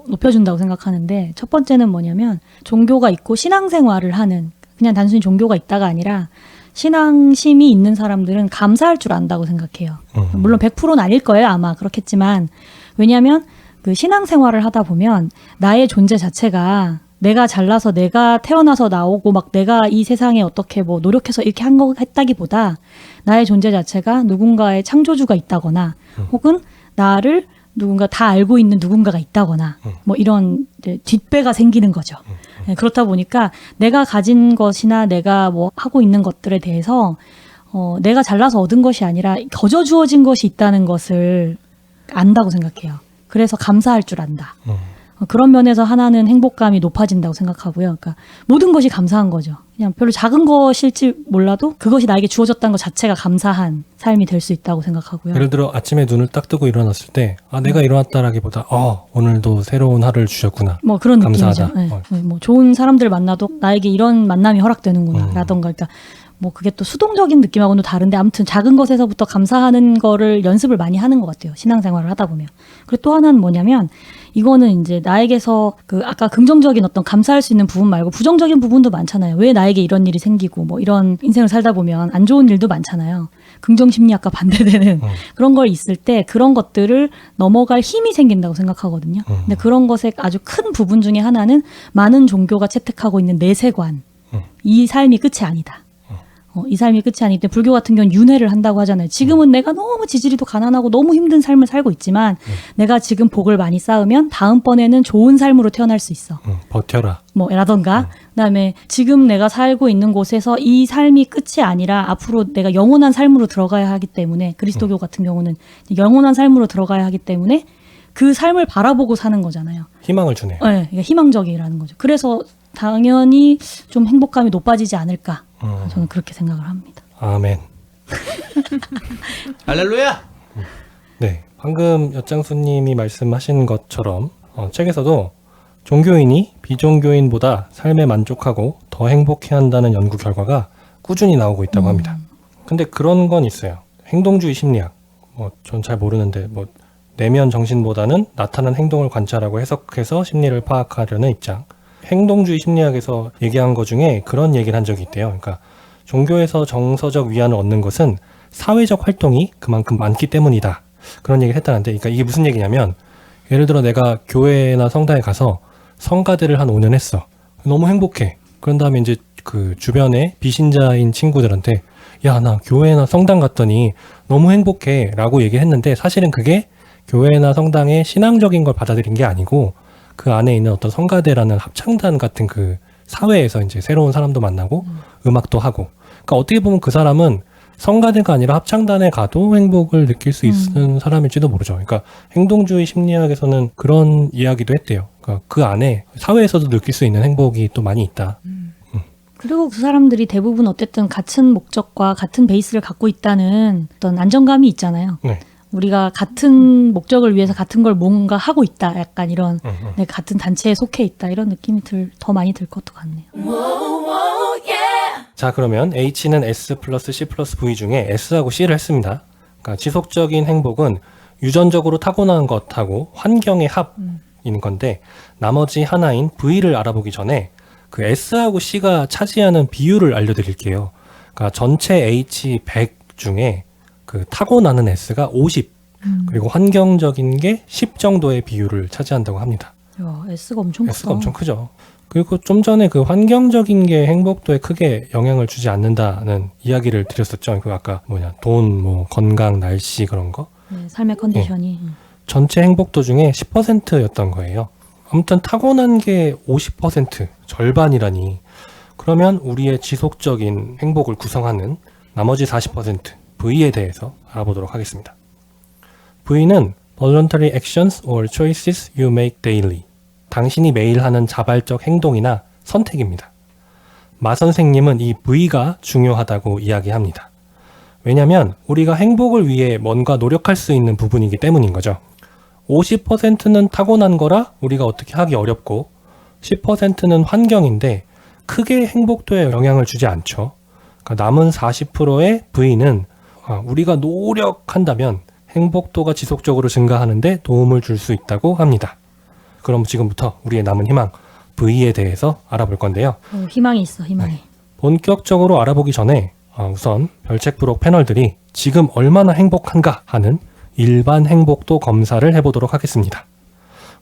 높여준다고 생각하는데 첫 번째는 뭐냐면 종교가 있고 신앙생활을 하는 그냥 단순히 종교가 있다가 아니라 신앙심이 있는 사람들은 감사할 줄 안다고 생각해요. 물론 100%는 아닐 거예요. 아마 그렇겠지만 왜냐하면 그 신앙생활을 하다 보면 나의 존재 자체가 내가 잘나서 내가 태어나서 나오고 막 내가 이 세상에 어떻게 뭐 노력해서 이렇게 한 거 했다기보다 나의 존재 자체가 누군가의 창조주가 있다거나 혹은 나를 누군가 다 알고 있는 누군가가 있다거나 뭐 이런 이제 뒷배가 생기는 거죠. 네, 그렇다 보니까 내가 가진 것이나 내가 뭐 하고 있는 것들에 대해서 내가 잘나서 얻은 것이 아니라 거저 주어진 것이 있다는 것을 안다고 생각해요. 그래서 감사할 줄 안다. 그런 면에서 하나는 행복감이 높아진다고 생각하고요. 그러니까 모든 것이 감사한 거죠. 그냥 별로 작은 것일지 몰라도 그것이 나에게 주어졌다는 것 자체가 감사한 삶이 될 수 있다고 생각하고요. 예를 들어 아침에 눈을 딱 뜨고 일어났을 때 내가 일어났다라기보다 오늘도 새로운 하루를 주셨구나. 뭐 그런 감사하다. 느낌이죠. 네. 뭐 좋은 사람들 만나도 나에게 이런 만남이 허락되는구나 라던가 그러니까 뭐 그게 또 수동적인 느낌하고는 다른데 아무튼 작은 것에서부터 감사하는 거를 연습을 많이 하는 것 같아요. 신앙생활을 하다 보면. 그리고 또 하나는 뭐냐면 이거는 이제 나에게서 그 아까 긍정적인 어떤 감사할 수 있는 부분 말고 부정적인 부분도 많잖아요. 왜 나에게 이런 일이 생기고 뭐 이런 인생을 살다 보면 안 좋은 일도 많잖아요. 긍정심리학과 반대되는 그런 걸 있을 때 그런 것들을 넘어갈 힘이 생긴다고 생각하거든요. 근데 그런 것의 아주 큰 부분 중에 하나는 많은 종교가 채택하고 있는 내세관. 이 삶이 끝이 아니다. 이 삶이 끝이 아니기 때문에 불교 같은 경우는 윤회를 한다고 하잖아요. 지금은 내가 너무 지지리도 가난하고 너무 힘든 삶을 살고 있지만 내가 지금 복을 많이 쌓으면 다음번에는 좋은 삶으로 태어날 수 있어. 버텨라. 뭐 라던가 그다음에 지금 내가 살고 있는 곳에서 이 삶이 끝이 아니라 앞으로 내가 영원한 삶으로 들어가야 하기 때문에 그리스도교 같은 경우는 영원한 삶으로 들어가야 하기 때문에 그 삶을 바라보고 사는 거잖아요. 희망을 주네요. 네, 그러니까 희망적이라는 거죠. 그래서 당연히 좀 행복감이 높아지지 않을까. 저는 그렇게 생각을 합니다. 아멘. 할렐루야! 네, 방금 엿장수님이 말씀하신 것처럼 책에서도 종교인이 비종교인보다 삶에 만족하고 더 행복해한다는 연구 결과가 꾸준히 나오고 있다고 합니다. 근데 그런 건 있어요. 행동주의 심리학, 전 잘 모르는데 내면 정신보다는 나타난 행동을 관찰하고 해석해서 심리를 파악하려는 입장. 행동주의 심리학에서 얘기한 것 중에 그런 얘기를 한 적이 있대요. 그러니까 종교에서 정서적 위안을 얻는 것은 사회적 활동이 그만큼 많기 때문이다. 그런 얘기를 했다는데, 그러니까 이게 무슨 얘기냐면, 예를 들어 내가 교회나 성당에 가서 성가대를 한 5년 했어. 너무 행복해. 그런 다음에 이제 그 주변에 비신자인 친구들한테 야, 나 교회나 성당 갔더니 너무 행복해 라고 얘기를 했는데 사실은 그게 교회나 성당의 신앙적인 걸 받아들인 게 아니고 그 안에 있는 어떤 성가대라는 합창단 같은 그 사회에서 이제 새로운 사람도 만나고 음악도 하고, 그러니까 어떻게 보면 그 사람은 성가대가 아니라 합창단에 가도 행복을 느낄 수 있는 사람일지도 모르죠. 그러니까 행동주의 심리학에서는 그런 이야기도 했대요. 그러니까 그 안에 사회에서도 느낄 수 있는 행복이 또 많이 있다. 그리고 그 사람들이 대부분 어쨌든 같은 목적과 같은 베이스를 갖고 있다는 어떤 안정감이 있잖아요. 네. 우리가 같은 목적을 위해서 같은 걸 뭔가 하고 있다. 약간 이런 내가 같은 단체에 속해 있다. 이런 느낌이 더 많이 들 것도 같네요. 자, 그러면 H는 S 플러스 C 플러스 V 중에 S하고 C를 했습니다. 그러니까 지속적인 행복은 유전적으로 타고나는 것하고 환경의 합인 건데, 나머지 하나인 V를 알아보기 전에 그 S하고 C가 차지하는 비율을 알려드릴게요. 그러니까 전체 H 100 중에 그 타고나는 S가 50, 그리고 환경적인 게 10 정도의 비율을 차지한다고 합니다. 야, S가 엄청 크다. S가 엄청 크죠. 그리고 좀 전에 그 환경적인 게 행복도에 크게 영향을 주지 않는다는 이야기를 드렸었죠. 그 아까 돈, 뭐 건강, 날씨 그런 거. 네, 삶의 컨디션이. 전체 행복도 중에 10%였던 거예요. 아무튼 타고난 게 50%, 절반이라니. 그러면 우리의 지속적인 행복을 구성하는 나머지 40%, V에 대해서 알아보도록 하겠습니다. V는 Voluntary Actions or Choices You Make Daily. 당신이 매일 하는 자발적 행동이나 선택입니다. 마 선생님은 이 V가 중요하다고 이야기합니다. 왜냐하면 우리가 행복을 위해 뭔가 노력할 수 있는 부분이기 때문인 거죠. 50%는 타고난 거라 우리가 어떻게 하기 어렵고 10%는 환경인데 크게 행복도에 영향을 주지 않죠. 그러니까 남은 40%의 V는 우리가 노력한다면 행복도가 지속적으로 증가하는데 도움을 줄 수 있다고 합니다. 그럼 지금부터 우리의 남은 희망 V에 대해서 알아볼 건데요. 희망이 있어, 희망이. 네. 본격적으로 알아보기 전에 우선 별책부록 패널들이 지금 얼마나 행복한가 하는 일반 행복도 검사를 해보도록 하겠습니다.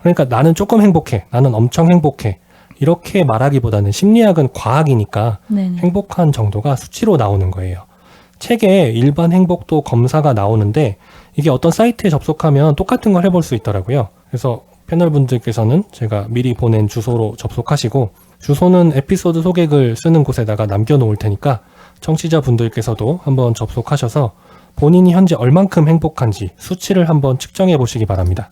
그러니까 나는 조금 행복해, 나는 엄청 행복해, 이렇게 말하기보다는 심리학은 과학이니까 네네. 행복한 정도가 수치로 나오는 거예요. 책에 일반 행복도 검사가 나오는데 이게 어떤 사이트에 접속하면 똑같은 걸 해볼 수 있더라고요. 그래서 패널분들께서는 제가 미리 보낸 주소로 접속하시고, 주소는 에피소드 소개글 쓰는 곳에다가 남겨놓을 테니까 청취자분들께서도 한번 접속하셔서 본인이 현재 얼만큼 행복한지 수치를 한번 측정해 보시기 바랍니다.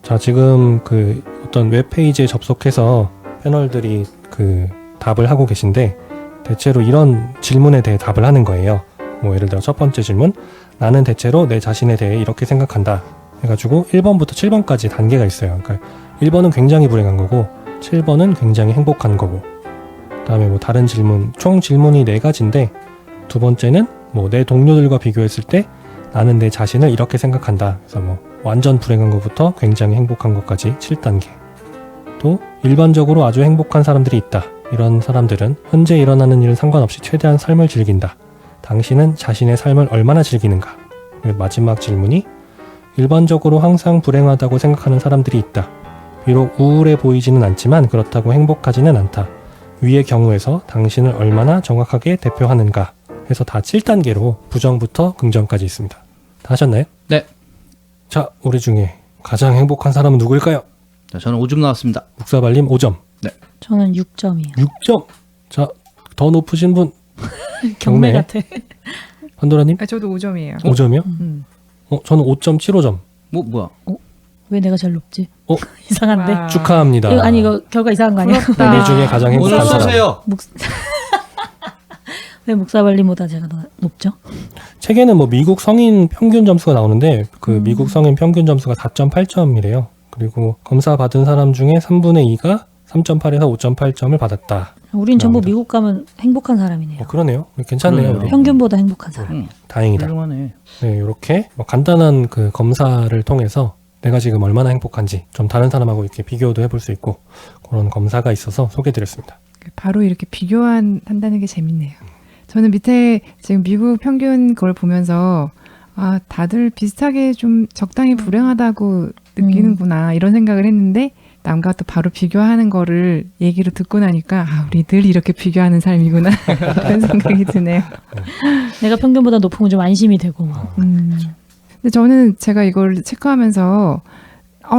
자, 지금 그 어떤 웹페이지에 접속해서 패널들이 그 답을 하고 계신데 대체로 이런 질문에 대해 답을 하는 거예요. 뭐 예를 들어 첫 번째 질문, 나는 대체로 내 자신에 대해 이렇게 생각한다 해가지고 1번부터 7번까지 단계가 있어요. 그러니까 1번은 굉장히 불행한 거고 7번은 굉장히 행복한 거고, 그 다음에 뭐 다른 질문, 총 질문이 4가지인데 두 번째는 뭐 내 동료들과 비교했을 때 나는 내 자신을 이렇게 생각한다. 그래서 뭐 완전 불행한 것부터 굉장히 행복한 것까지 7단계. 또 일반적으로 아주 행복한 사람들이 있다. 이런 사람들은 현재 일어나는 일은 상관없이 최대한 삶을 즐긴다. 당신은 자신의 삶을 얼마나 즐기는가? 그리고 마지막 질문이 일반적으로 항상 불행하다고 생각하는 사람들이 있다. 비록 우울해 보이지는 않지만 그렇다고 행복하지는 않다. 위의 경우에서 당신을 얼마나 정확하게 대표하는가 해서 다 7단계로 부정부터 긍정까지 있습니다. 다 하셨나요? 네. 자, 우리 중에 가장 행복한 사람은 누구일까요? 자, 저는 5점 나왔습니다. 묵사발님 5점. 저는 6점이에요. 6점. 자, 더 높으신 분 경매 같아. 판도라님 저도 5점이에요. 5점이요? 저는 5.75점. 뭐야? 왜 내가 제일 높지? 어? 이상한데? 와. 축하합니다. 이거 결과 이상한 거 아니야? 네 중에 가장 오늘 행복한 사람. 쏘세요. 왜 묵사발림보다 제가 더 높죠? 책에는 뭐 미국 성인 평균 점수가 나오는데 그 미국 성인 평균 점수가 4.8점이래요. 그리고 검사 받은 사람 중에 3분의 2가 3.8에서 5.8점을 받았다. 우린 전부 그럽니다. 미국 가면 행복한 사람이네요. 그러네요. 괜찮네요. 그러네요. 우리. 평균보다 행복한 사람. 다행이다. 훌륭하네. 네, 이렇게 뭐 간단한 그 검사를 통해서 내가 지금 얼마나 행복한지 좀 다른 사람하고 이렇게 비교도 해볼 수 있고 그런 검사가 있어서 소개드렸습니다. 바로 이렇게 비교한다는 게 재밌네요. 저는 밑에 지금 미국 평균 그걸 보면서 다들 비슷하게 좀 적당히 불행하다고 느끼는구나 이런 생각을 했는데 남과 또 바로 비교하는 거를 얘기로 듣고 나니까 우리 늘 이렇게 비교하는 삶이구나 그런 생각이 드네요. 내가 평균보다 높으면 좀 안심이 되고 막. 근데 저는 제가 이걸 체크하면서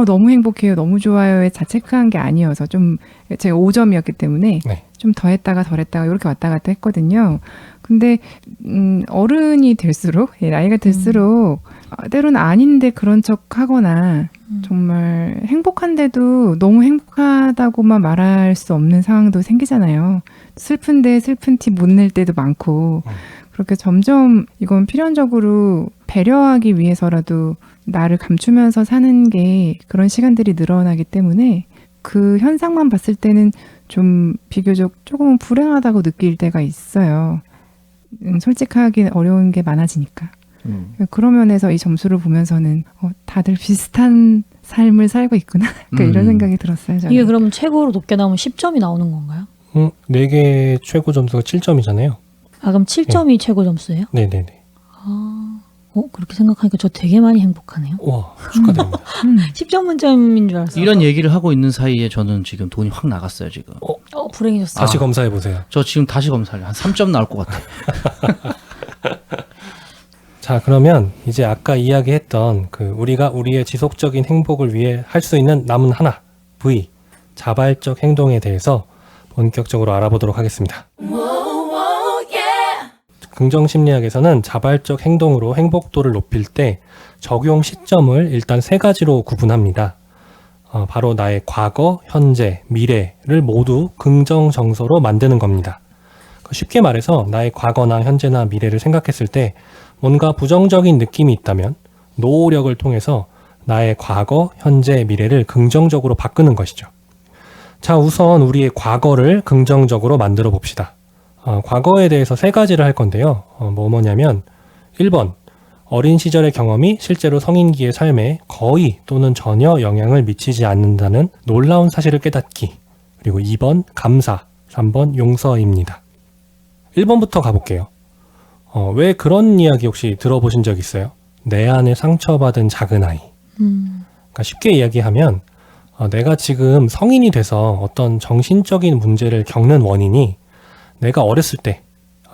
너무 행복해요, 너무 좋아요에 다 체크한 게 아니어서 좀 제가 5점이었기 때문에 네. 좀 더 했다가 덜 했다가 이렇게 왔다 갔다 했거든요. 근데 어른이 될수록 나이가 들수록 때로는 아닌데 그런 척 하거나 정말 행복한데도 너무 행복하다고만 말할 수 없는 상황도 생기잖아요. 슬픈데 슬픈 티 못 낼 때도 많고 그렇게 점점 이건 필연적으로 배려하기 위해서라도 나를 감추면서 사는 게 그런 시간들이 늘어나기 때문에 그 현상만 봤을 때는 좀 비교적 조금은 불행하다고 느낄 때가 있어요. 솔직하기 어려운 게 많아지니까. 그런 면에서 이 점수를 보면서는 다들 비슷한 삶을 살고 있구나. 그러니까 이런 생각이 들었어요. 저는. 이게 그러면 최고로 높게 나오면 10점이 나오는 건가요? 4개 최고 점수가 7점이잖아요. 아 그럼 7점이 최고 점수예요? 네네네. 그렇게 생각하니까 저 되게 많이 행복하네요. 와, 축하드립니다. 10점 만점인 줄 알았어요. 이런 얘기를 하고 있는 사이에 저는 지금 돈이 확 나갔어요 지금. 불행해졌어요. 다시 검사해보세요. 저 지금 다시 검사할래. 한 3점 나올 것 같아요. 자, 그러면 이제 아까 이야기했던 우리가 우리의 지속적인 행복을 위해 할 수 있는 남은 하나, V, 자발적 행동에 대해서 본격적으로 알아보도록 하겠습니다. 긍정심리학에서는 자발적 행동으로 행복도를 높일 때 적용 시점을 일단 3가지로 구분합니다. 바로 나의 과거, 현재, 미래를 모두 긍정 정서로 만드는 겁니다. 쉽게 말해서 나의 과거나 현재나 미래를 생각했을 때 뭔가 부정적인 느낌이 있다면 노력을 통해서 나의 과거, 현재, 미래를 긍정적으로 바꾸는 것이죠. 자, 우선 우리의 과거를 긍정적으로 만들어 봅시다. 과거에 대해서 3가지를 할 건데요. 뭐냐면 1번, 어린 시절의 경험이 실제로 성인기의 삶에 거의 또는 전혀 영향을 미치지 않는다는 놀라운 사실을 깨닫기. 그리고 2번, 감사. 3번, 용서입니다. 1번부터 가볼게요. 왜 그런 이야기 혹시 들어보신 적 있어요? 내 안에 상처받은 작은 아이. 그러니까 쉽게 이야기하면 내가 지금 성인이 돼서 어떤 정신적인 문제를 겪는 원인이 내가 어렸을 때,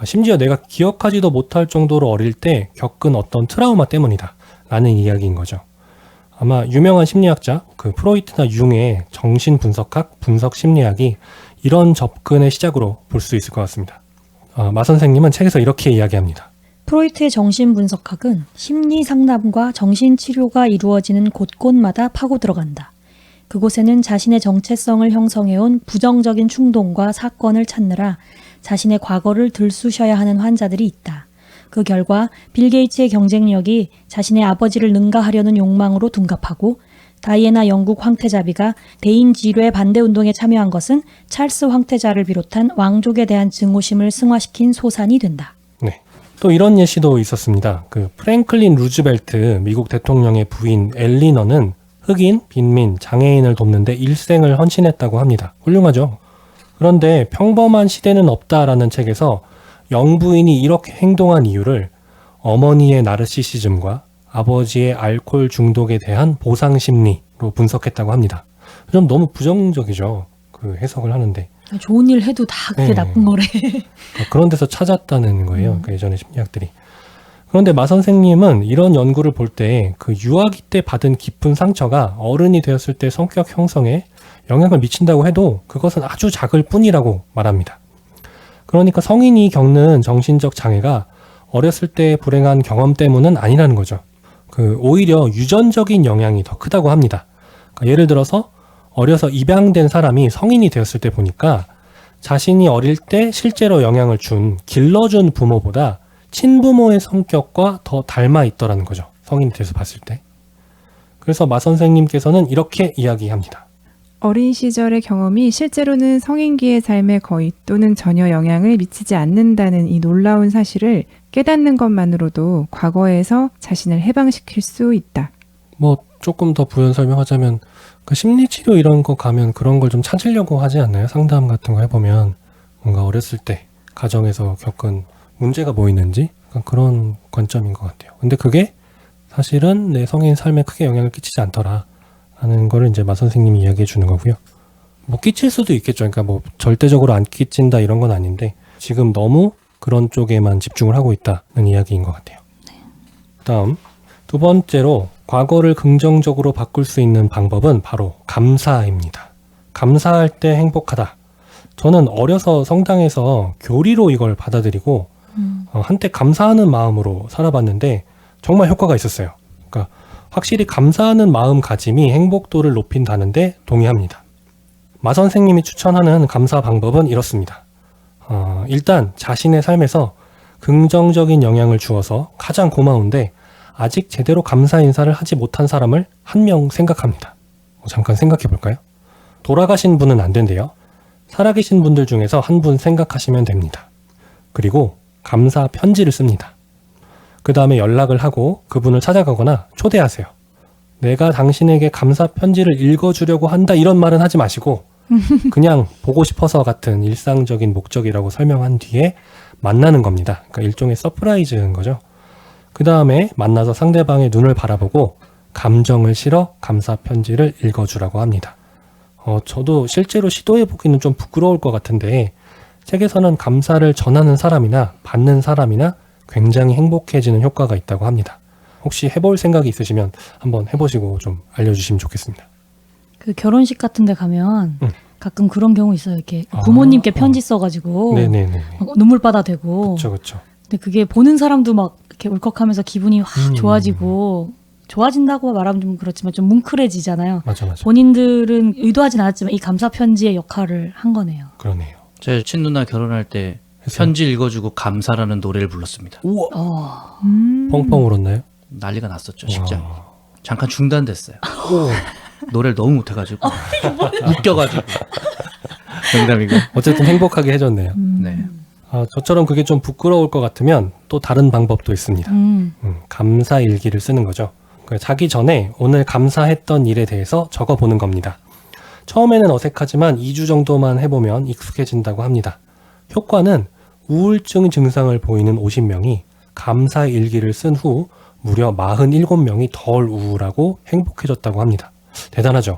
심지어 내가 기억하지도 못할 정도로 어릴 때 겪은 어떤 트라우마 때문이다 라는 이야기인 거죠. 아마 유명한 심리학자 프로이트나 융의 정신분석학, 분석심리학이 이런 접근의 시작으로 볼 수 있을 것 같습니다. 마 선생님은 책에서 이렇게 이야기합니다. 프로이트의 정신분석학은 심리상담과 정신치료가 이루어지는 곳곳마다 파고 들어간다. 그곳에는 자신의 정체성을 형성해온 부정적인 충동과 사건을 찾느라 자신의 과거를 들쑤셔야 하는 환자들이 있다. 그 결과 빌 게이츠의 경쟁력이 자신의 아버지를 능가하려는 욕망으로 둔갑하고 다이애나 영국 황태자비가 대인지뢰 반대운동에 참여한 것은 찰스 황태자를 비롯한 왕족에 대한 증오심을 승화시킨 소산이 된다. 네. 또 이런 예시도 있었습니다. 프랭클린 루즈벨트 미국 대통령의 부인 엘리너는 흑인, 빈민, 장애인을 돕는데 일생을 헌신했다고 합니다. 훌륭하죠? 그런데 평범한 시대는 없다라는 책에서 영부인이 이렇게 행동한 이유를 어머니의 나르시시즘과 아버지의 알코올 중독에 대한 보상 심리로 분석했다고 합니다. 좀 너무 부정적이죠. 해석을 하는데. 좋은 일 해도 다 그게 나쁜 거래. 그런 데서 찾았다는 거예요. 예전에 심리학들이. 그런데 마 선생님은 이런 연구를 볼 때 유아기 때 받은 깊은 상처가 어른이 되었을 때 성격 형성에 영향을 미친다고 해도 그것은 아주 작을 뿐이라고 말합니다. 그러니까 성인이 겪는 정신적 장애가 어렸을 때 불행한 경험 때문은 아니라는 거죠. 오히려 유전적인 영향이 더 크다고 합니다. 그러니까 예를 들어서 어려서 입양된 사람이 성인이 되었을 때 보니까 자신이 어릴 때 실제로 영향을 길러준 부모보다 친부모의 성격과 더 닮아 있더라는 거죠. 성인이 돼서 봤을 때. 그래서 마 선생님께서는 이렇게 이야기합니다. 어린 시절의 경험이 실제로는 성인기의 삶에 거의 또는 전혀 영향을 미치지 않는다는 이 놀라운 사실을 깨닫는 것만으로도 과거에서 자신을 해방시킬 수 있다. 조금 더 부연 설명하자면 심리치료 이런 거 가면 그런 걸 좀 찾으려고 하지 않나요? 상담 같은 거 해보면 뭔가 어렸을 때 가정에서 겪은 문제가 뭐 있는지 그런 관점인 것 같아요. 근데 그게 사실은 내 성인 삶에 크게 영향을 끼치지 않더라 하는 거를 이제 마 선생님이 이야기해 주는 거고요. 뭐 끼칠 수도 있겠죠. 그러니까 뭐 절대적으로 안 끼친다 이런 건 아닌데 지금 너무 그런 쪽에만 집중을 하고 있다는 이야기인 것 같아요. 다음 두 번째로 과거를 긍정적으로 바꿀 수 있는 방법은 바로 감사입니다. 감사할 때 행복하다. 저는 어려서 성당에서 교리로 이걸 받아들이고 한때 감사하는 마음으로 살아봤는데 정말 효과가 있었어요. 그러니까 확실히 감사하는 마음가짐이 행복도를 높인다는데 동의합니다. 마 선생님이 추천하는 감사 방법은 이렇습니다. 일단 자신의 삶에서 긍정적인 영향을 주어서 가장 고마운데 아직 제대로 감사 인사를 하지 못한 사람을 한 명 생각합니다. 잠깐 생각해 볼까요? 돌아가신 분은 안 된대요. 살아계신 분들 중에서 한 분 생각하시면 됩니다. 그리고 감사 편지를 씁니다. 그 다음에 연락을 하고 그분을 찾아가거나 초대하세요. 내가 당신에게 감사 편지를 읽어주려고 한다 이런 말은 하지 마시고 그냥 보고 싶어서 같은 일상적인 목적이라고 설명한 뒤에 만나는 겁니다. 그러니까 일종의 서프라이즈인 거죠. 그 다음에 만나서 상대방의 눈을 바라보고 감정을 실어 감사 편지를 읽어주라고 합니다. 저도 실제로 시도해보기는 좀 부끄러울 것 같은데 책에서는 감사를 전하는 사람이나 받는 사람이나 굉장히 행복해지는 효과가 있다고 합니다. 혹시 해볼 생각이 있으시면 한번 해보시고 좀 알려주시면 좋겠습니다. 그 결혼식 같은 데 가면 가끔 그런 경우 있어요. 이렇게 부모님께 편지 써가지고 네네네. 막 눈물바다 되고. 그렇죠. 근데 그게 보는 사람도 막 이렇게 울컥하면서 기분이 확 좋아지고 좋아진다고 말하면 좀 그렇지만 좀 뭉클해지잖아요. 맞아. 본인들은 의도하진 않았지만 이 감사 편지의 역할을 한 거네요. 그러네요. 제 친누나 결혼할 때 했어요? 편지 읽어주고 감사라는 노래를 불렀습니다. 우와. 펑펑 울었나요? 난리가 났었죠, 식장이. 와. 잠깐 중단됐어요. 오. 노래를 너무 못해가지고 웃겨가지고. 농담이고. 어쨌든 행복하게 해줬네요. 네. 저처럼 그게 좀 부끄러울 것 같으면 또 다른 방법도 있습니다. 감사 일기를 쓰는 거죠. 자기 전에 오늘 감사했던 일에 대해서 적어보는 겁니다. 처음에는 어색하지만 2주 정도만 해보면 익숙해진다고 합니다. 효과는 우울증 증상을 보이는 50명이 감사 일기를 쓴 후 무려 47명이 덜 우울하고 행복해졌다고 합니다. 대단하죠?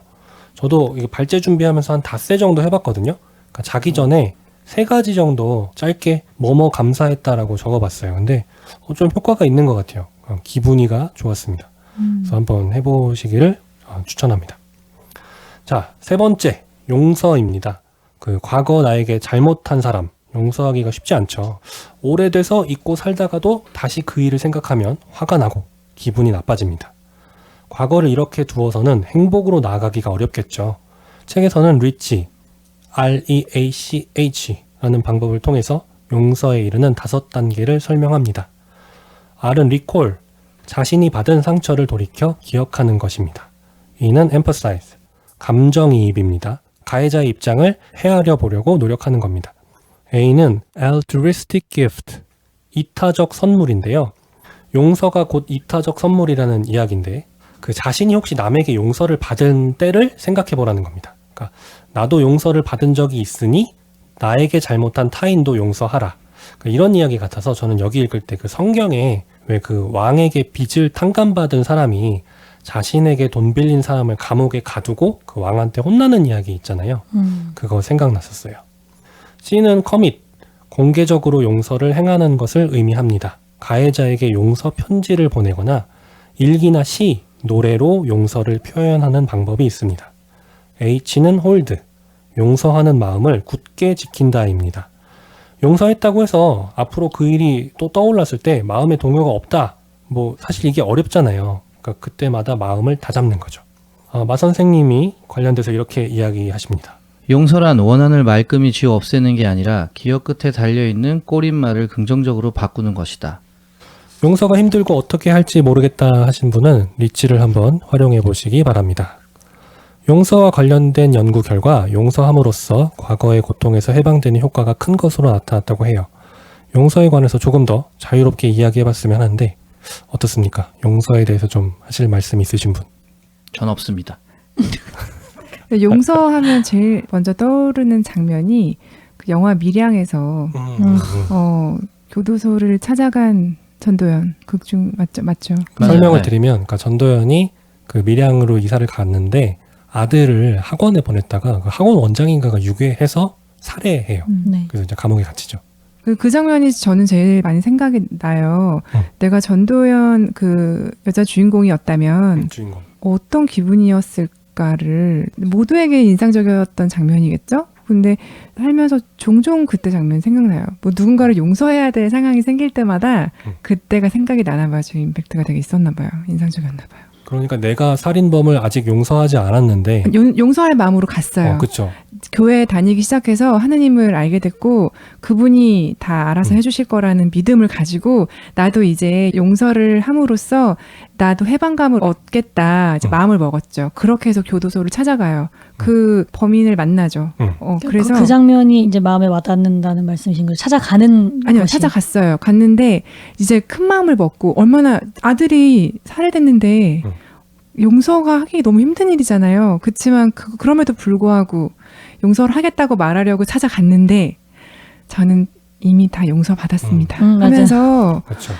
저도 이거 발제 준비하면서 한 닷새 정도 해봤거든요. 그러니까 자기 전에 3가지 정도 짧게 뭐뭐 감사했다라고 적어봤어요. 근데 좀 효과가 있는 것 같아요. 기분이가 좋았습니다. 그래서 한번 해보시기를 추천합니다. 자, 3번째 용서입니다. 과거 나에게 잘못한 사람 용서하기가 쉽지 않죠. 오래돼서 잊고 살다가도 다시 그 일을 생각하면 화가 나고 기분이 나빠집니다. 과거를 이렇게 두어서는 행복으로 나아가기가 어렵겠죠. 책에서는 리치, REACH 라는 방법을 통해서 용서에 이르는 5단계를 설명합니다. R은 recall, 자신이 받은 상처를 돌이켜 기억하는 것입니다. E는 emphasize, 감정이입입니다. 가해자의 입장을 헤아려 보려고 노력하는 겁니다. A는 altruistic gift, 이타적 선물인데요. 용서가 곧 이타적 선물이라는 이야기인데 그 자신이 혹시 남에게 용서를 받은 때를 생각해 보라는 겁니다. 그러니까 나도 용서를 받은 적이 있으니 나에게 잘못한 타인도 용서하라. 그러니까 이런 이야기 같아서 저는 여기 읽을 때 그 성경에 왜 그 왕에게 빚을 탕감받은 사람이 자신에게 돈 빌린 사람을 감옥에 가두고 그 왕한테 혼나는 이야기 있잖아요. 그거 생각났었어요. C는 commit, 공개적으로 용서를 행하는 것을 의미합니다. 가해자에게 용서 편지를 보내거나 일기나 시, 노래로 용서를 표현하는 방법이 있습니다. H는 hold, 용서하는 마음을 굳게 지킨다입니다. 용서했다고 해서 앞으로 그 일이 또 떠올랐을 때 마음의 동요가 없다. 사실 이게 어렵잖아요. 그러니까 그때마다 마음을 다잡는 거죠. 마 선생님이 관련돼서 이렇게 이야기하십니다. 용서란 원한을 말끔히 지워 없애는 게 아니라 기억 끝에 달려있는 꼬릿말을 긍정적으로 바꾸는 것이다. 용서가 힘들고 어떻게 할지 모르겠다 하신 분은 리치를 한번 활용해 보시기 바랍니다. 용서와 관련된 연구 결과 용서함으로써 과거의 고통에서 해방되는 효과가 큰 것으로 나타났다고 해요. 용서에 관해서 조금 더 자유롭게 이야기해 봤으면 하는데 어떻습니까? 용서에 대해서 좀 하실 말씀 있으신 분? 전 없습니다. 용서하면 제일 먼저 떠오르는 장면이 그 영화 밀양에서 교도소를 찾아간 전도연 극중 맞죠? 설명을 네. 드리면 그러니까 전도연이 그 밀양으로 이사를 갔는데 아들을 학원에 보냈다가 그 학원 원장인가가 유괴해서 살해해요. 네. 그래서 이제 감옥에 갇히죠. 그 장면이 저는 제일 많이 생각이 나요. 내가 전도연 그 여자 주인공이었다면 주인공. 어떤 기분이었을까를 모두에게 인상적이었던 장면이겠죠? 근데 살면서 종종 그때 장면 생각나요. 뭐 누군가를 용서해야 될 상황이 생길 때마다 그때가 생각이 나나 봐요. 저 임팩트가 되게 있었나 봐요. 인상적이었나 봐요. 그러니까 내가 살인범을 아직 용서하지 않았는데 용서할 마음으로 갔어요. 그렇죠. 교회에 다니기 시작해서 하느님을 알게 됐고 그분이 다 알아서 해주실 거라는 믿음을 가지고 나도 이제 용서를 함으로써 나도 해방감을 얻겠다 이제 마음을 먹었죠. 그렇게 해서 교도소를 찾아가요. 그 범인을 만나죠. 그래서 그 장면이 이제 마음에 와닿는다는 말씀이신 거죠. 찾아가는 아니요, 것이. 찾아갔어요. 갔는데 이제 큰 마음을 먹고 얼마나 아들이 살해됐는데 용서가 하기 너무 힘든 일이잖아요. 그렇지만 그럼에도 불구하고 용서를 하겠다고 말하려고 찾아갔는데 저는 이미 다 용서받았습니다. 하면서 그렇죠.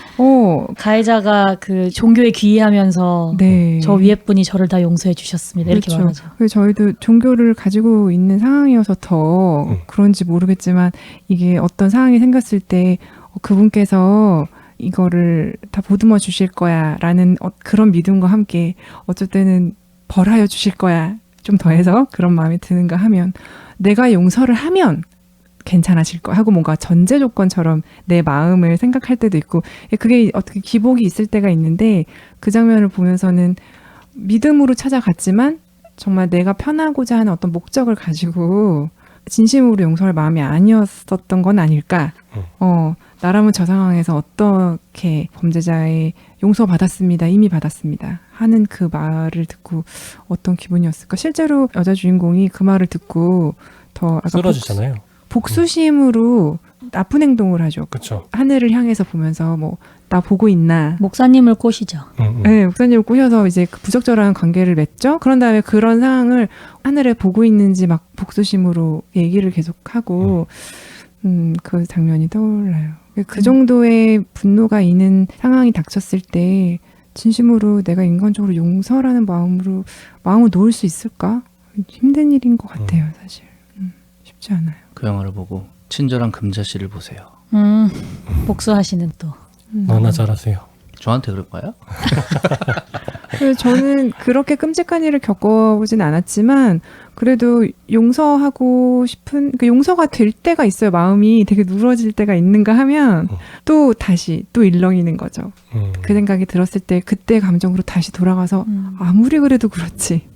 가해자가 그 종교에 귀의하면서 네. 저 위에 분이 저를 다 용서해 주셨습니다. 이렇게 그렇죠. 말하죠. 그래서 저희도 종교를 가지고 있는 상황이어서 더 그런지 모르겠지만 이게 어떤 상황이 생겼을 때 그분께서 이거를 다 보듬어 주실 거야 라는 그런 믿음과 함께 어쩔 때는 벌하여 주실 거야 좀 더해서 그런 마음이 드는가 하면 내가 용서를 하면 괜찮아질 거 하고 뭔가 전제 조건처럼 내 마음을 생각할 때도 있고 그게 어떻게 기복이 있을 때가 있는데 그 장면을 보면서는 믿음으로 찾아갔지만 정말 내가 편하고자 하는 어떤 목적을 가지고 진심으로 용서할 마음이 아니었었던 건 아닐까. 나라면 저 상황에서 어떻게 범죄자의 용서받았습니다. 이미 받았습니다. 하는 그 말을 듣고 어떤 기분이었을까. 실제로 여자 주인공이 그 말을 듣고 더 아까 쓰러지잖아요. 복수심으로 나쁜 행동을 하죠. 그렇죠. 하늘을 향해서 보면서 뭐 나 보고 있나. 목사님을 꼬시죠. 네, 목사님을 꼬셔서 이제 그 부적절한 관계를 맺죠. 그런 다음에 그런 상황을 하늘에 보고 있는지 막 복수심으로 얘기를 계속하고 그 장면이 떠올라요. 그 정도의 분노가 있는 상황이 닥쳤을 때 진심으로 내가 인간적으로 용서라는 마음을 놓을 수 있을까? 힘든 일인 것 같아요, 사실. 쉽지 않아요. 그 영화를 보고 친절한 금자씨를 보세요. 복수하시는 또. 너나 잘하세요. 저한테 그럴까요? 그래서 저는 그렇게 끔찍한 일을 겪어보진 않았지만 그래도 용서하고 싶은 그 용서가 될 때가 있어요. 마음이 되게 누러질 때가 있는가 하면 또 다시 또 일렁이는 거죠. 그 생각이 들었을 때 그때 감정으로 다시 돌아가서 아무리 그래도 그렇지.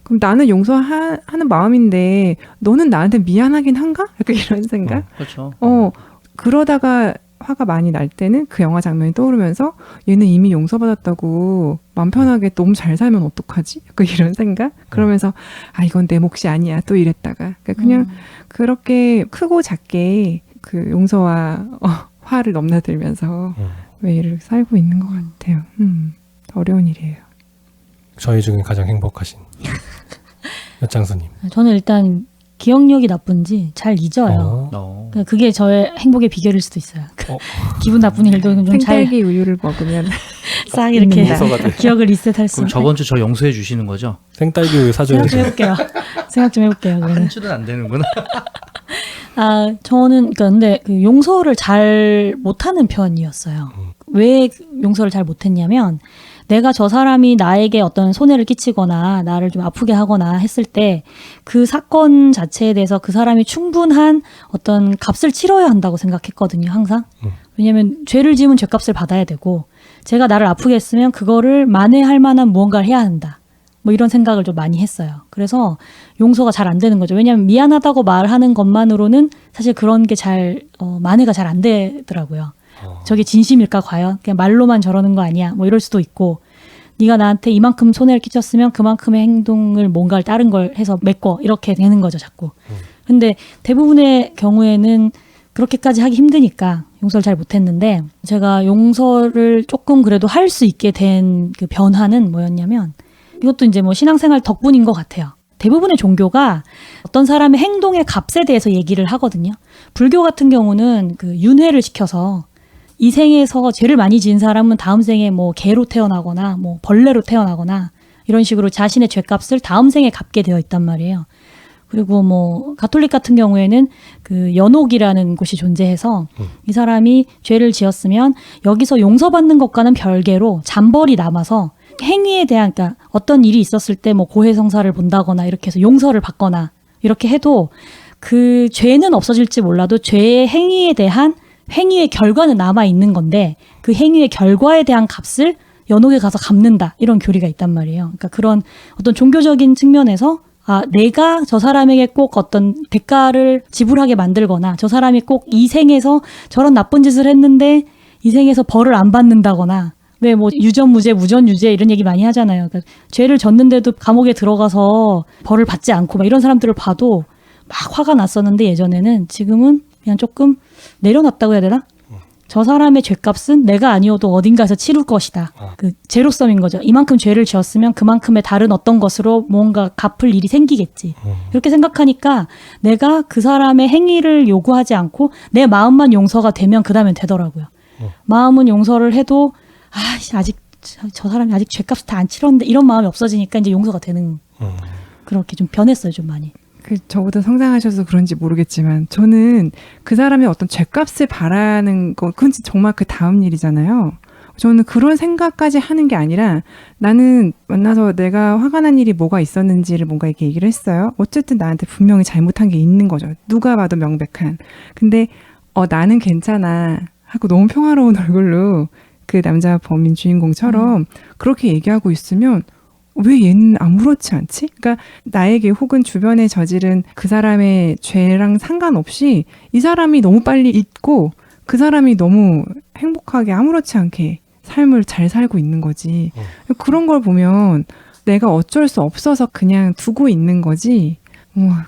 그럼 나는 용서하는 마음인데 너는 나한테 미안하긴 한가? 약간 이런 생각? 그렇죠. 그러다가 화가 많이 날 때는 그 영화 장면이 떠오르면서 얘는 이미 용서받았다고 마음 편하게 너무 잘 살면 어떡하지? 약간 이런 생각? 그러면서 이건 내 몫이 아니야. 또 이랬다가. 그러니까 그냥 그렇게 크고 작게 그 용서와 화를 넘나들면서 매일을 살고 있는 것 같아요. 어려운 일이에요. 저희 중에 가장 행복하신 엿장수님. 저는 일단 기억력이 나쁜지 잘 잊어요. 그게 저의 행복의 비결일 수도 있어요. 기분 나쁜 일도 좀 잘 생딸기 우유를 먹으면 싹 이렇게 용서가 돼. 기억을 리셋할 수 그럼 있는. 저번 주 저 용서해 주시는 거죠? 생딸기 우유 사줘야죠. 생각 좀 해볼게요. 그러면. 한 줄은 안 되는구나. 저는 근데 그 용서를 잘 못하는 편이었어요. 왜 용서를 잘 못했냐면 내가 저 사람이 나에게 어떤 손해를 끼치거나 나를 좀 아프게 하거나 했을 때 그 사건 자체에 대해서 그 사람이 충분한 어떤 값을 치러야 한다고 생각했거든요, 항상. 왜냐하면 죄를 지으면 죄값을 받아야 되고 제가 나를 아프게 했으면 그거를 만회할 만한 무언가를 해야 한다. 뭐 이런 생각을 좀 많이 했어요. 그래서 용서가 잘 안 되는 거죠. 왜냐하면 미안하다고 말하는 것만으로는 사실 그런 게 잘 만회가 잘 안 되더라고요. 저게 진심일까 과연? 그냥 말로만 저러는 거 아니야? 뭐 이럴 수도 있고 네가 나한테 이만큼 손해를 끼쳤으면 그만큼의 행동을 뭔가를 다른 걸 해서 메꿔 이렇게 되는 거죠 자꾸. 근데 대부분의 경우에는 그렇게까지 하기 힘드니까 용서를 잘 못했는데 제가 용서를 조금 그래도 할 수 있게 된 그 변화는 뭐였냐면 이것도 이제 뭐 신앙생활 덕분인 것 같아요. 대부분의 종교가 어떤 사람의 행동의 값에 대해서 얘기를 하거든요. 불교 같은 경우는 그 윤회를 시켜서 이 생에서 죄를 많이 지은 사람은 다음 생에 뭐 개로 태어나거나 뭐 벌레로 태어나거나 이런 식으로 자신의 죄값을 다음 생에 갚게 되어 있단 말이에요. 그리고 뭐 가톨릭 같은 경우에는 그 연옥이라는 곳이 존재해서 이 사람이 죄를 지었으면 여기서 용서받는 것과는 별개로 잔벌이 남아서 행위에 대한, 그러니까 어떤 일이 있었을 때 뭐 고해성사를 본다거나 이렇게 해서 용서를 받거나 이렇게 해도 그 죄는 없어질지 몰라도 죄의 행위에 대한 행위의 결과는 남아 있는 건데 그 행위의 결과에 대한 값을 연옥에 가서 갚는다, 이런 교리가 있단 말이에요. 그러니까 그런 어떤 종교적인 측면에서 내가 저 사람에게 꼭 어떤 대가를 지불하게 만들거나 저 사람이 꼭 이 생에서 저런 나쁜 짓을 했는데 이 생에서 벌을 안 받는다거나, 왜 뭐 유전무죄, 무전유죄 이런 얘기 많이 하잖아요. 그러니까 죄를 졌는데도 감옥에 들어가서 벌을 받지 않고 막 이런 사람들을 봐도 막 화가 났었는데 예전에는, 지금은 그냥 조금 내려놨다고 해야 되나? 저 사람의 죄값은 내가 아니어도 어딘가에서 치를 것이다. 그 제로섬인 거죠. 이만큼 죄를 지었으면 그만큼의 다른 어떤 것으로 뭔가 갚을 일이 생기겠지. 이렇게 생각하니까 내가 그 사람의 행위를 요구하지 않고 내 마음만 용서가 되면 그 다음엔 되더라고요. 마음은 용서를 해도 아직 저 사람이 아직 죄값을 다 안 치렀는데 이런 마음이 없어지니까 이제 용서가 되는, 그렇게 좀 변했어요, 좀 많이. 저보다 성장하셔서 그런지 모르겠지만 저는 그 사람의 어떤 죄값을 바라는 거, 그건 정말 그 다음 일이잖아요. 저는 그런 생각까지 하는 게 아니라 나는 만나서 내가 화가 난 일이 뭐가 있었는지를 뭔가 이렇게 얘기를 했어요. 어쨌든 나한테 분명히 잘못한 게 있는 거죠. 누가 봐도 명백한. 근데 나는 괜찮아 하고 너무 평화로운 얼굴로 그 남자 범인 주인공처럼 그렇게 얘기하고 있으면 왜 얘는 아무렇지 않지? 그러니까 나에게 혹은 주변에 저지른 그 사람의 죄랑 상관없이 이 사람이 너무 빨리 잊고 그 사람이 너무 행복하게 아무렇지 않게 삶을 잘 살고 있는 거지. 그런 걸 보면 내가 어쩔 수 없어서 그냥 두고 있는 거지.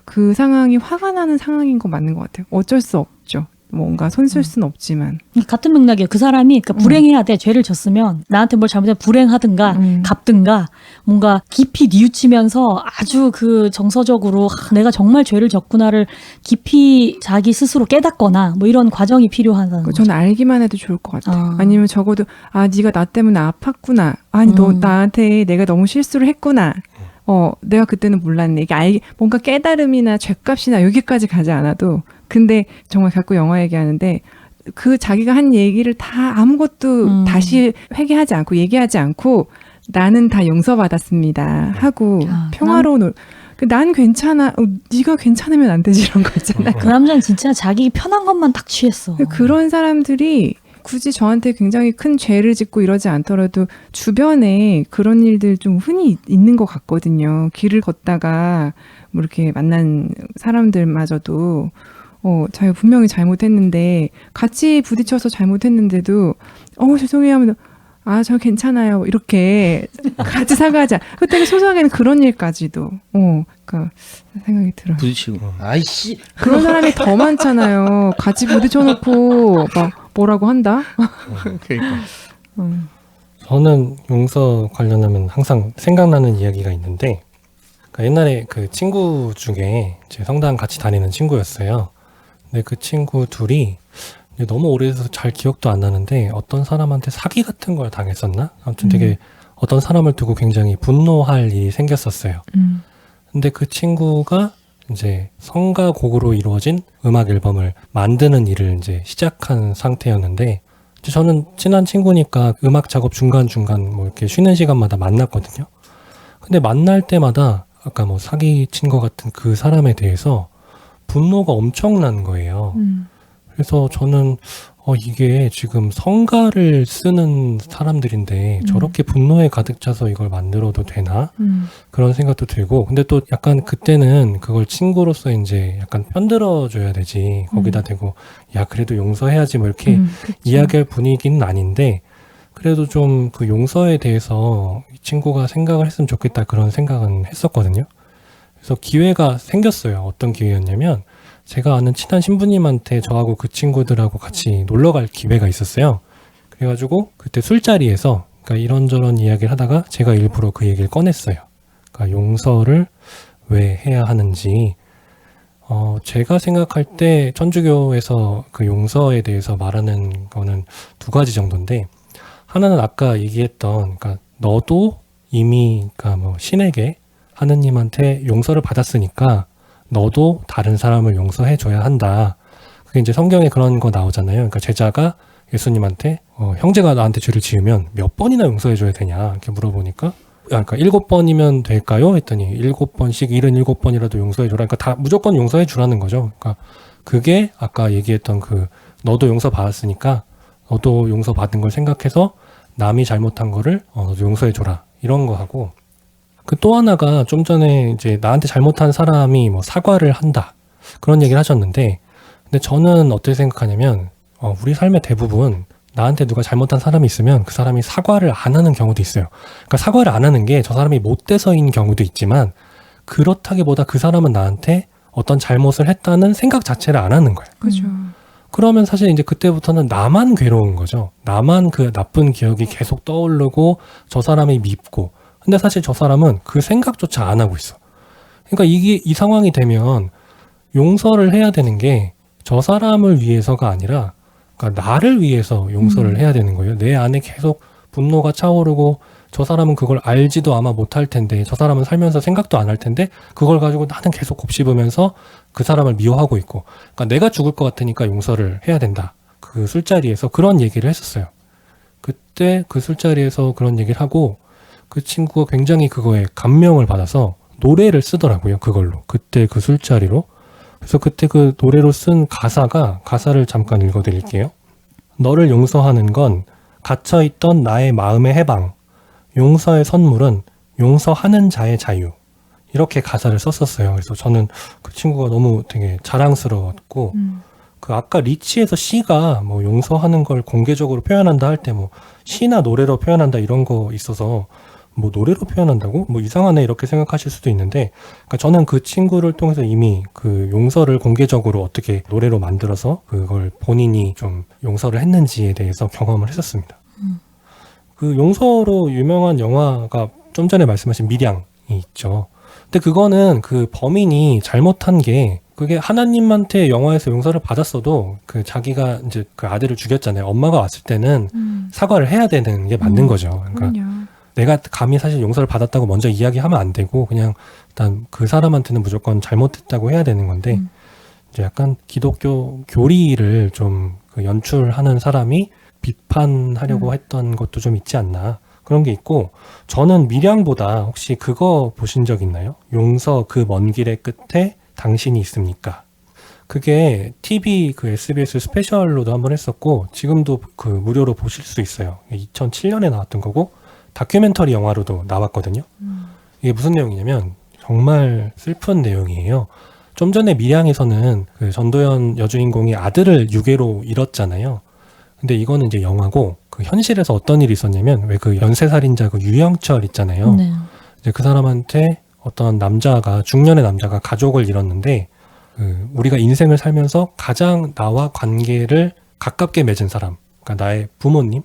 그 상황이 화가 나는 상황인 거 맞는 것 같아요. 어쩔 수 없죠. 뭔가 손쓸 수는 없지만. 같은 맥락이에요. 그 사람이 그러니까 불행해야 돼. 죄를 졌으면 나한테 뭘 잘못하면 불행하든가 갚든가 뭔가 깊이 뉘우치면서 아주 그 정서적으로 내가 정말 죄를 졌구나를 깊이 자기 스스로 깨닫거나 뭐 이런 과정이 필요하다는 거죠. 저는 알기만 해도 좋을 것 같아요. 아니면 적어도 네가 나 때문에 아팠구나. 아니 너 나한테 내가 너무 실수를 했구나. 내가 그때는 몰랐네. 이게 뭔가 깨달음이나 죄값이나 여기까지 가지 않아도, 근데 정말 자꾸 영화 얘기하는데 그 자기가 한 얘기를 다 아무것도 다시 회개하지 않고 얘기하지 않고 나는 다 용서받았습니다 하고 평화로운 난 괜찮아. 네가 괜찮으면 안 되지, 이런 거 있잖아요. 그 남자는 진짜 자기 편한 것만 딱 취했어. 그런 사람들이 굳이 저한테 굉장히 큰 죄를 짓고 이러지 않더라도 주변에 그런 일들 좀 흔히 있는 것 같거든요. 길을 걷다가 뭐 이렇게 만난 사람들마저도 자기가 분명히 잘못했는데 같이 부딪혀서 잘못했는데는데도 죄송해요 하면 저 괜찮아요 이렇게 같이 사과하자. 그때 소소하게는 그런 일까지도 그러니까 생각이 들어요. 부딪히고 아이씨 그런 사람이 더 많잖아요. 같이 부딪혀놓고 막 뭐라고 한다. 그러니까. 저는 용서 관련하면 항상 생각나는 이야기가 있는데, 그러니까 옛날에 그 친구 중에 제 성당 같이 다니는 친구였어요. 근데 그 친구 둘이 너무 오래돼서 잘 기억도 안 나는데 어떤 사람한테 사기 같은 걸 당했었나? 아무튼 되게 어떤 사람을 두고 굉장히 분노할 일이 생겼었어요. 근데 그 친구가 이제 성가 곡으로 이루어진 음악 앨범을 만드는 일을 이제 시작한 상태였는데, 저는 친한 친구니까 음악 작업 중간중간 뭐 이렇게 쉬는 시간마다 만났거든요. 근데 만날 때마다 아까 뭐 사기 친 것 같은 그 사람에 대해서 분노가 엄청난 거예요. 그래서 저는 이게 지금 성가를 쓰는 사람들인데 저렇게 분노에 가득 차서 이걸 만들어도 되나? 그런 생각도 들고, 근데 또 약간 그때는 그걸 친구로서 이제 약간 편들어줘야 되지. 거기다 대고 야 그래도 용서해야지 뭐 이렇게 이야기할 분위기는 아닌데, 그래도 좀 그 용서에 대해서 이 친구가 생각을 했으면 좋겠다, 그런 생각은 했었거든요. 그래서 기회가 생겼어요. 어떤 기회였냐면, 제가 아는 친한 신부님한테 저하고 그 친구들하고 같이 놀러 갈 기회가 있었어요. 그래가지고 그때 술자리에서 그러니까 이런저런 이야기를 하다가 제가 일부러 그 얘기를 꺼냈어요. 그러니까 용서를 왜 해야 하는지. 제가 생각할 때 천주교에서 그 용서에 대해서 말하는 거는 두 가지 정도인데, 하나는 아까 얘기했던, 그러니까 너도 이미 그러니까 뭐 신에게 하느님한테 용서를 받았으니까 너도 다른 사람을 용서해 줘야 한다. 그게 이제 성경에 그런 거 나오잖아요. 그러니까 제자가 예수님한테 형제가 나한테 죄를 지으면 몇 번이나 용서해 줘야 되냐 이렇게 물어보니까 그러니까 7번이면 될까요? 했더니 7번씩 77번이라도 용서해 줘라. 그러니까 다 무조건 용서해 주라는 거죠. 그러니까 그게 아까 얘기했던 그 너도 용서 받았으니까 너도 용서 받은 걸 생각해서 남이 잘못한 거를 너도 용서해 줘라. 이런 거 하고 그 또 하나가 좀 전에 이제 나한테 잘못한 사람이 뭐 사과를 한다. 그런 얘기를 하셨는데 근데 저는 어떻게 생각하냐면 우리 삶의 대부분 나한테 누가 잘못한 사람이 있으면 그 사람이 사과를 안 하는 경우도 있어요. 그러니까 사과를 안 하는 게 저 사람이 못돼서인 경우도 있지만 그렇다기보다 그 사람은 나한테 어떤 잘못을 했다는 생각 자체를 안 하는 거예요. 그죠. 그러면 사실 이제 그때부터는 나만 괴로운 거죠. 나만 그 나쁜 기억이 계속 떠오르고 저 사람이 밉고 근데 사실 저 사람은 그 생각조차 안 하고 있어. 그러니까 이 상황이 되면 용서를 해야 되는 게 저 사람을 위해서가 아니라 그러니까 나를 위해서 용서를 해야 되는 거예요. 내 안에 계속 분노가 차오르고 저 사람은 그걸 알지도 아마 못할 텐데 저 사람은 살면서 생각도 안 할 텐데 그걸 가지고 나는 계속 곱씹으면서 그 사람을 미워하고 있고 그러니까 내가 죽을 것 같으니까 용서를 해야 된다. 그 술자리에서 그런 얘기를 했었어요. 그때 그 술자리에서 그런 얘기를 하고 그 친구가 굉장히 그거에 감명을 받아서 노래를 쓰더라고요. 그걸로. 그때 그 술자리로. 그래서 그때 그 노래로 쓴 가사를 잠깐 읽어드릴게요. 너를 용서하는 건 갇혀있던 나의 마음의 해방. 용서의 선물은 용서하는 자의 자유. 이렇게 가사를 썼었어요. 그래서 저는 그 친구가 너무 되게 자랑스러웠고 그 아까 리치에서 시가 뭐 용서하는 걸 공개적으로 표현한다 할 때 뭐 시나 노래로 표현한다 이런 거 있어서 뭐 노래로 표현한다고? 뭐 이상하네 이렇게 생각하실 수도 있는데 그러니까 저는 그 친구를 통해서 이미 그 용서를 공개적으로 어떻게 노래로 만들어서 그걸 본인이 좀 용서를 했는지에 대해서 경험을 했었습니다. 그 용서로 유명한 영화가 좀 전에 말씀하신 밀양이 있죠. 근데 그거는 그 범인이 잘못한 게 그게 하나님한테 영화에서 용서를 받았어도 그 자기가 이제 그 아들을 죽였잖아요. 엄마가 왔을 때는 사과를 해야 되는 게 맞는 거죠. 그러니까 그럼요. 내가 감히 사실 용서를 받았다고 먼저 이야기하면 안 되고 그냥 일단 그 사람한테는 무조건 잘못했다고 해야 되는 건데 이제 약간 기독교 교리를 좀 그 연출하는 사람이 비판하려고 했던 것도 좀 있지 않나 그런 게 있고 저는 밀양보다 혹시 그거 보신 적 있나요? 용서 그 먼 길의 끝에 당신이 있습니까? 그게 TV 그 SBS 스페셜로도 한번 했었고 지금도 그 무료로 보실 수 있어요. 2007년에 나왔던 거고 다큐멘터리 영화로도 나왔거든요. 이게 무슨 내용이냐면 정말 슬픈 내용이에요. 좀 전에 밀양에서는 그 전도연 여주인공이 아들을 유괴로 잃었잖아요. 근데 이거는 이제 영화고 그 현실에서 어떤 일이 있었냐면 왜 그 연쇄살인자 그 유영철 있잖아요. 네. 이제 그 사람한테 어떤 남자가 중년의 남자가 가족을 잃었는데 그 우리가 인생을 살면서 가장 나와 관계를 가깝게 맺은 사람, 그러니까 나의 부모님,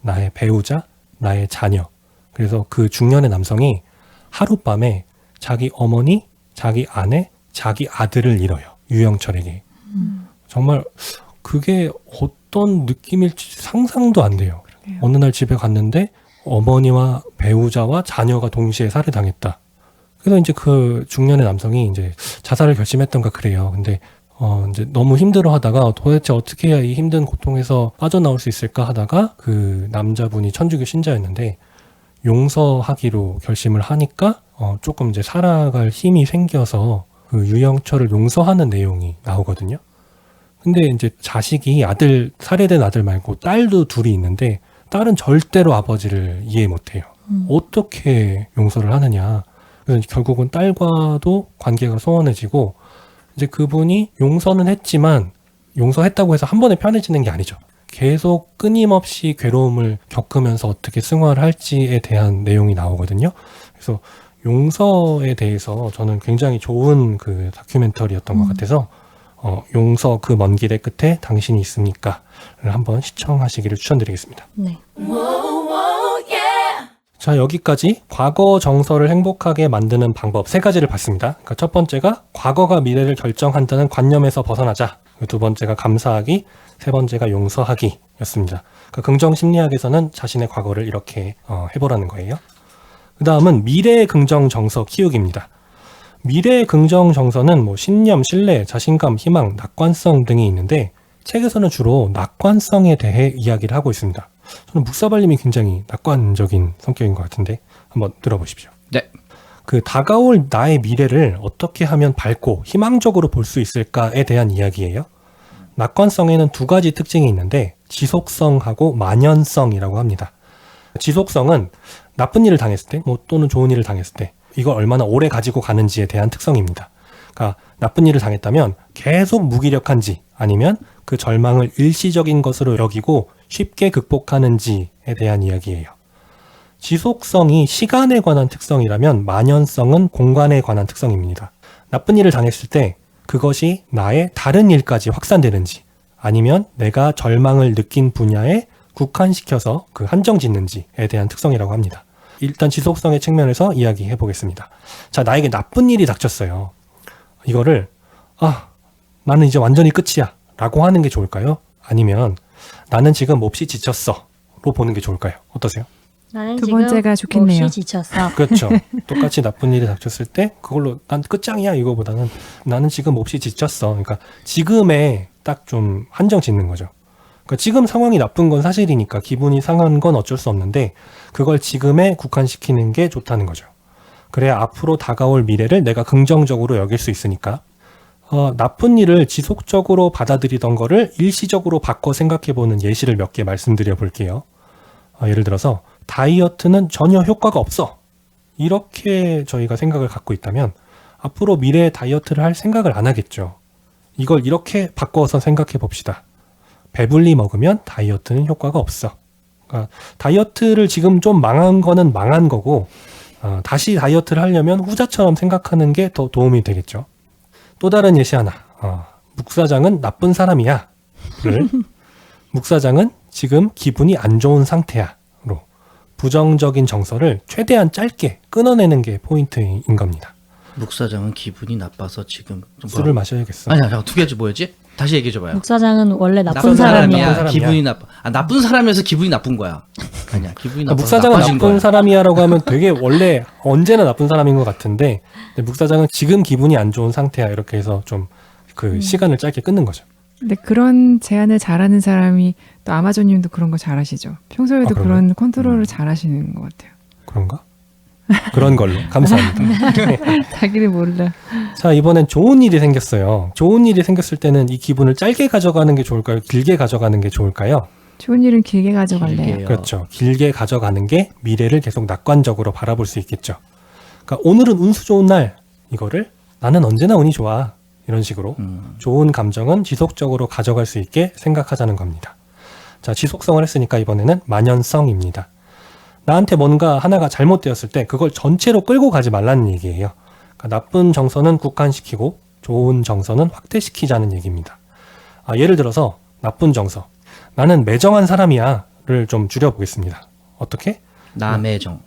나의 배우자, 나의 자녀. 그래서 그 중년의 남성이 하룻밤에 자기 어머니, 자기 아내, 자기 아들을 잃어요. 유영철에게. 정말 그게 어떤 느낌일지 상상도 안 돼요. 그래요. 어느 날 집에 갔는데 어머니와 배우자와 자녀가 동시에 살해당했다. 그래서 이제 그 중년의 남성이 이제 자살을 결심했던가 그래요. 근데 이제 너무 힘들어 하다가 도대체 어떻게 해야 이 힘든 고통에서 빠져나올 수 있을까 하다가 그 남자분이 천주교 신자였는데 용서하기로 결심을 하니까 조금 이제 살아갈 힘이 생겨서 그 유영철을 용서하는 내용이 나오거든요. 근데 이제 자식이 살해된 아들 말고 딸도 둘이 있는데 딸은 절대로 아버지를 이해 못해요. 어떻게 용서를 하느냐. 그래서 결국은 딸과도 관계가 소원해지고 이제 그분이 용서는 했지만 용서했다고 해서 한 번에 편해지는 게 아니죠. 계속 끊임없이 괴로움을 겪으면서 어떻게 승화를 할지에 대한 내용이 나오거든요. 그래서 용서에 대해서 저는 굉장히 좋은 그 다큐멘터리였던 것 같아서 용서 그 먼 길의 끝에 당신이 있습니까를 한번 시청하시기를 추천드리겠습니다. 네. 자, 여기까지 과거 정서를 행복하게 만드는 방법 3가지를 봤습니다. 그러니까 첫 번째가 과거가 미래를 결정한다는 관념에서 벗어나자. 두 번째가 감사하기, 세 번째가 용서하기 였습니다. 그러니까 긍정심리학에서는 자신의 과거를 이렇게 해보라는 거예요. 그 다음은 미래 긍정 정서 키우기입니다. 미래 긍정 정서는 뭐 신념, 신뢰, 자신감, 희망, 낙관성 등이 있는데 책에서는 주로 낙관성에 대해 이야기를 하고 있습니다. 저는 묵사발님이 굉장히 낙관적인 성격인 것 같은데 한번 들어보십시오. 네. 그 다가올 나의 미래를 어떻게 하면 밝고 희망적으로 볼 수 있을까에 대한 이야기예요. 낙관성에는 두 가지 특징이 있는데 지속성하고 만연성이라고 합니다. 지속성은 나쁜 일을 당했을 때, 뭐 또는 좋은 일을 당했을 때 이걸 얼마나 오래 가지고 가는지에 대한 특성입니다. 그러니까 나쁜 일을 당했다면 계속 무기력한지 아니면 그 절망을 일시적인 것으로 여기고 쉽게 극복하는지에 대한 이야기예요. 지속성이 시간에 관한 특성이라면 만연성은 공간에 관한 특성입니다. 나쁜 일을 당했을 때 그것이 나의 다른 일까지 확산되는지 아니면 내가 절망을 느낀 분야에 국한시켜서 그 한정 짓는지에 대한 특성이라고 합니다. 일단 지속성의 측면에서 이야기해 보겠습니다. 자, 나에게 나쁜 일이 닥쳤어요. 이거를 나는 이제 완전히 끝이야 라고 하는 게 좋을까요? 아니면 나는 지금 몹시 지쳤어 로 보는 게 좋을까요? 어떠세요? 나는 두 번째가 좋겠네요. 몹시 지쳤어. 그렇죠. 똑같이 나쁜 일이 닥쳤을 때 그걸로 난 끝장이야 이거보다는 나는 지금 몹시 지쳤어. 그러니까 지금에 딱 좀 한정 짓는 거죠. 그러니까 지금 상황이 나쁜 건 사실이니까 기분이 상한 건 어쩔 수 없는데 그걸 지금에 국한시키는 게 좋다는 거죠. 그래야 앞으로 다가올 미래를 내가 긍정적으로 여길 수 있으니까 나쁜 일을 지속적으로 받아들이던 거를 일시적으로 바꿔 생각해보는 예시를 몇 개 말씀드려 볼게요. 예를 들어서 다이어트는 전혀 효과가 없어. 이렇게 저희가 생각을 갖고 있다면 앞으로 미래에 다이어트를 할 생각을 안 하겠죠. 이걸 이렇게 바꿔서 생각해 봅시다. 배불리 먹으면 다이어트는 효과가 없어. 그러니까 다이어트를 지금 좀 망한 거는 망한 거고 다시 다이어트를 하려면 후자처럼 생각하는 게 더 도움이 되겠죠. 또 다른 예시 하나. 묵사장은 나쁜 사람이야. 를 묵사장은 지금 기분이 안 좋은 상태야. 로 부정적인 정서를 최대한 짧게 끊어내는 게 포인트인 겁니다. 묵사장은 기분이 나빠서 지금 좀 술을 마셔야겠어. 아니야, 잠깐 두 개지 뭐였지? 다시 얘기해 줘봐요. 묵사장은 원래 나쁜 나쁜 사람이야. 사람이야. 기분이 나빠. 나쁜 사람이어서 기분이 나쁜 거야. 아니야, 기분이 나빠서 묵사장은 나빠진 나쁜 거야. 사람이야라고 하면 되게 원래 언제나 나쁜 사람인 것 같은데 근데 묵사장은 지금 기분이 안 좋은 상태야 이렇게 해서 좀 그 시간을 짧게 끊는 거죠. 근데 그런 제안을 잘하는 사람이 또 아마존님도 그런 거 잘하시죠. 평소에도 그런가요? 그런 컨트롤을 잘하시는 것 같아요. 그런가? 그런 걸로 감사합니다. 자기를 몰라. 자, 이번엔 좋은 일이 생겼어요. 좋은 일이 생겼을 때는 이 기분을 짧게 가져가는 게 좋을까요? 길게 가져가는 게 좋을까요? 좋은 일은 길게 가져갈래요. 길게요. 그렇죠. 길게 가져가는 게 미래를 계속 낙관적으로 바라볼 수 있겠죠. 그러니까 오늘은 운수 좋은 날 이거를 나는 언제나 운이 좋아 이런 식으로 좋은 감정은 지속적으로 가져갈 수 있게 생각하자는 겁니다. 자, 지속성을 했으니까 이번에는 만연성입니다. 나한테 뭔가 하나가 잘못되었을 때 그걸 전체로 끌고 가지 말라는 얘기예요. 그러니까 나쁜 정서는 국한시키고 좋은 정서는 확대시키자는 얘기입니다. 예를 들어서 나쁜 정서. 나는 매정한 사람이야를 좀 줄여보겠습니다. 어떻게? 남의정.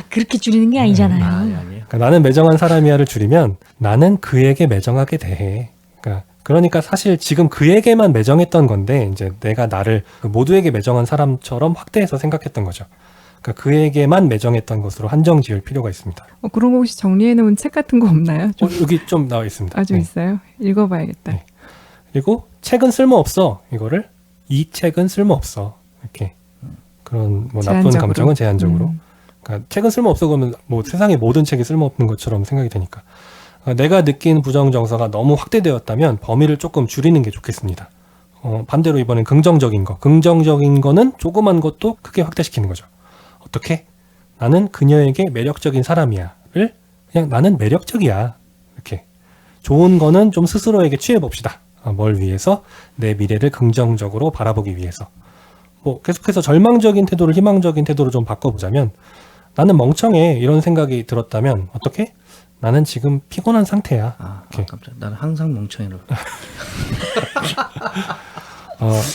그렇게 줄이는 게 아니잖아요. 아니에요. 그러니까 나는 매정한 사람이야를 줄이면 나는 그에게 매정하게 대해. 그러니까 사실 지금 그에게만 매정했던 건데 이제 내가 나를 그 모두에게 매정한 사람처럼 확대해서 생각했던 거죠. 그러니까 그에게만 매정했던 것으로 한정 지을 필요가 있습니다. 그런 거 혹시 정리해놓은 책 같은 거 없나요? 여기 좀 나와 있습니다. 아주 네. 있어요? 읽어봐야겠다. 네. 그리고 책은 쓸모없어. 이거를 이 책은 쓸모없어. 이렇게 그런 뭐 나쁜 제한적으로. 감정은 제한적으로. 그러니까 책은 쓸모없어 그러면 뭐 세상의 모든 책이 쓸모없는 것처럼 생각이 되니까. 내가 느낀 부정 정서가 너무 확대되었다면 범위를 조금 줄이는 게 좋겠습니다. 반대로 이번엔 긍정적인 거. 긍정적인 거는 조그만 것도 크게 확대시키는 거죠. 어떻게? 나는 그녀에게 매력적인 사람이야를 그냥 나는 매력적이야. 이렇게. 좋은 거는 좀 스스로에게 취해봅시다. 뭘 위해서? 내 미래를 긍정적으로 바라보기 위해서. 뭐 계속해서 절망적인 태도를 희망적인 태도로 좀 바꿔보자면 나는 멍청해 이런 생각이 들었다면 어떻게? 나는 지금 피곤한 상태야. 이렇게. 깜짝. 나는 항상 멍청이로.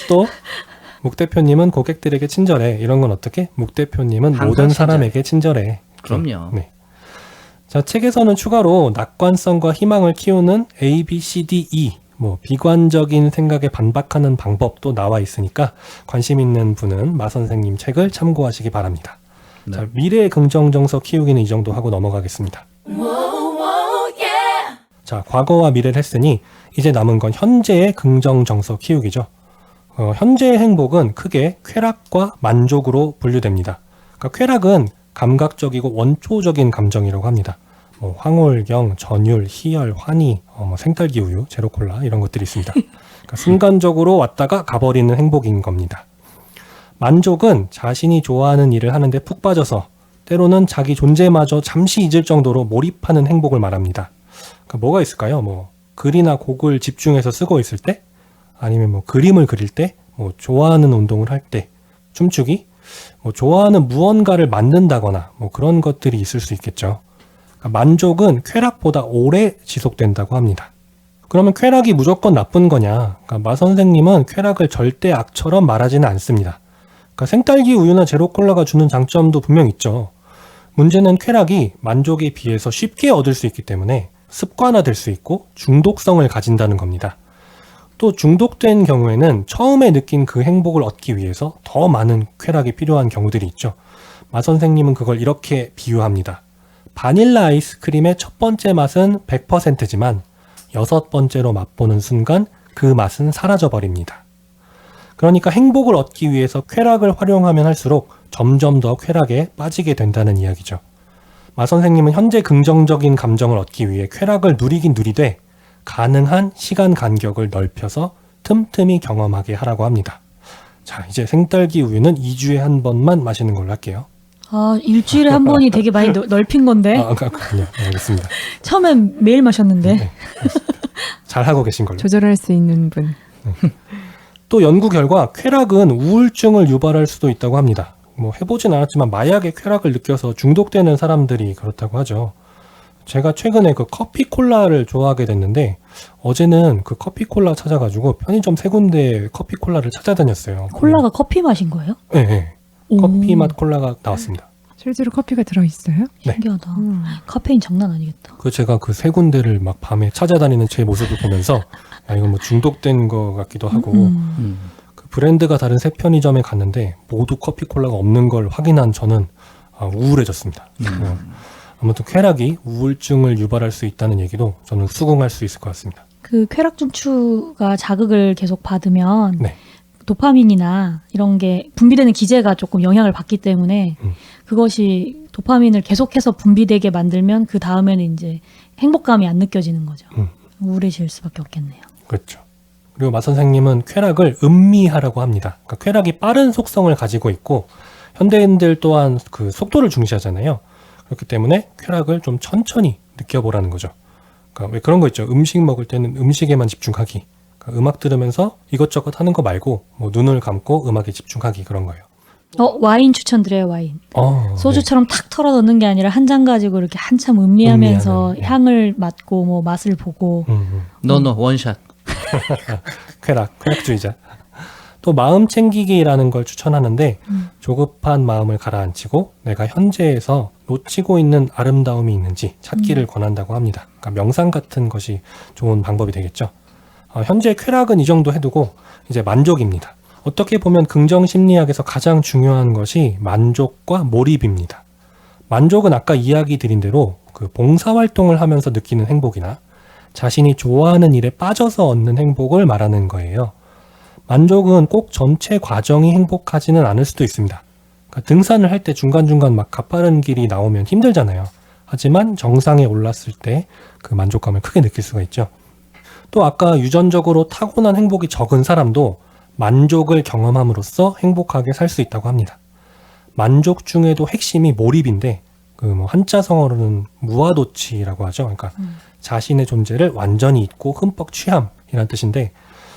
또 묵 대표님은 고객들에게 친절해. 이런 건 어떻게? 묵 대표님은 항상 모든 친절해. 사람에게 친절해. 그럼요. 네. 자, 책에서는 추가로 낙관성과 희망을 키우는 A, B, C, D, E 뭐 비관적인 생각에 반박하는 방법도 나와 있으니까 관심 있는 분은 마 선생님 책을 참고하시기 바랍니다. 네. 자, 미래의 긍정 정서 키우기는 이 정도 하고 넘어가겠습니다. 자, 과거와 미래를 했으니 이제 남은 건 현재의 긍정 정서 키우기죠. 현재의 행복은 크게 쾌락과 만족으로 분류됩니다. 그러니까 쾌락은 감각적이고 원초적인 감정이라고 합니다. 뭐 황홀경, 전율, 희열, 환희, 생딸기 우유, 제로콜라 이런 것들이 있습니다. 그러니까 순간적으로 왔다가 가버리는 행복인 겁니다. 만족은 자신이 좋아하는 일을 하는데 푹 빠져서 때로는 자기 존재마저 잠시 잊을 정도로 몰입하는 행복을 말합니다. 그러니까 뭐가 있을까요? 뭐 글이나 곡을 집중해서 쓰고 있을 때, 아니면 뭐 그림을 그릴 때, 뭐 좋아하는 운동을 할 때, 춤추기, 뭐 좋아하는 무언가를 만든다거나 뭐 그런 것들이 있을 수 있겠죠. 그러니까 만족은 쾌락보다 오래 지속된다고 합니다. 그러면 쾌락이 무조건 나쁜 거냐? 그러니까 마 선생님은 쾌락을 절대 악처럼 말하지는 않습니다. 그러니까 생딸기 우유나 제로콜라가 주는 장점도 분명 있죠. 문제는 쾌락이 만족에 비해서 쉽게 얻을 수 있기 때문에 습관화될 수 있고 중독성을 가진다는 겁니다. 또 중독된 경우에는 처음에 느낀 그 행복을 얻기 위해서 더 많은 쾌락이 필요한 경우들이 있죠. 마 선생님은 그걸 이렇게 비유합니다. 바닐라 아이스크림의 첫 번째 맛은 100%지만 6번째로 맛보는 순간 그 맛은 사라져버립니다. 그러니까 행복을 얻기 위해서 쾌락을 활용하면 할수록 점점 더 쾌락에 빠지게 된다는 이야기죠. 마 선생님은 현재 긍정적인 감정을 얻기 위해 쾌락을 누리긴 누리되 가능한 시간 간격을 넓혀서 틈틈이 경험하게 하라고 합니다. 자, 이제 생딸기 우유는 2주에 한 번만 마시는 걸로 할게요. 아, 일주일에 한 번이 되게 많이 넓힌 건데. 그렇군요. 네, 알겠습니다. 처음엔 매일 마셨는데. 네, 잘하고 계신 걸로. 조절할 수 있는 분. 또 연구 결과 쾌락은 우울증을 유발할 수도 있다고 합니다. 뭐 해보진 않았지만 마약에 쾌락을 느껴서 중독되는 사람들이 그렇다고 하죠. 제가 최근에 그 커피콜라를 좋아하게 됐는데 어제는 그 커피콜라 찾아가지고 편의점 3군데 커피콜라를 찾아다녔어요. 콜라가 커피 맛인 거예요? 네, 네. 오. 커피 맛 콜라가 나왔습니다. 실제로 커피가 들어있어요? 네. 신기하다. 카페인 장난 아니겠다. 그 제가 그 3군데를 막 밤에 찾아다니는 제 모습을 보면서 야, 이건 뭐 중독된 것 같기도 하고 그 브랜드가 다른 3편의점에 갔는데 모두 커피콜라가 없는 걸 확인한 저는 우울해졌습니다. 아무튼 쾌락이 우울증을 유발할 수 있다는 얘기도 저는 수긍할 수 있을 것 같습니다. 그 쾌락 중추가 자극을 계속 받으면 네. 도파민이나 이런 게 분비되는 기제가 조금 영향을 받기 때문에 그것이 도파민을 계속해서 분비되게 만들면 그 다음에는 이제 행복감이 안 느껴지는 거죠. 우울해질 수밖에 없겠네요. 그렇죠. 그리고 마 선생님은 쾌락을 음미하라고 합니다. 그러니까 쾌락이 빠른 속성을 가지고 있고 현대인들 또한 그 속도를 중시하잖아요. 그렇기 때문에 쾌락을 좀 천천히 느껴보라는 거죠. 그러니까 왜 그런 거 있죠. 음식 먹을 때는 음식에만 집중하기. 그러니까 음악 들으면서 이것저것 하는 거 말고 뭐 눈을 감고 음악에 집중하기 그런 거예요. 와인 추천드려요. 와인. 소주처럼 네. 탁 털어 넣는 게 아니라 한 잔 가지고 이렇게 한참 음미하면서 네. 향을 맡고 뭐 맛을 보고. 너 원샷. 쾌락주의자. 또 마음 챙기기라는 걸 추천하는데 조급한 마음을 가라앉히고 내가 현재에서 놓치고 있는 아름다움이 있는지 찾기를 권한다고 합니다. 그러니까 명상 같은 것이 좋은 방법이 되겠죠. 현재 쾌락은 이 정도 해두고 이제 만족입니다. 어떻게 보면 긍정심리학에서 가장 중요한 것이 만족과 몰입입니다. 만족은 아까 이야기 드린 대로 그 봉사활동을 하면서 느끼는 행복이나 자신이 좋아하는 일에 빠져서 얻는 행복을 말하는 거예요. 만족은 꼭 전체 과정이 행복하지는 않을 수도 있습니다. 그러니까 등산을 할 때 중간중간 막 가파른 길이 나오면 힘들잖아요. 하지만 정상에 올랐을 때 그 만족감을 크게 느낄 수가 있죠. 또 아까 유전적으로 타고난 행복이 적은 사람도 만족을 경험함으로써 행복하게 살 수 있다고 합니다. 만족 중에도 핵심이 몰입인데 그 뭐 한자성어로는 무아도치라고 하죠. 그러니까 자신의 존재를 완전히 잊고 흠뻑 취함이란 뜻인데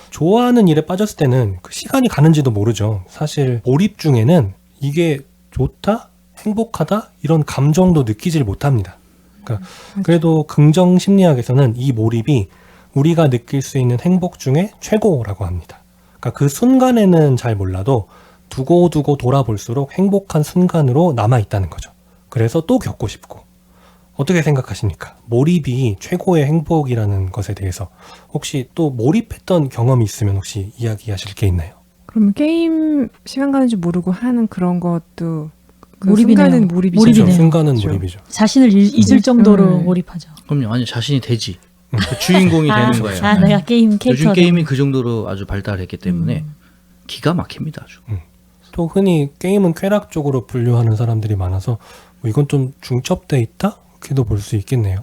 좋아하는 일에 빠졌을 때는 그 시간이 가는지도 모르죠. 사실 몰입 중에는 이게 좋다, 행복하다 이런 감정도 느끼질 못합니다. 그러니까 그래도 긍정 심리학에서는 이 몰입이 우리가 느낄 수 있는 행복 중에 최고라고 합니다. 그러니까 그 순간에는 잘 몰라도 두고두고 돌아볼수록 행복한 순간으로 남아있다는 거죠. 그래서 또 겪고 싶고 어떻게 생각하십니까? 몰입이 최고의 행복이라는 것에 대해서 혹시 또 몰입했던 경험이 있으면 혹시 이야기하실 게 있나요? 그러면 게임 시간 가는 줄 모르고 하는 그런 것도 그 몰입이네요. 순간은 몰입이죠. 몰입이네요. 그렇죠. 순간은 그렇죠. 몰입이죠. 자신을 잊을 정도로 몰입하죠. 그럼요. 아니 자신이 되지. 그 주인공이 되는 거예요. 아, 내가 게임 캐릭터. 요즘 게임이 그 정도로 아주 발달했기 때문에 기가 막힙니다. 아주. 또 흔히 게임은 쾌락 쪽으로 분류하는 사람들이 많아서 뭐 이건 좀 중첩돼 있다? 그렇게도 볼 수 있겠네요.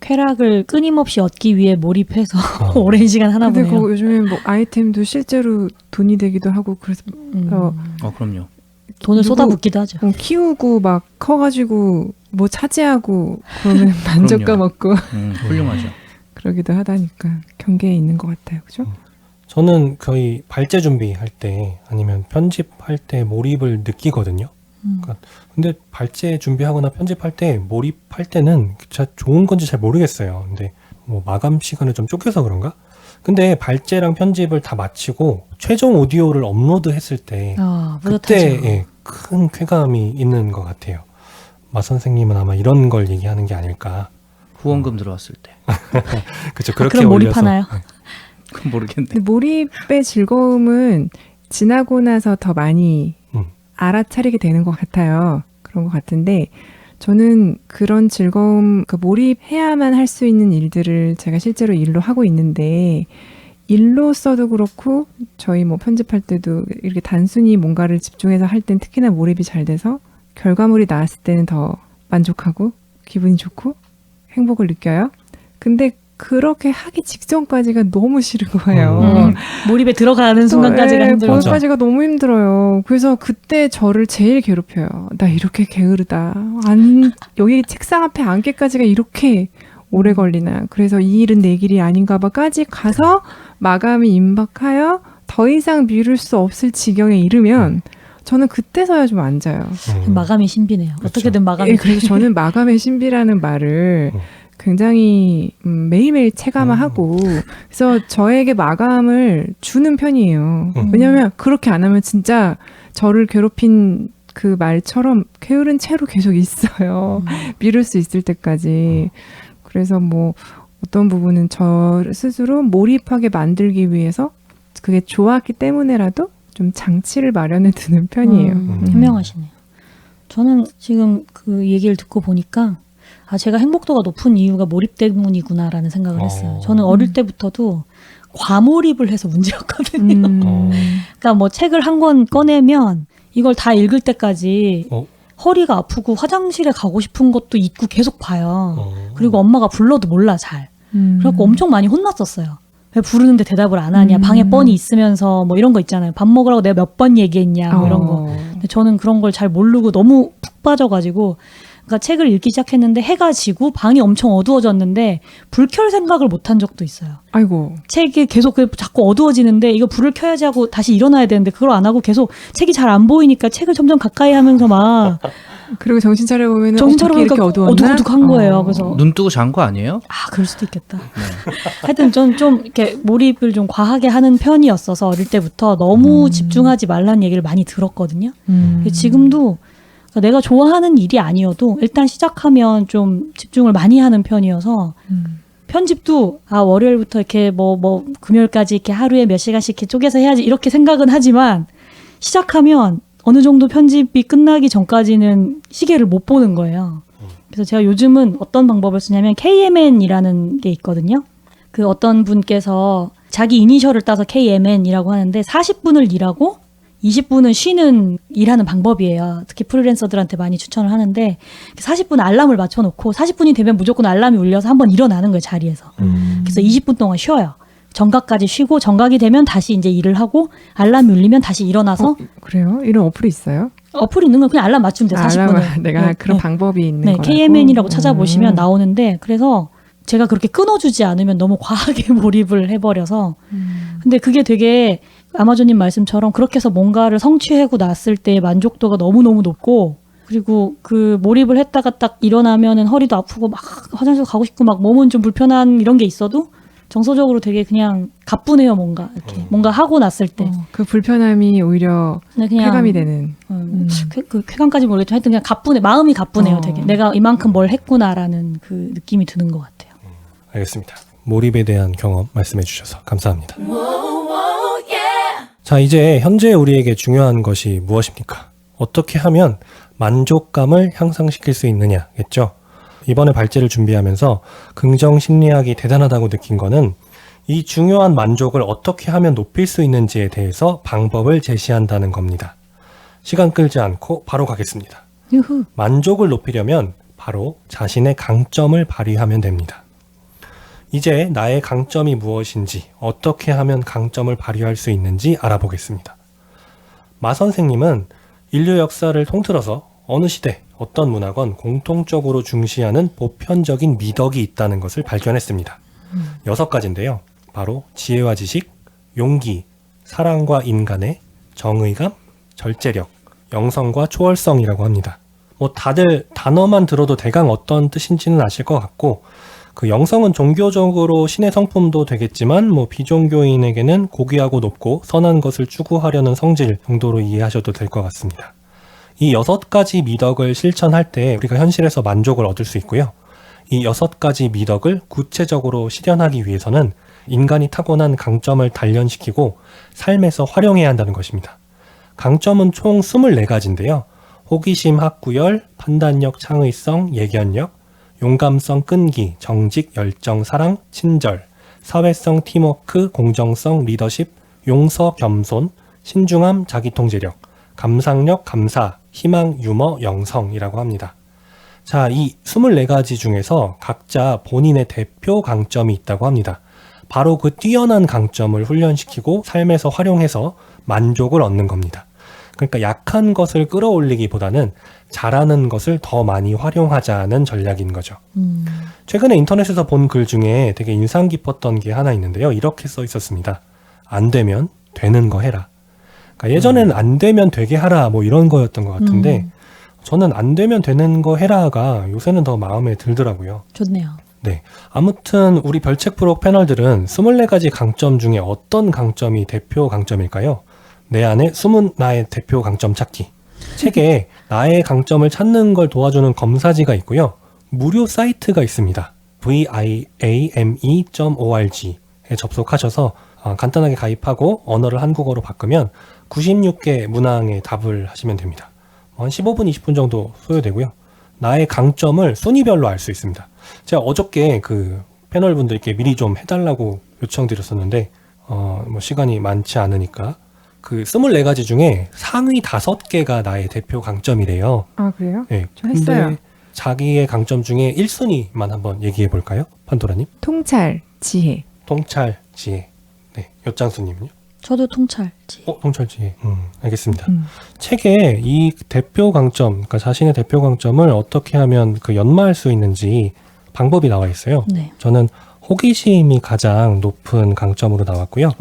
쾌락을 끊임없이 얻기 위해 몰입해서 오랜 시간 하나 근데 보네요. 그 요즘에 뭐 아이템도 실제로 돈이 되기도 하고 그래서 그럼요. 돈을 누구- 쏟아붓기도 하죠. 뭐 키우고 막 커가지고 뭐 차지하고 그러면 만족감 얻고 훌륭하죠. 그러기도 하다니까 경계에 있는 것 같아요, 그죠? 저는 거의 발제 준비할 때 아니면 편집할 때 몰입을 느끼거든요. 그러니까 근데 발제 준비하거나 편집할 때 몰입할 때는 잘 좋은 건지 잘 모르겠어요. 근데 뭐 마감 시간을 좀 쫓겨서 그런가? 근데 발제랑 편집을 다 마치고 최종 오디오를 업로드했을 때 그때 뿌듯하죠. 예, 큰 쾌감이 있는 것 같아요. 마 선생님은 아마 이런 걸 얘기하는 게 아닐까. 후원금 들어왔을 때. 그렇죠. 그렇게 그럼 올려서 몰입하나요? 그건 모르겠네. 근데 몰입의 즐거움은 지나고 나서 더 많이 알아차리게 되는 것 같아요. 그런 것 같은데 저는 그런 즐거움, 그 몰입해야만 할 수 있는 일들을 제가 실제로 일로 하고 있는데 일로서도 그렇고 저희 뭐 편집할 때도 이렇게 단순히 뭔가를 집중해서 할 땐 특히나 몰입이 잘 돼서 결과물이 나왔을 때는 더 만족하고 기분이 좋고 행복을 느껴요. 근데 그렇게 하기 직전까지가 너무 싫은 거예요. 몰입에 들어가는 순간까지가 힘들죠. 거기까지가 너무 힘들어요. 그래서 그때 저를 제일 괴롭혀요. 나 이렇게 게으르다. 여기 책상 앞에 앉기까지가 이렇게 오래 걸리나. 그래서 이 일은 내 길이 아닌가 봐까지 가서 마감이 임박하여 더 이상 미룰 수 없을 지경에 이르면 저는 그때서야 좀 앉아요. 마감이 신비네요. 그렇죠. 어떻게든 마감이. 예, 그래서 저는 마감의 신비라는 말을 굉장히 매일매일 체감하고 그래서 저에게 마감을 주는 편이에요. 왜냐하면 그렇게 안 하면 진짜 저를 괴롭힌 그 말처럼 게으른 채로 계속 있어요. 미룰 수 있을 때까지. 그래서 뭐 어떤 부분은 저 스스로 몰입하게 만들기 위해서 그게 좋았기 때문에라도 좀 장치를 마련해 두는 편이에요. 현명하시네요. 저는 지금 그 얘기를 듣고 보니까 제가 행복도가 높은 이유가 몰입 때문이구나라는 생각을 했어요. 저는 어릴 때부터도 과몰입을 해서 문제였거든요. 그러니까 뭐 책을 한 권 꺼내면 이걸 다 읽을 때까지 허리가 아프고 화장실에 가고 싶은 것도 있고 계속 봐요. 그리고 엄마가 불러도 몰라 잘. 그래갖고 엄청 많이 혼났었어요. 왜 부르는데 대답을 안 하냐. 방에 뻔히 있으면서 뭐 이런 거 있잖아요. 밥 먹으라고 내가 몇 번 얘기했냐 뭐 이런 거. 근데 저는 그런 걸 잘 모르고 너무 푹 빠져가지고 그러니까 책을 읽기 시작했는데 해가 지고 방이 엄청 어두워졌는데 불 켤 생각을 못한 적도 있어요. 아이고. 책이 계속 자꾸 어두워지는데 이거 불을 켜야지 하고 다시 일어나야 되는데 그걸 안 하고 계속 책이 잘 안 보이니까 책을 점점 가까이 하면서 막 그리고 정신 차려보면 정신 차려보니까 이렇게 어두웠나? 어둑어둑한 거예요. 그래서 눈 뜨고 잔 거 아니에요? 그럴 수도 있겠다. 하여튼 전 좀 이렇게 몰입을 좀 과하게 하는 편이었어서 어릴 때부터 너무 집중하지 말라는 얘기를 많이 들었거든요. 지금도 그러니까 내가 좋아하는 일이 아니어도 일단 시작하면 좀 집중을 많이 하는 편이어서 편집도 월요일부터 이렇게 뭐 금요일까지 이렇게 하루에 몇 시간씩 이렇게 쪼개서 해야지 이렇게 생각은 하지만 시작하면 어느 정도 편집이 끝나기 전까지는 시계를 못 보는 거예요. 그래서 제가 요즘은 어떤 방법을 쓰냐면 KMN이라는 게 있거든요. 그 어떤 분께서 자기 이니셜을 따서 KMN이라고 하는데 40분을 일하고 20분은 쉬는 일하는 방법이에요. 특히 프리랜서들한테 많이 추천을 하는데 40분 알람을 맞춰놓고 40분이 되면 무조건 알람이 울려서 한번 일어나는 거예요, 자리에서. 그래서 20분 동안 쉬어요. 정각까지 쉬고 정각이 되면 다시 이제 일을 하고 알람이 울리면 다시 일어나서 그래요? 이런 어플이 있어요? 어플이 있는 건 그냥 알람 맞추면 돼요. 40분을. 내가 그런 방법이 있는 거라고? KMN이라고 찾아보시면 나오는데 그래서 제가 그렇게 끊어주지 않으면 너무 과하게 몰입을 해버려서 근데 그게 되게 아마존님 말씀처럼 그렇게 해서 뭔가를 성취하고 났을 때의 만족도가 너무너무 높고 그리고 그 몰입을 했다가 딱 일어나면은 허리도 아프고 막 화장실 가고 싶고 막 몸은 좀 불편한 이런 게 있어도 정서적으로 되게 그냥 가뿐해요. 뭔가 이렇게 뭔가 하고 났을 때 그 불편함이 오히려 근데 그냥 쾌감이 되는. 그 쾌감까지 모르겠지만 하여튼 그냥 가뿐해 마음이 가뿐해요. 되게 내가 이만큼 뭘 했구나라는 그 느낌이 드는 것 같아요. 알겠습니다. 몰입에 대한 경험 말씀해 주셔서 감사합니다. 자, 이제 현재 우리에게 중요한 것이 무엇입니까? 어떻게 하면 만족감을 향상시킬 수 있느냐겠죠? 이번에 발제를 준비하면서 긍정 심리학이 대단하다고 느낀 거는 이 중요한 만족을 어떻게 하면 높일 수 있는지에 대해서 방법을 제시한다는 겁니다. 시간 끌지 않고 바로 가겠습니다. 유후. 만족을 높이려면 바로 자신의 강점을 발휘하면 됩니다. 이제 나의 강점이 무엇인지, 어떻게 하면 강점을 발휘할 수 있는지 알아보겠습니다. 마 선생님은 인류 역사를 통틀어서 어느 시대, 어떤 문화건 공통적으로 중시하는 보편적인 미덕이 있다는 것을 발견했습니다. 6가지인데요. 바로 지혜와 지식, 용기, 사랑과 인간애, 정의감, 절제력, 영성과 초월성이라고 합니다. 뭐 다들 단어만 들어도 대강 어떤 뜻인지는 아실 것 같고, 그 영성은 종교적으로 신의 성품도 되겠지만 뭐 비종교인에게는 고귀하고 높고 선한 것을 추구하려는 성질 정도로 이해하셔도 될 것 같습니다. 이 6가지 미덕을 실천할 때 우리가 현실에서 만족을 얻을 수 있고요. 이 6가지 미덕을 구체적으로 실현하기 위해서는 인간이 타고난 강점을 단련시키고 삶에서 활용해야 한다는 것입니다. 강점은 총 24가지인데요. 호기심, 학구열, 판단력, 창의성, 예견력, 용감성, 끈기, 정직, 열정, 사랑, 친절, 사회성, 팀워크, 공정성, 리더십, 용서, 겸손, 신중함, 자기통제력, 감상력, 감사, 희망, 유머, 영성이라고 합니다. 자, 이 24가지 중에서 각자 본인의 대표 강점이 있다고 합니다. 바로 그 뛰어난 강점을 훈련시키고 삶에서 활용해서 만족을 얻는 겁니다. 그러니까 약한 것을 끌어올리기보다는 잘하는 것을 더 많이 활용하자는 전략인 거죠. 최근에 인터넷에서 본 글 중에 되게 인상 깊었던 게 하나 있는데요. 이렇게 써 있었습니다. 안 되면 되는 거 해라. 그러니까 예전에는 안 되면 되게 하라 뭐 이런 거였던 것 같은데 저는 안 되면 되는 거 해라가 요새는 더 마음에 들더라고요. 좋네요. 네. 아무튼 우리 별책 프로 패널들은 24가지 강점 중에 어떤 강점이 대표 강점일까요? 내 안에 숨은 나의 대표 강점 찾기. 책에 나의 강점을 찾는 걸 도와주는 검사지가 있고요. 무료 사이트가 있습니다. viame.org에 접속하셔서 간단하게 가입하고 언어를 한국어로 바꾸면 96개 문항에 답을 하시면 됩니다. 한 15분, 20분 정도 소요되고요. 나의 강점을 순위별로 알 수 있습니다. 제가 어저께 그 패널분들께 미리 좀 해달라고 요청드렸었는데 뭐 시간이 많지 않으니까 그 24가지 중에 상위 5개가 나의 대표 강점이래요. 아, 그래요? 네. 저 했어요. 근데 자기의 강점 중에 1순위만 한번 얘기해 볼까요? 판도라님? 통찰, 지혜. 통찰, 지혜. 네. 엿장수님은요? 저도 통찰지. 통찰, 지혜. 알겠습니다. 책에 이 대표 강점, 그러니까 자신의 대표 강점을 어떻게 하면 그 연마할 수 있는지 방법이 나와 있어요. 네. 저는 호기심이 가장 높은 강점으로 나왔고요.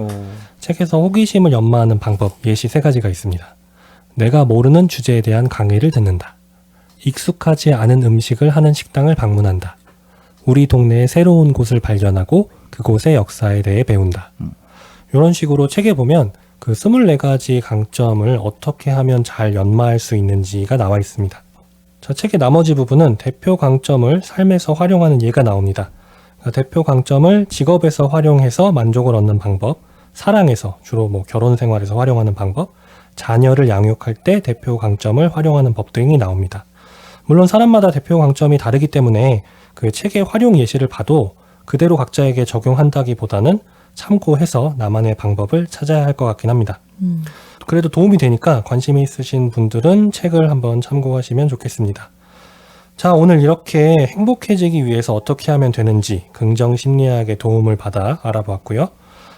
책에서 호기심을 연마하는 방법 예시 3가지가 있습니다. 내가 모르는 주제에 대한 강의를 듣는다. 익숙하지 않은 음식을 하는 식당을 방문한다. 우리 동네의 새로운 곳을 발견하고 그곳의 역사에 대해 배운다. 이런 식으로 책에 보면 그 24가지 강점을 어떻게 하면 잘 연마할 수 있는지가 나와 있습니다. 자, 책의 나머지 부분은 대표 강점을 삶에서 활용하는 예가 나옵니다. 대표 강점을 직업에서 활용해서 만족을 얻는 방법, 사랑에서 주로 뭐 결혼 생활에서 활용하는 방법, 자녀를 양육할 때 대표 강점을 활용하는 법 등이 나옵니다. 물론 사람마다 대표 강점이 다르기 때문에 그 책의 활용 예시를 봐도 그대로 각자에게 적용한다기보다는 참고해서 나만의 방법을 찾아야 할 것 같긴 합니다. 그래도 도움이 되니까 관심이 있으신 분들은 책을 한번 참고하시면 좋겠습니다. 자, 오늘 이렇게 행복해지기 위해서 어떻게 하면 되는지 긍정심리학의 도움을 받아 알아보았고요.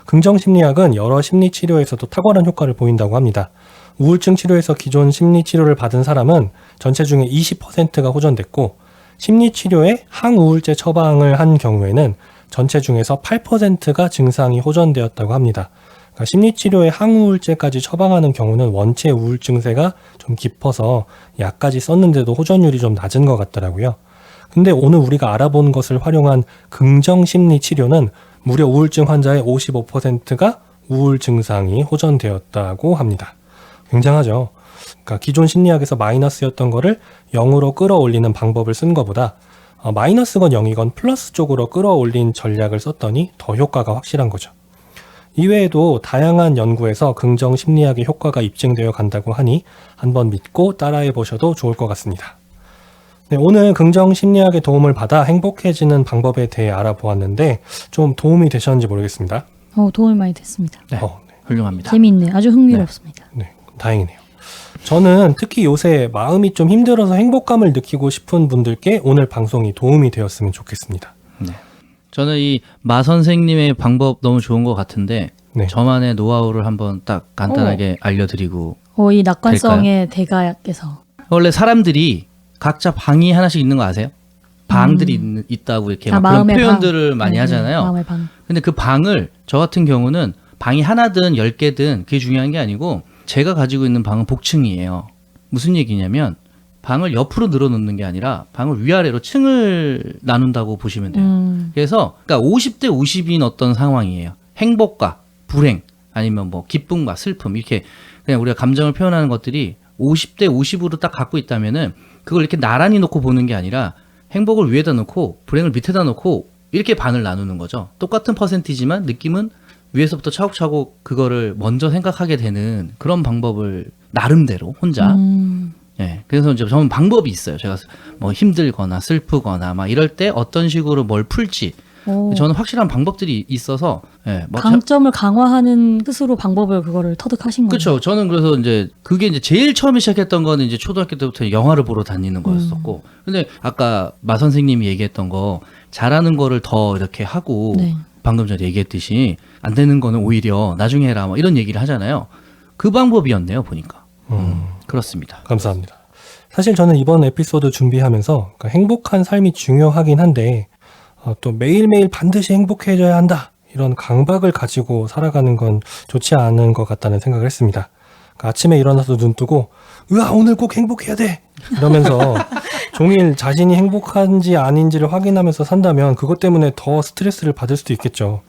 긍정심리학은 여러 심리치료에서도 탁월한 효과를 보인다고 합니다. 우울증 치료에서 기존 심리치료를 받은 사람은 전체 중에 20%가 호전됐고 심리치료에 항우울제 처방을 한 경우에는 전체 중에서 8%가 증상이 호전되었다고 합니다. 그러니까 심리치료에 항우울제까지 처방하는 경우는 원체 우울증세가 좀 깊어서 약까지 썼는데도 호전율이 좀 낮은 것 같더라고요. 근데 오늘 우리가 알아본 것을 활용한 긍정심리치료는 무려 우울증 환자의 55%가 우울 증상이 호전되었다고 합니다. 굉장하죠. 그러니까 기존 심리학에서 마이너스였던 거를 0으로 끌어올리는 방법을 쓴 것보다 마이너스건 0이건 플러스 쪽으로 끌어올린 전략을 썼더니 더 효과가 확실한 거죠. 이외에도 다양한 연구에서 긍정 심리학의 효과가 입증되어 간다고 하니 한번 믿고 따라해 보셔도 좋을 것 같습니다. 네, 오늘 긍정 심리학의 도움을 받아 행복해지는 방법에 대해 알아보았는데 좀 도움이 되셨는지 모르겠습니다. 도움이 많이 됐습니다. 네, 훌륭합니다. 재미있네요. 아주 흥미롭습니다. 네, 다행이네요. 저는 특히 요새 마음이 좀 힘들어서 행복감을 느끼고 싶은 분들께 오늘 방송이 도움이 되었으면 좋겠습니다. 네. 저는 이 마 선생님의 방법 너무 좋은 것 같은데 네. 저만의 노하우를 한번 딱 간단하게 알려드리고 이 낙관성의 대가께서 원래 사람들이 각자 방이 하나씩 있는 거 아세요? 방들이 있다고 이렇게 막 그런 마음의 표현들을 방. 많이 하잖아요. 마음의 방. 근데 그 방을 저 같은 경우는 방이 하나든 10개든 그게 중요한 게 아니고 제가 가지고 있는 방은 복층이에요. 무슨 얘기냐면 방을 옆으로 늘어놓는 게 아니라 방을 위아래로 층을 나눈다고 보시면 돼요. 그래서 그러니까 50대 50인 어떤 상황이에요. 행복과 불행 아니면 뭐 기쁨과 슬픔 이렇게 그냥 우리가 감정을 표현하는 것들이 50대 50으로 딱 갖고 있다면은 그걸 이렇게 나란히 놓고 보는 게 아니라 행복을 위에다 놓고 불행을 밑에다 놓고 이렇게 반을 나누는 거죠. 똑같은 퍼센티지만 느낌은 위에서부터 차곡차곡 그거를 먼저 생각하게 되는 그런 방법을 나름대로 혼자 예, 그래서 이제 저는 방법이 있어요. 제가 뭐 힘들거나 슬프거나 막 이럴 때 어떤 식으로 뭘 풀지 저는 확실한 방법들이 있어서 예, 뭐 강점을 강화하는 스스로 방법을 그거를 터득하신 거예요. 그렇죠. 저는 그래서 이제 그게 이제 제일 처음에 시작했던 거는 이제 초등학교 때부터 영화를 보러 다니는 거였었고, 근데 아까 마 선생님이 얘기했던 거 잘하는 거를 더 이렇게 하고 네. 방금 전에 얘기했듯이 안 되는 거는 오히려 나중에 해라 뭐 이런 얘기를 하잖아요. 그 방법이었네요 보니까. 그렇습니다. 감사합니다. 사실 저는 이번 에피소드 준비하면서 그러니까 행복한 삶이 중요하긴 한데 또 매일매일 반드시 행복해져야 한다 이런 강박을 가지고 살아가는 건 좋지 않은 것 같다는 생각을 했습니다. 그러니까 아침에 일어나서 눈 뜨고 으아 오늘 꼭 행복해야 돼 이러면서 종일 자신이 행복한지 아닌지를 확인하면서 산다면 그것 때문에 더 스트레스를 받을 수도 있겠죠.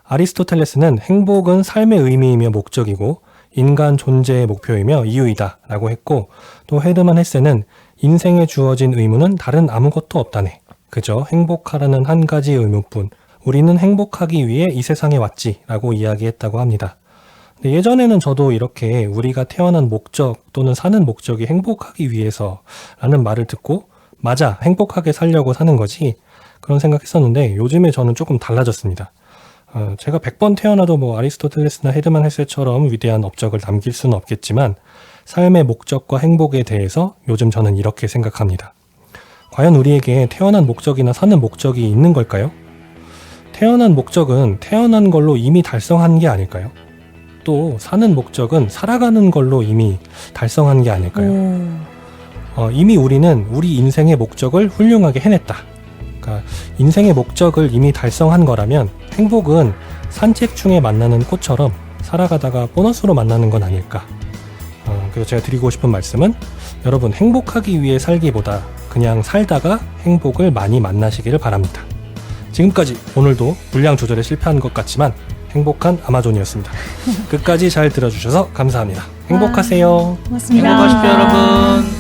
아리스토텔레스는 행복은 삶의 의미이며 목적이고 인간 존재의 목표이며 이유이다 라고 했고, 또 헤르만 헤세는 인생에 주어진 의무는 다른 아무것도 없다네. 그저 행복하라는 한 가지 의무뿐. 우리는 행복하기 위해 이 세상에 왔지 라고 이야기했다고 합니다. 근데 예전에는 저도 이렇게 우리가 태어난 목적 또는 사는 목적이 행복하기 위해서 라는 말을 듣고 맞아 행복하게 살려고 사는 거지 그런 생각했었는데 요즘에 저는 조금 달라졌습니다. 제가 100번 태어나도 뭐 아리스토텔레스나 헤르만 헤세처럼 위대한 업적을 남길 수는 없겠지만 삶의 목적과 행복에 대해서 요즘 저는 이렇게 생각합니다. 과연 우리에게 태어난 목적이나 사는 목적이 있는 걸까요? 태어난 목적은 태어난 걸로 이미 달성한 게 아닐까요? 또 사는 목적은 살아가는 걸로 이미 달성한 게 아닐까요? 이미 우리는 우리 인생의 목적을 훌륭하게 해냈다. 그러니까 인생의 목적을 이미 달성한 거라면 행복은 산책 중에 만나는 꽃처럼 살아가다가 보너스로 만나는 건 아닐까. 그래서 제가 드리고 싶은 말씀은 여러분 행복하기 위해 살기보다 그냥 살다가 행복을 많이 만나시기를 바랍니다. 지금까지 오늘도 물량 조절에 실패한 것 같지만 행복한 아마존이었습니다. 끝까지 잘 들어주셔서 감사합니다. 행복하세요. 고맙습니다. 행복하십시오 여러분.